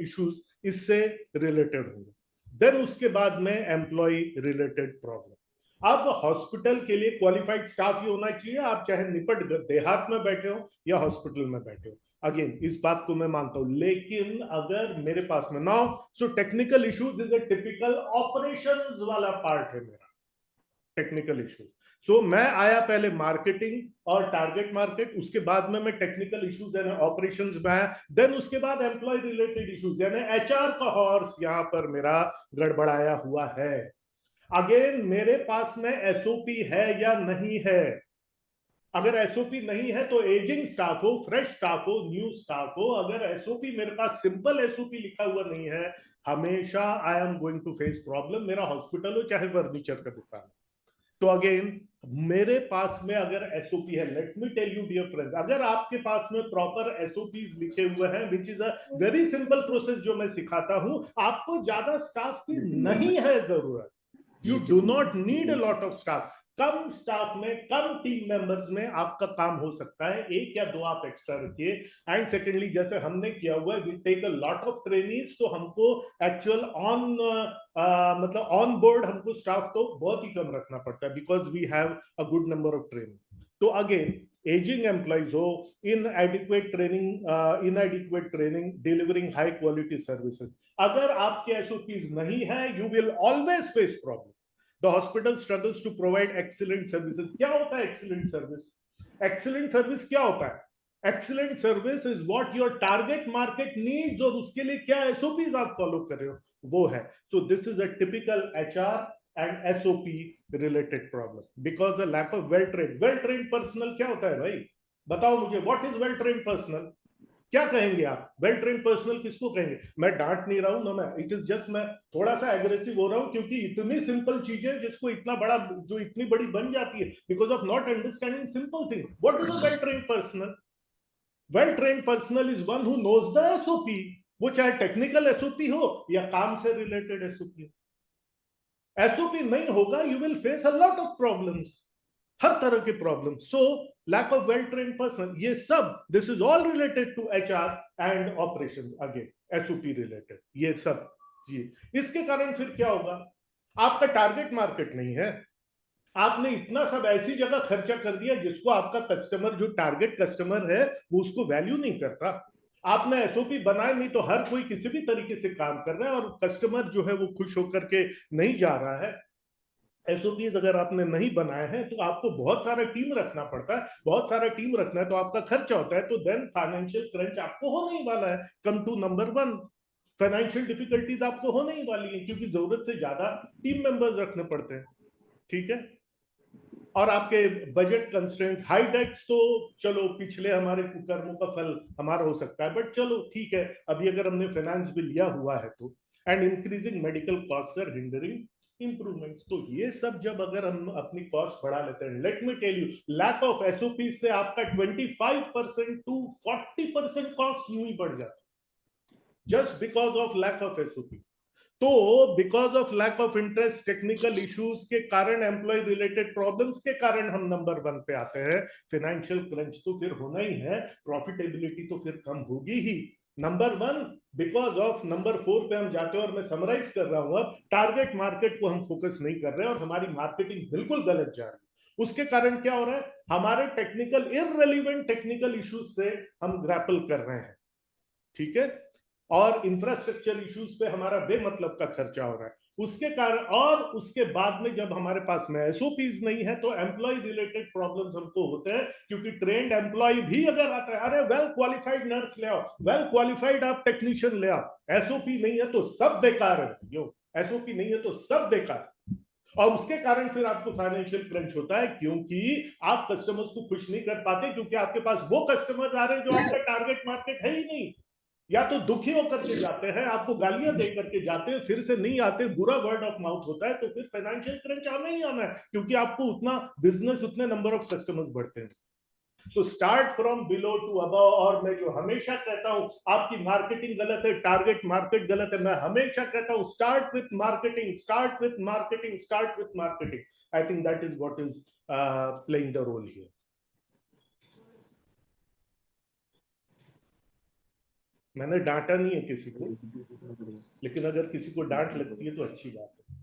इश्यूज इससे रिलेटेड होंगे। देन उसके बाद में एम्प्लॉय रिलेटेड प्रॉब्लम। अब हॉस्पिटल के लिए क्वालिफाइड स्टाफ ही होना चाहिए, आप चाहे निपट देहात में बैठे हो या हॉस्पिटल में बैठे हो। अगेन इस बात को मैं मानता हूं, लेकिन अगर मेरे पास में now, so technical issues is a typical operations वाला पार्ट है मेरा टेक्निकल इश्यूज। सो मैं आया पहले मार्केटिंग और टारगेट मार्केट, उसके बाद में मैं टेक्निकल इश्यूज यानी ऑपरेशंस में आया, देन उसके बाद एम्प्लॉय रिलेटेड इश्यूज यानी एचआर का हॉर्स यहां पर मेरा गड़बड़ाया हुआ है। अगेन मेरे पास में एसओपी है या नहीं है। अगर एसओपी नहीं है तो एजिंग स्टाफ हो, फ्रेश स्टाफ हो, न्यू स्टाफ हो, अगर एसओपी मेरे पास सिंपल एसओपी लिखा हुआ नहीं है, हमेशा I am going to face problem. मेरा हॉस्पिटल हो चाहे फर्नीचर का दुकान। तो अगेन मेरे पास में अगर एसओपी है, let me tell you dear friends, अगर आपके पास में प्रॉपर एसओपीज लिखे हुए हैं, which is a very simple process जो मैं सिखाता हूं, आपको ज्यादा स्टाफ की नहीं है जरूरत। You do not need a lot of staff. Come staff में, कम टीम मेंबर्स में आपका काम हो सकता है, 1 या 2 आप एक्स्ट्रा रखिए। एंड सेकेंडली, जैसे हमने किया हुआ है, will take a lot of trainings, तो हमको एक्चुअल मतलब ऑन बोर्ड हमको स्टाफ तो बहुत ही कम रखना पड़ता है, because we have a good number of trainings. तो अगेन एजिंग एम्प्लॉइज हो, inadequate training, delivering high quality services, अगर आपके एसओपीज नहीं है, you will always face problem. The hospital struggles to provide excellent services. क्या होता है excellent service? Excellent service क्या होता है? Excellent service is what your target market needs, और उसके लिए क्या SOPs आप फॉलो कर रहे हो, वो है। So this is a typical HR and SOP related problem because the lack of well trained personnel क्या होता है भाई? बताओ मुझे, what is well trained personnel? क्या कहेंगे आप? वेल ट्रेन पर्सनल किसको कहेंगे? मैं डांट नहीं रहा हूं ना, मैं इट इज जस्ट मैं थोड़ा सा एग्रेसिव हो रहा हूं, क्योंकि इतनी सिंपल चीजें जिसको इतना बड़ा, जो इतनी बड़ी बन जाती है because of not understanding simple thing. What is a well train personnel? Well train personnel is one who knows the SOP, वो चाहे टेक्निकल एसओपी हो या काम से रिलेटेड एसओपी। एसओपी नहीं होगा, you will face a lot of problems, हर तरह के problem. So lack of well train person, ये सब, this is all related to HR and operations, again SOP related, ये सब जी। इसके कारण फिर क्या होगा? आपका टारगेट मार्केट नहीं है, आपने इतना सब ऐसी जगह खर्चा कर दिया जिसको आपका कस्टमर, जो टारगेट कस्टमर है, वो उसको वैल्यू नहीं करता। आपने एसओपी बनाए नहीं तो हर कोई किसी भी तरीके से काम कर रहा है और कस्टमर जो है वो खुश होकर के नहीं जा रहा है। एसओपीज अगर आपने नहीं बनाए हैं तो आपको बहुत सारा टीम रखना पड़ता है, बहुत सारा टीम रखना है तो आपका खर्चा होता है, तो देन फाइनेंशियल क्रंच आपको होने ही वाला है। Come to number 1, financial difficulties आपको होने ही वाली है, क्योंकि जरूरत से ज्यादा टीम मेंबर्स रखने पड़ते हैं, ठीक है। और आपके बजट कंस्ट्रेंट्स, हाई डेट्स तो चलो पिछले हमारे कुकर्मों का फल हमारा हो सकता है, बट चलो ठीक है, अभी अगर हमने फाइनेंस भी लिया हुआ है तो। And increasing medical cost are hindering improvements, तो ये सब जब अगर हम अपनी कॉस्ट बढ़ा लेते हैं, let me tell you, lack of SOP से आपका 25% टू 40% कॉस्ट यूं ही बढ़ जाता है, just because of lack of SOP. तो because of lack of interest, technical issues के कारण, एम्प्लॉय रिलेटेड प्रॉब्लम्स के कारण हम नंबर 1 पे आते हैं। फाइनेंशियल क्रंच तो फिर होना ही है, प्रॉफिटेबिलिटी तो फिर कम होगी ही। नंबर 1 बिकॉज ऑफ, नंबर 4 पे हम जाते हैं और मैं समराइज कर रहा हूं, अब टारगेट मार्केट को हम फोकस नहीं कर रहे हैं और हमारी मार्केटिंग बिल्कुल गलत जा रही है। उसके कारण क्या हो रहा है? हमारे टेक्निकल, इररिलेवेंट टेक्निकल इश्यूज से हम ग्रैपल कर रहे हैं, ठीक है, और इंफ्रास्ट्रक्चर इश्यूज पे हमारा बेमतलब का खर्चा हो रहा है उसके कारण। और उसके बाद में जब हमारे पास में एसओपीज नहीं है तो एम्प्लॉय रिलेटेड प्रॉब्लम्स हमको होते हैं, क्योंकि ट्रेंड एम्प्लॉय भी अगर आता है, अरे वेल क्वालिफाइड नर्स ले आओ, वेल क्वालिफाइड आप टेक्नीशियन ले आओ, एसओपी नहीं है तो सब बेकार है, यो एसओपी नहीं है तो सब बेकार। और उसके कारण फिर आपको फाइनेंशियल क्रंच होता है, क्योंकि आप कस्टमर्स को खुश नहीं कर पाते, क्योंकि आपके पास वो कस्टमर्स आ रहे हैं जो आपका टारगेट मार्केट है ही नहीं, या तो दुखी होकर के जाते हैं, आपको गालियां दे करके जाते हैं, फिर से नहीं आते, बुरा वर्ड ऑफ माउथ होता है, तो फिर फाइनेंशियल क्रंच आना ही आना है, क्योंकि आपको उतना बिजनेस, उतने नंबर ऑफ कस्टमर्स बढ़ते हैं। So start from below to above. और मैं जो हमेशा कहता हूं, आपकी मार्केटिंग गलत है, टारगेट मार्केट गलत है, मैं हमेशा कहता हूं start with marketing, start with marketing, start with marketing. I think that is what is playing the role here. मैंने डांटा नहीं है किसी को, लेकिन अगर किसी को डांट लगती है तो अच्छी बात है।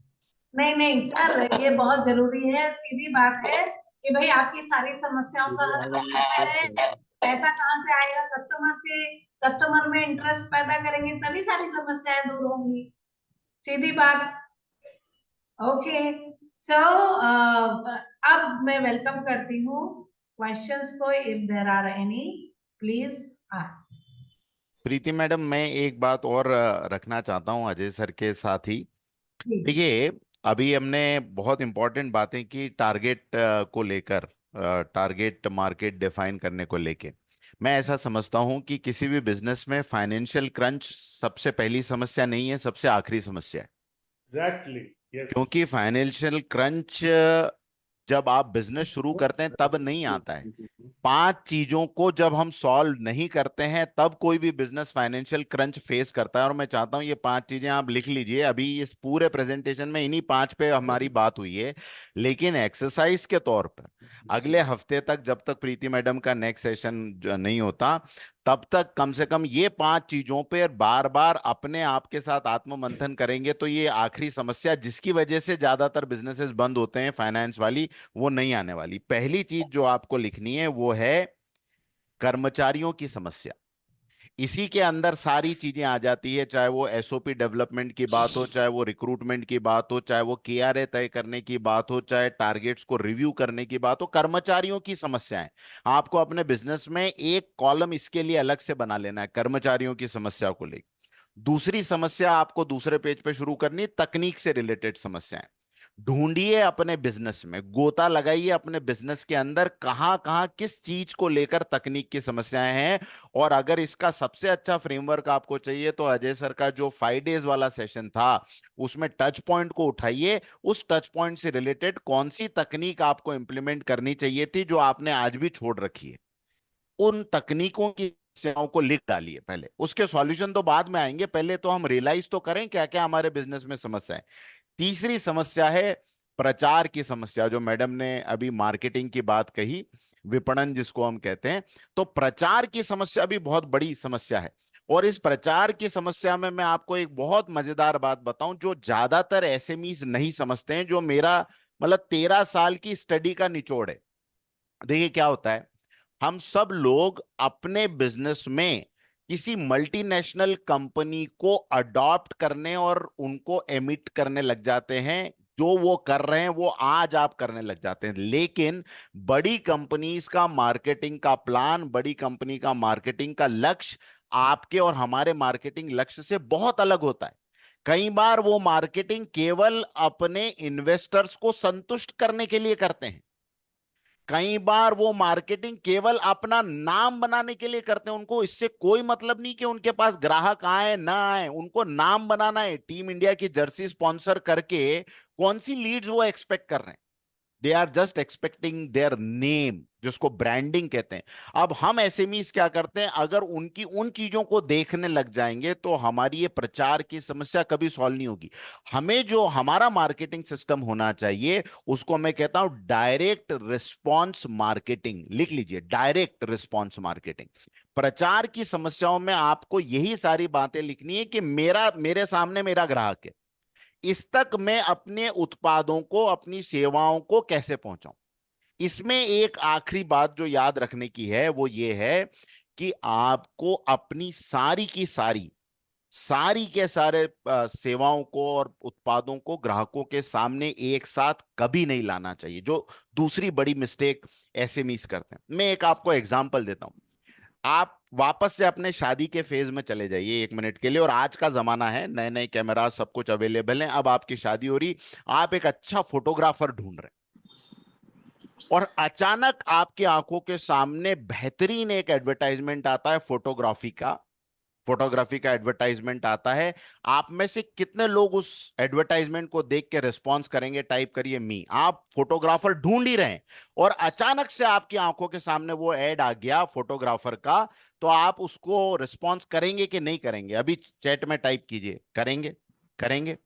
नहीं नहीं सर, ये बहुत जरूरी है, सीधी बात है कि भाई आपकी सारी समस्याओं का हल है, पैसा कहाँ से आएगा? कस्टमर से, कस्टमर में इंटरेस्ट पैदा करेंगे तभी सारी समस्याएं दूर होंगी, सीधी बात। ओके, सो अब मैं वेलकम करती हूँ क्वेश्चंस को, if there are any please ask. Preeti madam, मैं एक बात और रखना चाहता हूं अजय सर के साथ ही। देखिए, अभी हमने बहुत इंपॉर्टेंट बातें की टारगेट को लेकर, टारगेट मार्केट डिफाइन करने को लेके, मैं ऐसा समझता हूं कि किसी भी बिजनेस में फाइनेंशियल क्रंच सबसे पहली समस्या नहीं है, सबसे आखिरी समस्या है। Exactly, yes. क्योंकि फाइनेंशियल क्रंच जब आप बिजनेस शुरू करते हैं तब नहीं आता है। 5 चीजों को जब हम सॉल्व नहीं करते हैं तब कोई भी बिजनेस फाइनेंशियल क्रंच फेस करता है। और मैं चाहता हूं ये 5 चीजें आप लिख लीजिए। अभी इस पूरे प्रेजेंटेशन में इन्हीं 5 पे हमारी बात हुई है, लेकिन एक्सरसाइज के तौर पर अगले हफ्ते तक, जब तक प्रीति मैडम का नेक्स्ट सेशन नहीं होता, तब तक कम से कम ये 5 चीजों पर बार बार अपने आप के साथ आत्ममंथन करेंगे तो ये आखिरी समस्या जिसकी वजह से ज्यादातर बिजनेसेस बंद होते हैं फाइनेंस वाली, वो नहीं आने वाली। पहली चीज जो आपको लिखनी है वो है कर्मचारियों की समस्या। इसी के अंदर सारी चीजें आ जाती है, चाहे वो एसओपी डेवलपमेंट की बात हो, चाहे वो रिक्रूटमेंट की बात हो, चाहे वो केआरए तय करने की बात हो, चाहे टारगेट्स को रिव्यू करने की बात हो। कर्मचारियों की समस्याएं आपको अपने बिजनेस में एक कॉलम इसके लिए अलग से बना लेना है, कर्मचारियों की समस्या को लेकर। दूसरी समस्या आपको दूसरे पेज पे शुरू करनी, तकनीक से रिलेटेड समस्याएं। ढूंढिए अपने बिजनेस में, गोता लगाइए अपने बिजनेस के अंदर कहां कहां किस चीज को लेकर तकनीक की समस्याएं हैं। और अगर इसका सबसे अच्छा फ्रेमवर्क आपको चाहिए तो अजय सर का जो 5 डेज वाला सेशन था उसमें टच पॉइंट को उठाइए। उस टच पॉइंट से रिलेटेड कौन सी तकनीक आपको इंप्लीमेंट करनी चाहिए थी जो आपने आज भी छोड़ रखी है, उन तकनीकों की समस्याओं को लिख डालिए पहले। उसके सॉल्यूशन तो बाद में आएंगे, पहले तो हम रियलाइज तो करें क्या क्या हमारे बिजनेस में समस्या है। तीसरी समस्या है प्रचार की समस्या, जो मैडम ने अभी मार्केटिंग की बात कही, विपणन जिसको हम कहते हैं। तो प्रचार की समस्या भी बहुत बड़ी समस्या है। और इस प्रचार की समस्या में मैं आपको एक बहुत मजेदार बात बताऊं जो ज्यादातर एसएमईज नहीं समझते हैं, जो मेरा मतलब 13 साल की स्टडी का निचोड़ है। देखिए क्या होता है, हम सब लोग अपने बिजनेस में किसी मल्टीनेशनल कंपनी को अडॉप्ट करने और उनको एमिट करने लग जाते हैं। जो वो कर रहे हैं वो आज आप करने लग जाते हैं। लेकिन बड़ी कंपनीज का मार्केटिंग का प्लान, बड़ी कंपनी का मार्केटिंग का लक्ष्य आपके और हमारे मार्केटिंग लक्ष्य से बहुत अलग होता है। कई बार वो मार्केटिंग केवल अपने इन्वेस्टर्स को संतुष्ट करने के लिए करते हैं। कई बार वो मार्केटिंग केवल अपना नाम बनाने के लिए करते हैं। उनको इससे कोई मतलब नहीं कि उनके पास ग्राहक आए ना आए, उनको नाम बनाना है। टीम इंडिया की जर्सी स्पॉन्सर करके कौन सी लीड्स वो एक्सपेक्ट कर रहे हैं? They are just expecting their name, जिसको ब्रांडिंग कहते हैं। अब हम एसएमईज क्या करते हैं, अगर उनकी उन चीजों को देखने लग जाएंगे तो हमारी ये प्रचार की समस्या कभी सॉल्व नहीं होगी। हमें जो हमारा मार्केटिंग सिस्टम होना चाहिए उसको मैं कहता हूं डायरेक्ट रिस्पॉन्स मार्केटिंग। लिख लीजिए, डायरेक्ट रिस्पॉन्स मार्केटिंग। प्रचार की समस्याओं में आपको यही सारी बातें लिखनी है कि मेरे सामने मेरा ग्राहक है, इस तक मैं अपने उत्पादों को, अपनी सेवाओं को कैसे पहुंचाऊं। इसमें एक आखिरी बात जो याद रखने की है वो ये है कि आपको अपनी सारी की सारी के सारे सेवाओं को और उत्पादों को ग्राहकों के सामने एक साथ कभी नहीं लाना चाहिए, जो दूसरी बड़ी मिस्टेक एसएमईज करते हैं। मैं एक आपको एग्जांपल देता हूं। आप वापस से अपने शादी के फेज में चले जाइए 1 मिनट के लिए। और आज का जमाना है, नए नए कैमरा सब कुछ अवेलेबल है। अब आपकी शादी हो रही, आप एक अच्छा फोटोग्राफर ढूंढ रहे हैं और अचानक आपकी आंखों के सामने बेहतरीन एक एडवर्टाइजमेंट आता है फोटोग्राफी का एडवर्टाइजमेंट आता है। आप में से कितने लोग उस एडवर्टाइजमेंट को देख के रिस्पॉन्स करेंगे? टाइप करिए मी। आप फोटोग्राफर ढूंढ ही रहे हैं और अचानक से आपकी आंखों के सामने वो एड आ गया फोटोग्राफर का, तो आप उसको रिस्पॉन्स करेंगे कि नहीं करेंगे? अभी चैट में टाइप कीजिए, करेंगे?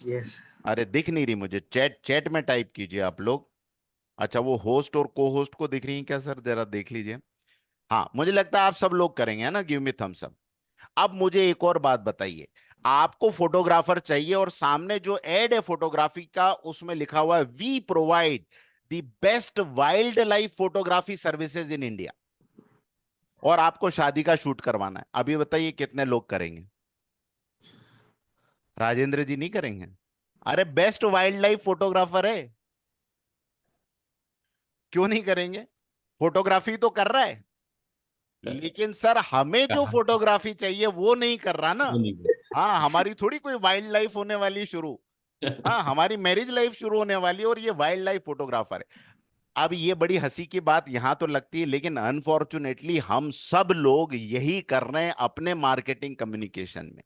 यस। अरे दिख नहीं रही मुझे, चैट में टाइप कीजिए आप लोग। अच्छा, वो होस्ट और को होस्ट को दिख रही है क्या सर? जरा देख लीजिए। हाँ, मुझे लगता है आप सब लोग करेंगे, है ना? Give me thumbs up. अब मुझे एक और बात बताइए, आपको फोटोग्राफर चाहिए और सामने जो एड है फोटोग्राफी का उसमें लिखा हुआ है we provide the best wild life photography services in India, और आपको शादी का शूट करवाना है। अभी बताइए कितने लोग करेंगे? राजेंद्र जी नहीं करेंगे? अरे बेस्ट वाइल्ड लाइफ फोटोग्राफर है, क्यों नहीं करेंगे? फोटोग्राफी तो कर रहा है, लेकिन सर हमें जो फोटोग्राफी चाहिए वो नहीं कर रहा ना। हाँ, हमारी थोड़ी कोई वाइल्ड लाइफ होने वाली शुरू। हाँ, हमारी मैरिज लाइफ शुरू होने वाली और ये वाइल्ड लाइफ फोटोग्राफर है। अब ये बड़ी हंसी की बात यहां तो लगती है, लेकिन अनफॉर्चुनेटली हम सब लोग यही कर रहे हैं अपने मार्केटिंग कम्युनिकेशन में।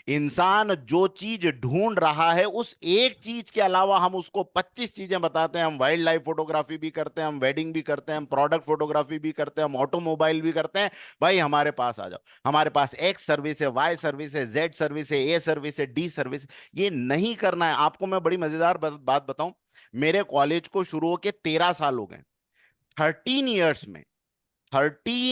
इंसान जो चीज ढूंढ रहा है, उस एक चीज के अलावा हम उसको 25 चीजें बताते हैं। हम वाइल्ड लाइफ फोटोग्राफी भी करते हैं, हम वेडिंग भी करते हैं, हम प्रोडक्ट फोटोग्राफी भी करते हैं, हम ऑटोमोबाइल भी करते हैं। भाई हमारे पास आ जाओ, हमारे पास एक्स सर्विस है, वाई सर्विस है, जेड सर्विस है, ए सर्विस है, डी सर्विस। ये नहीं करना है आपको। मैं बड़ी मजेदार बात बताऊं, मेरे कॉलेज को शुरू होके 13 साल हो गए। 13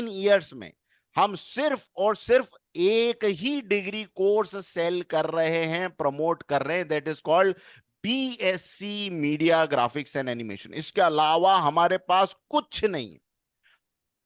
इयर्स में हम सिर्फ और सिर्फ एक ही डिग्री कोर्स सेल कर रहे हैं, प्रमोट कर रहे हैं, that is called BSc media graphics and animation. इसके अलावा हमारे पास कुछ नहीं है।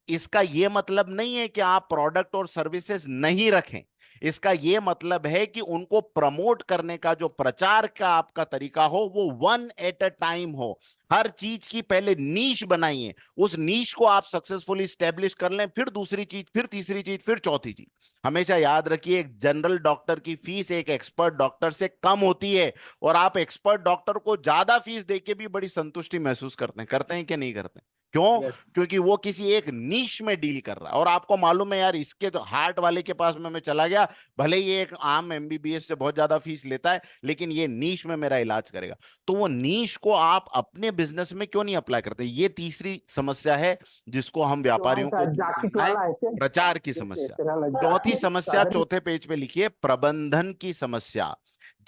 इसका यह मतलब नहीं है कि आप प्रोडक्ट और सर्विसेज नहीं रखें। इसका यह मतलब है कि उनको प्रमोट करने का जो प्रचार का आपका तरीका हो वो वन एट अ टाइम हो। हर चीज की पहले नीश बनाइए, उस नीश को आप सक्सेसफुली स्टैब्लिश कर लें, फिर दूसरी चीज, फिर तीसरी चीज, फिर चौथी चीज। हमेशा याद रखिए, एक जनरल डॉक्टर की फीस एक एक्सपर्ट डॉक्टर से कम होती है, और आप एक्सपर्ट डॉक्टर को ज्यादा फीस देके भी बड़ी संतुष्टि महसूस करते हैं कि नहीं करते? क्यों? क्योंकि वो किसी एक नीश में डील कर रहा है। और आपको मालूम है यार, इसके तो हार्ट वाले के पास में मैं चला गया, भले ये एक आम एमबीबीएस से बहुत ज्यादा फीस लेता है, लेकिन ये नीश में मेरा इलाज करेगा। तो वो नीश को आप अपने बिजनेस में क्यों नहीं अप्लाई करते? ये तीसरी समस्या है जिसको हम व्यापारियों को प्रचार की समस्या। चौथी समस्या चौथे पेज पे लिखिए, प्रबंधन की समस्या।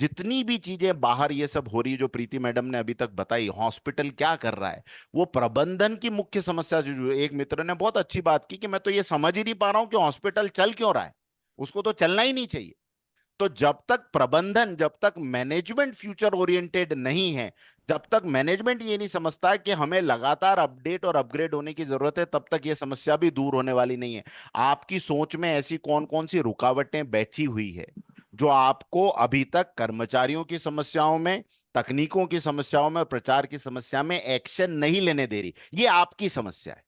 जितनी भी चीजें बाहर ये सब हो रही है, जो प्रीति मैडम ने अभी तक बताई, हॉस्पिटल क्या कर रहा है, वो प्रबंधन की मुख्य समस्या। जो एक मित्र ने बहुत अच्छी बात की कि मैं तो ये समझ ही नहीं पा रहा हूं कि हॉस्पिटल चल क्यों रहा है, उसको तो चलना ही नहीं चाहिए। तो जब तक प्रबंधन, जब तक मैनेजमेंट फ्यूचर ओरिएंटेड नहीं है, जब तक मैनेजमेंट ये नहीं समझता है कि हमें लगातार अपडेट और अपग्रेड होने की जरूरत है, तब तक ये समस्या भी दूर होने वाली नहीं है। आपकी सोच में ऐसी कौन कौन सी रुकावटें बैठी हुई है जो आपको अभी तक कर्मचारियों की समस्याओं में, तकनीकों की समस्याओं में, प्रचार की समस्या में एक्शन नहीं लेने दे रही? ये आपकी समस्या है,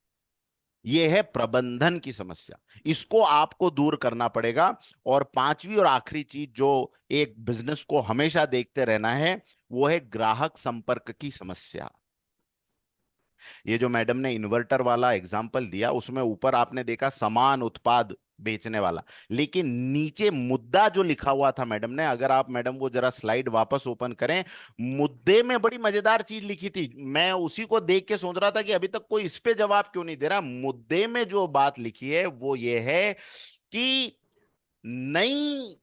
ये है प्रबंधन की समस्या। इसको आपको दूर करना पड़ेगा। और पांचवी और आखिरी चीज जो एक बिजनेस को हमेशा देखते रहना है, वो है ग्राहक संपर्क की समस्या। ये जो मैडम ने इन्वर्टर वाला एग्जाम्पल दिया, उसमें ऊपर आपने देखा समान उत्पाद बेचने वाला, लेकिन नीचे मुद्दा जो लिखा हुआ था मैडम ने, अगर आप मैडम वो जरा स्लाइड वापस ओपन करें, मुद्दे में बड़ी मजेदार चीज लिखी थी। मैं उसी को देख के सोच रहा था कि अभी तक कोई इस पे जवाब क्यों नहीं दे रहा। मुद्दे में जो बात लिखी है वो ये है कि नई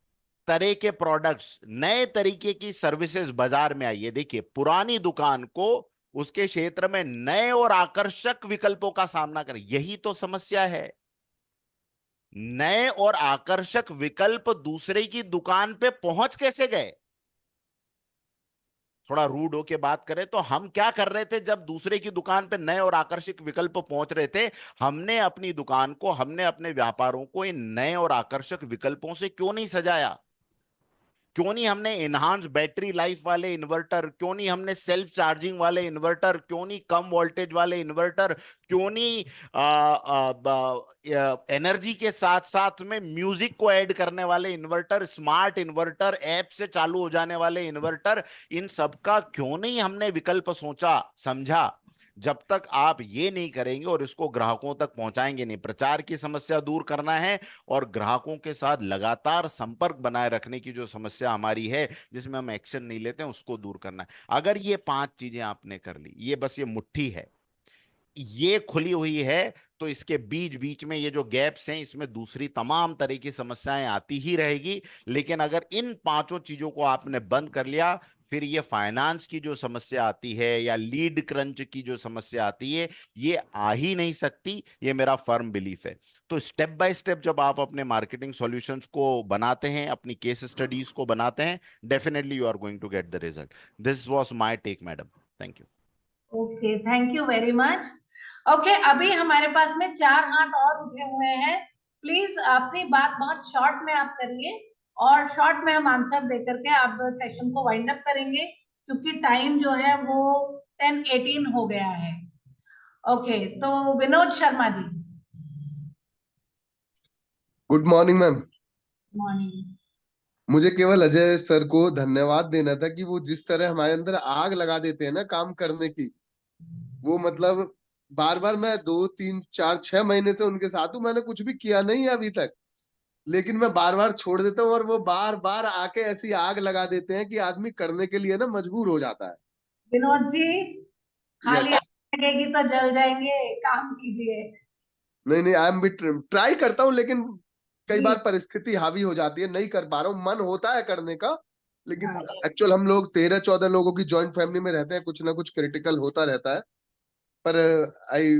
तरह के प्रोडक्ट्स, नए तरीके की सर्विसेज बाजार में आई है। देखिए, पुरानी दुकान को उसके क्षेत्र में नए और आकर्षक विकल्पों का सामना करें, यही तो समस्या है। नए और आकर्षक विकल्प दूसरे की दुकान पे पहुंच कैसे गए? थोड़ा रूड होके बात करें तो हम क्या कर रहे थे जब दूसरे की दुकान पे नए और आकर्षक विकल्प पहुंच रहे थे? हमने अपनी दुकान को, हमने अपने व्यापारों को इन नए और आकर्षक विकल्पों से क्यों नहीं सजाया? क्यों नहीं हमने इनहांस बैटरी लाइफ वाले इन्वर्टर, क्यों नहीं हमने सेल्फ चार्जिंग वाले इन्वर्टर, क्यों नहीं कम वोल्टेज वाले इन्वर्टर, क्यों नहीं एनर्जी के साथ साथ में म्यूजिक को ऐड करने वाले इन्वर्टर, स्मार्ट इन्वर्टर, ऐप से चालू हो जाने वाले इन्वर्टर, इन सब का क्यों नहीं हमने विकल्प सोचा, समझा? जब तक आप ये नहीं करेंगे और इसको ग्राहकों तक पहुंचाएंगे नहीं, प्रचार की समस्या दूर करना है और ग्राहकों के साथ लगातार संपर्क बनाए रखने की जो समस्या हमारी है, जिसमें हम एक्शन नहीं लेते हैं, उसको दूर करना है। अगर ये 5 चीजें आपने कर ली, ये बस ये मुट्ठी है, ये खुली हुई है, तो इसके बीच बीच में ये जो गैप्स हैं, इसमें दूसरी तमाम तरह की समस्याएं आती ही रहेगी। लेकिन अगर इन 5 चीजों को आपने बंद कर लिया, फिर ये फाइनेंस की जो समस्या आती है या लीड क्रंच की जो समस्या आती है, ये आ ही नहीं सकती। ये मेरा फर्म बिलीफ है। तो स्टेप बाय स्टेप जब आप अपने मार्केटिंग सॉल्यूशंस को बनाते हैं, अपनी केस स्टडीज को बनाते हैं, definitely you are going to get the result. This was my take madam, thank you. Okay, thank you very much. Okay, अभी हमारे पास में 4 हाथ और उठे हुए हैं। प्लीज अपनी बात बहुत शॉर्ट में आप करिए और शॉर्ट में हम आंसर दे करके आप सेशन को वाइंड अप करेंगे, क्योंकि टाइम जो है वो 10:18 हो गया है। ओके, तो Vinod Sharma ji. Good morning ma'am. Morning. मुझे केवल अजय सर को धन्यवाद देना था कि वो जिस तरह हमारे अंदर आग लगा देते हैं ना काम करने की, वो मतलब बार बार मैं 2, 3, 4, 6 महीने से उनके साथ हूँ, मैंने कुछ भी किया नहीं है अभी तक, लेकिन मैं बार बार छोड़ देता हूँ और वो बार बार आके ऐसी आग लगा देते हैं कि आदमी करने के लिए ना मजबूर हो जाता है। विनोद जी, खाली यस, लगेगी तो जल जाएंगे, काम कीजिए। नहीं आई एम भी ट्राई करता हूँ, लेकिन कई जी। बार परिस्थिति हावी हो जाती है, नहीं कर पा रहा हूँ। मन होता है करने का, लेकिन एक्चुअल हम लोग 13-14 लोगों की जॉइंट फैमिली में रहते हैं, कुछ ना कुछ क्रिटिकल होता रहता है, पर I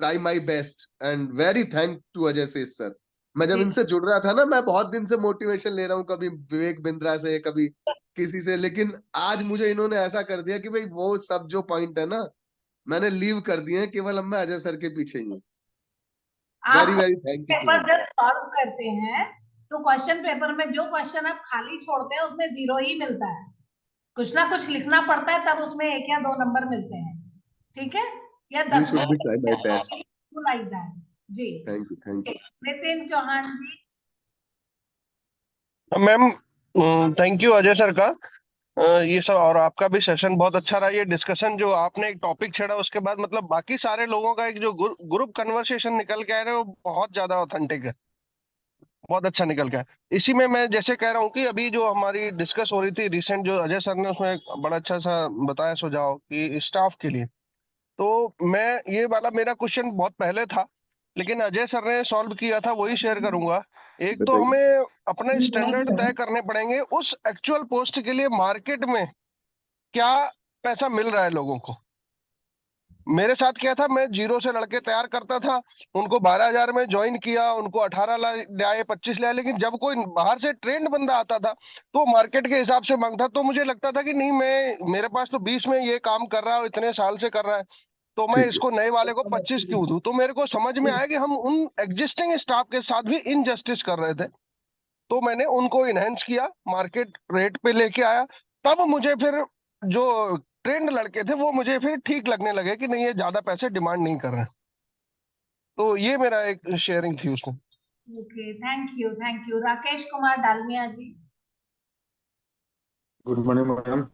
try my best and very thank to Ajay Seth sir. मैं जब जी। इनसे जुड़ रहा था ना, मैं बहुत दिन से मोटिवेशन ले रहा हूँ, कभी विवेक बिंद्रा से, कभी किसी से, लेकिन आज मुझे इन्होंने ऐसा कर दिया कि भाई वो सब जो पॉइंट है ना, मैंने लीव कर दिए हैं, केवल अब मैं अजय सर के पीछे ही हूँ। वेरी आप very thank you to paper him. जब सॉल्व करते हैं तो क्वेश्चन पेपर में जो क्वेश्चन आप खाली छोड़ते हैं उसमें 0 ही मिलता है, कुछ ना कुछ लिखना पड़ता है, तब उसमें 1 या 2 नंबर मिलते हैं, ठीक है, या we 10 should be try my best. Like that. जी, thank you. Nitin Chauhan ji. Ma'am thank you Ajay sir का ये सब, और आपका भी सेशन बहुत अच्छा रहा। ये डिस्कशन जो आपने एक टॉपिक छेड़ा, उसके बाद मतलब बाकी सारे लोगों का एक जो ग्रुप कन्वर्सेशन निकल के आ रहा है, वो बहुत ज्यादा ऑथेंटिक है, बहुत अच्छा निकल के आया। इसी में मैं जैसे कह रहा हूँ कि अभी जो हमारी डिस्कस हो रही थी रिसेंट, जो अजय सर ने उसमें एक बड़ा अच्छा सा बताया सुझाव कि स्टाफ के लिए, तो मैं ये वाला मेरा क्वेश्चन बहुत पहले था, लेकिन अजय सर ने सॉल्व किया था, वही शेयर करूंगा। एक तो बताइए। हमें अपने स्टैंडर्ड तय करने पड़ेंगे उस एक्चुअल पोस्ट के लिए, मार्केट में क्या पैसा मिल रहा है लोगों को। मेरे साथ क्या था, मैं 0 से लड़के तैयार करता था, उनको 12,000 में ज्वाइन किया, उनको 18 लाए, 25 लाए, लेकिन जब कोई बाहर से ट्रेंड बंदा आता था तो मार्केट के हिसाब से मांगता, तो मुझे लगता था कि नहीं, मेरे पास तो 20 में ये काम कर रहा है, इतने साल से कर रहा है, तो मैं ठीक है। इसको नए वाले को 25 क्यों दूं। तो मेरे को समझ में आया कि हम उन एग्जिस्टिंग स्टाफ के साथ भी इनजस्टिस कर रहे थे, तो मैंने उनको इनहेंस किया, मार्केट रेट पे लेके आया। तब मुझे फिर जो ट्रेंड लड़के थे वो मुझे फिर ठीक लगने लगे कि नहीं, ये ज्यादा पैसे डिमांड नहीं कर रहे हैं। तो ये मेरा एक शेयरिंग थी उसमें। Okay, thank you. Rakesh Kumar Dalmia ji. Good morning madam.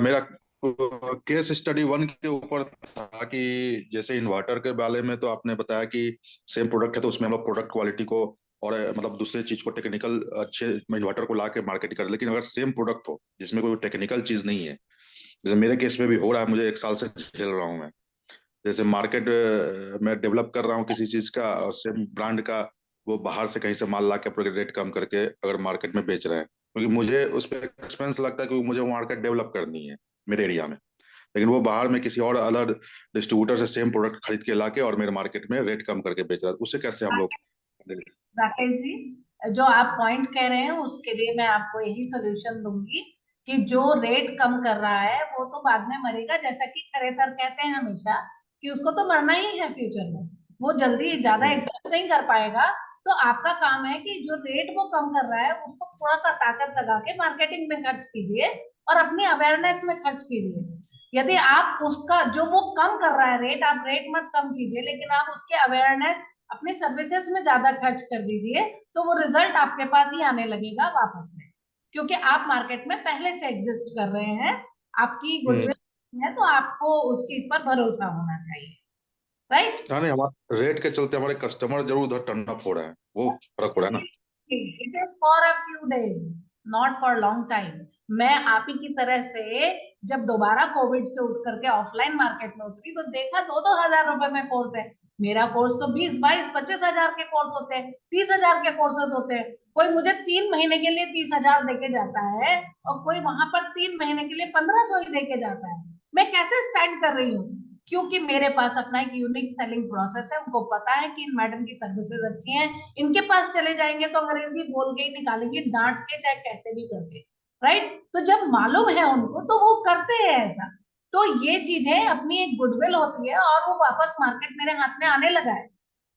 मेरा केस स्टडी 1 के ऊपर था कि जैसे इन्वर्टर के बारे में तो आपने बताया कि सेम प्रोडक्ट है, तो उसमें हम लोग प्रोडक्ट क्वालिटी को और मतलब दूसरे चीज को टेक्निकल अच्छे इन्वर्टर को ला के मार्केट कर, लेकिन अगर सेम प्रोडक्ट हो जिसमें कोई टेक्निकल चीज नहीं है, जैसे मेरे केस में भी हो रहा है, मुझे 1 साल से झेल रहा हूँ मैं। जैसे मार्केट में डेवलप कर रहा हूँ किसी चीज का और सेम ब्रांड का, वो बाहर से कहीं से माल ला के अपने रेट कम करके अगर मार्केट में बेच रहे हैं, क्योंकि मुझे उस पर एक्सपेंस लगता है, क्योंकि मुझे वो मार्केट डेवलप करनी है मेरे एरिया में, लेकिन वो बाहर में किसी और अलग डिस्ट्रीब्यूटर से सेम प्रोडक्ट खरीद के लाके और मेरे मार्केट में रेट कम करके बेच रहा है, उससे कैसे हम लोग। राकेश जी, जो आप पॉइंट कह रहे हैं उसके लिए मैं आपको यही सोल्यूशन दूंगी कि जो रेट कम कर रहा है वो तो बाद में मरेगा, जैसा कि खरे सर कहते हैं हमेशा कि उसको तो मरना ही है फ्यूचर में, वो जल्दी ज्यादा एग्जिस्ट नहीं कर पाएगा। तो आपका काम है कि जो रेट वो कम कर रहा है उसको थोड़ा सा ताकत लगा के मार्केटिंग में खर्च कीजिए और अपनी अवेयरनेस में खर्च कीजिए। यदि आप उसका जो वो कम कर रहा है रेट, आप रेट मत कम कीजिए, लेकिन आप उसके अवेयरनेस अपने सर्विसेज में ज्यादा खर्च कर दीजिए, तो वो रिजल्ट आपके पास ही आने लगेगा वापस से, क्योंकि आप मार्केट में पहले से एग्जिस्ट कर रहे हैं, आपकी गुडविल है, तो आपको उस चीज पर भरोसा होना चाहिए, राइट। हाँ नहीं, हमारे रेट के चलते हमारे कस्टमर जरूर उधर टर्न अप हो रहे हैं, वो फर्क हो रहा है ना। It is for a few days, not for long time. मैं आप ही की तरह से जब दोबारा कोविड से उठ करके ऑफलाइन मार्केट में उतरी तो देखा 2-2 हजार रुपए में कोर्स है। मेरा कोर्स तो 20, 22, 25 हजार के कोर्स होते हैं, 30 हजार के कोर्सेज होते हैं। कोई मुझे 3 महीने के लिए 30 हजार देके जाता है और कोई वहां पर 3 महीने के लिए 1500 ही देके जाता है। मैं कैसे स्टैंड कर रही हूँ? क्योंकि मेरे पास अपना एक यूनिक सेलिंग प्रोसेस है। उनको पता है कि इन मैडम की सर्विसेज अच्छी हैं, इनके पास चले जाएंगे तो अंग्रेजी बोल के ही निकालेंगे, डांट के चाहे कैसे भी करके, राइट। तो जब मालूम है उनको तो वो करते हैं ऐसा। तो ये चीजें अपनी एक गुडविल होती है और वो वापस मार्केट मेरे हाथ में आने लगा है।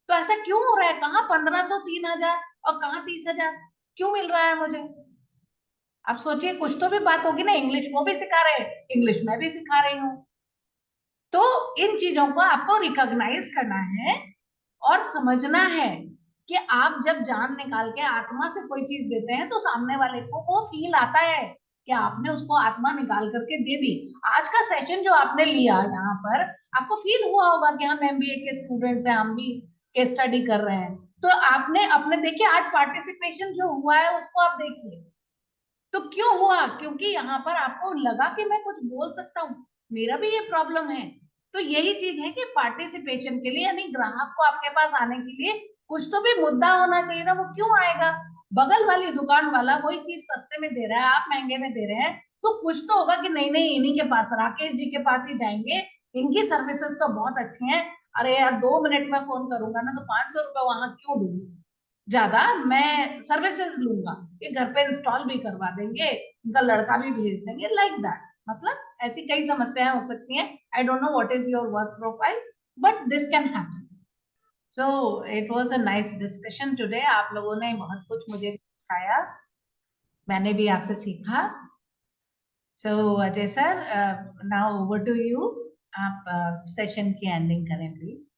तो ऐसा क्यों हो रहा है? कहाँ 1500, 3000 और कहाँ 30,000 क्यों मिल रहा है मुझे? आप सोचिए, कुछ तो भी बात होगी ना। इंग्लिश वो भी सिखा रहे हैं, इंग्लिश मैं भी सिखा रही हूँ। तो इन चीजों को आपको रिकॉग्नाइज करना है और समझना है कि आप जब जान निकाल के आत्मा से कोई चीज देते हैं तो सामने वाले को वो फील आता है कि आपने उसको आत्मा निकाल करके दे दी। आज का सेशन जो आपने लिया यहाँ पर, आपको फील हुआ होगा कि हम एमबीए के स्टूडेंट्स हैं, हम भी केस स्टडी कर रहे हैं। तो आपने अपने देखिए आज पार्टिसिपेशन जो हुआ है उसको आप देखिए। तो क्यों हुआ? क्योंकि यहाँ पर आपको लगा कि मैं कुछ बोल सकता हूँ, मेरा भी ये प्रॉब्लम है। तो यही चीज है कि पार्टिसिपेशन के लिए, यानी ग्राहक को आपके पास आने के लिए कुछ तो भी मुद्दा होना चाहिए ना। वो क्यों आएगा? बगल वाली दुकान वाला वही चीज सस्ते में दे रहा है, आप महंगे में दे रहे हैं, तो कुछ तो होगा कि नहीं नहीं इन्हीं के पास, राकेश जी के पास ही जाएंगे, इनकी सर्विसेज तो बहुत अच्छी हैं। अरे यार 2 मिनट में फोन करूंगा ना, तो 500 रुपए वहां क्यों दूंगी ज्यादा, मैं सर्विसेज लूंगा, ये घर पे इंस्टॉल भी करवा देंगे, उनका लड़का भी भेज देंगे, लाइक दैट। मतलब ऐसी कई समस्याएं हो सकती हैं। I don't know what is your work profile, but this can happen. So it was a nice discussion today. आप लोगों ने बहुत कुछ मुझे सिखाया, मैंने भी आपसे सीखा। So Ajay sir, now over to you. आप सेशन की एंडिंग करें प्लीज।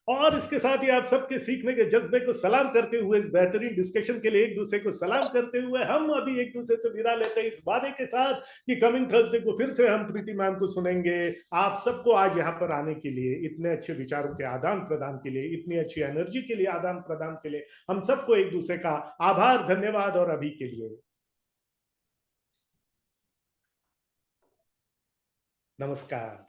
और इसके साथ ही आप सबके सीखने के जज्बे को सलाम करते हुए, इस बेहतरीन डिस्कशन के लिए एक दूसरे को सलाम करते हुए, हम अभी एक दूसरे से विदा लेते हैं इस वादे के साथ कि कमिंग थर्सडे को फिर से हम प्रीति मैम को सुनेंगे। आप सबको आज यहाँ पर आने के लिए, इतने अच्छे विचारों के आदान प्रदान के लिए, इतनी अच्छी एनर्जी के लिए, आदान प्रदान के लिए, हम सबको एक दूसरे का आभार, धन्यवाद। और अभी के लिए नमस्कार।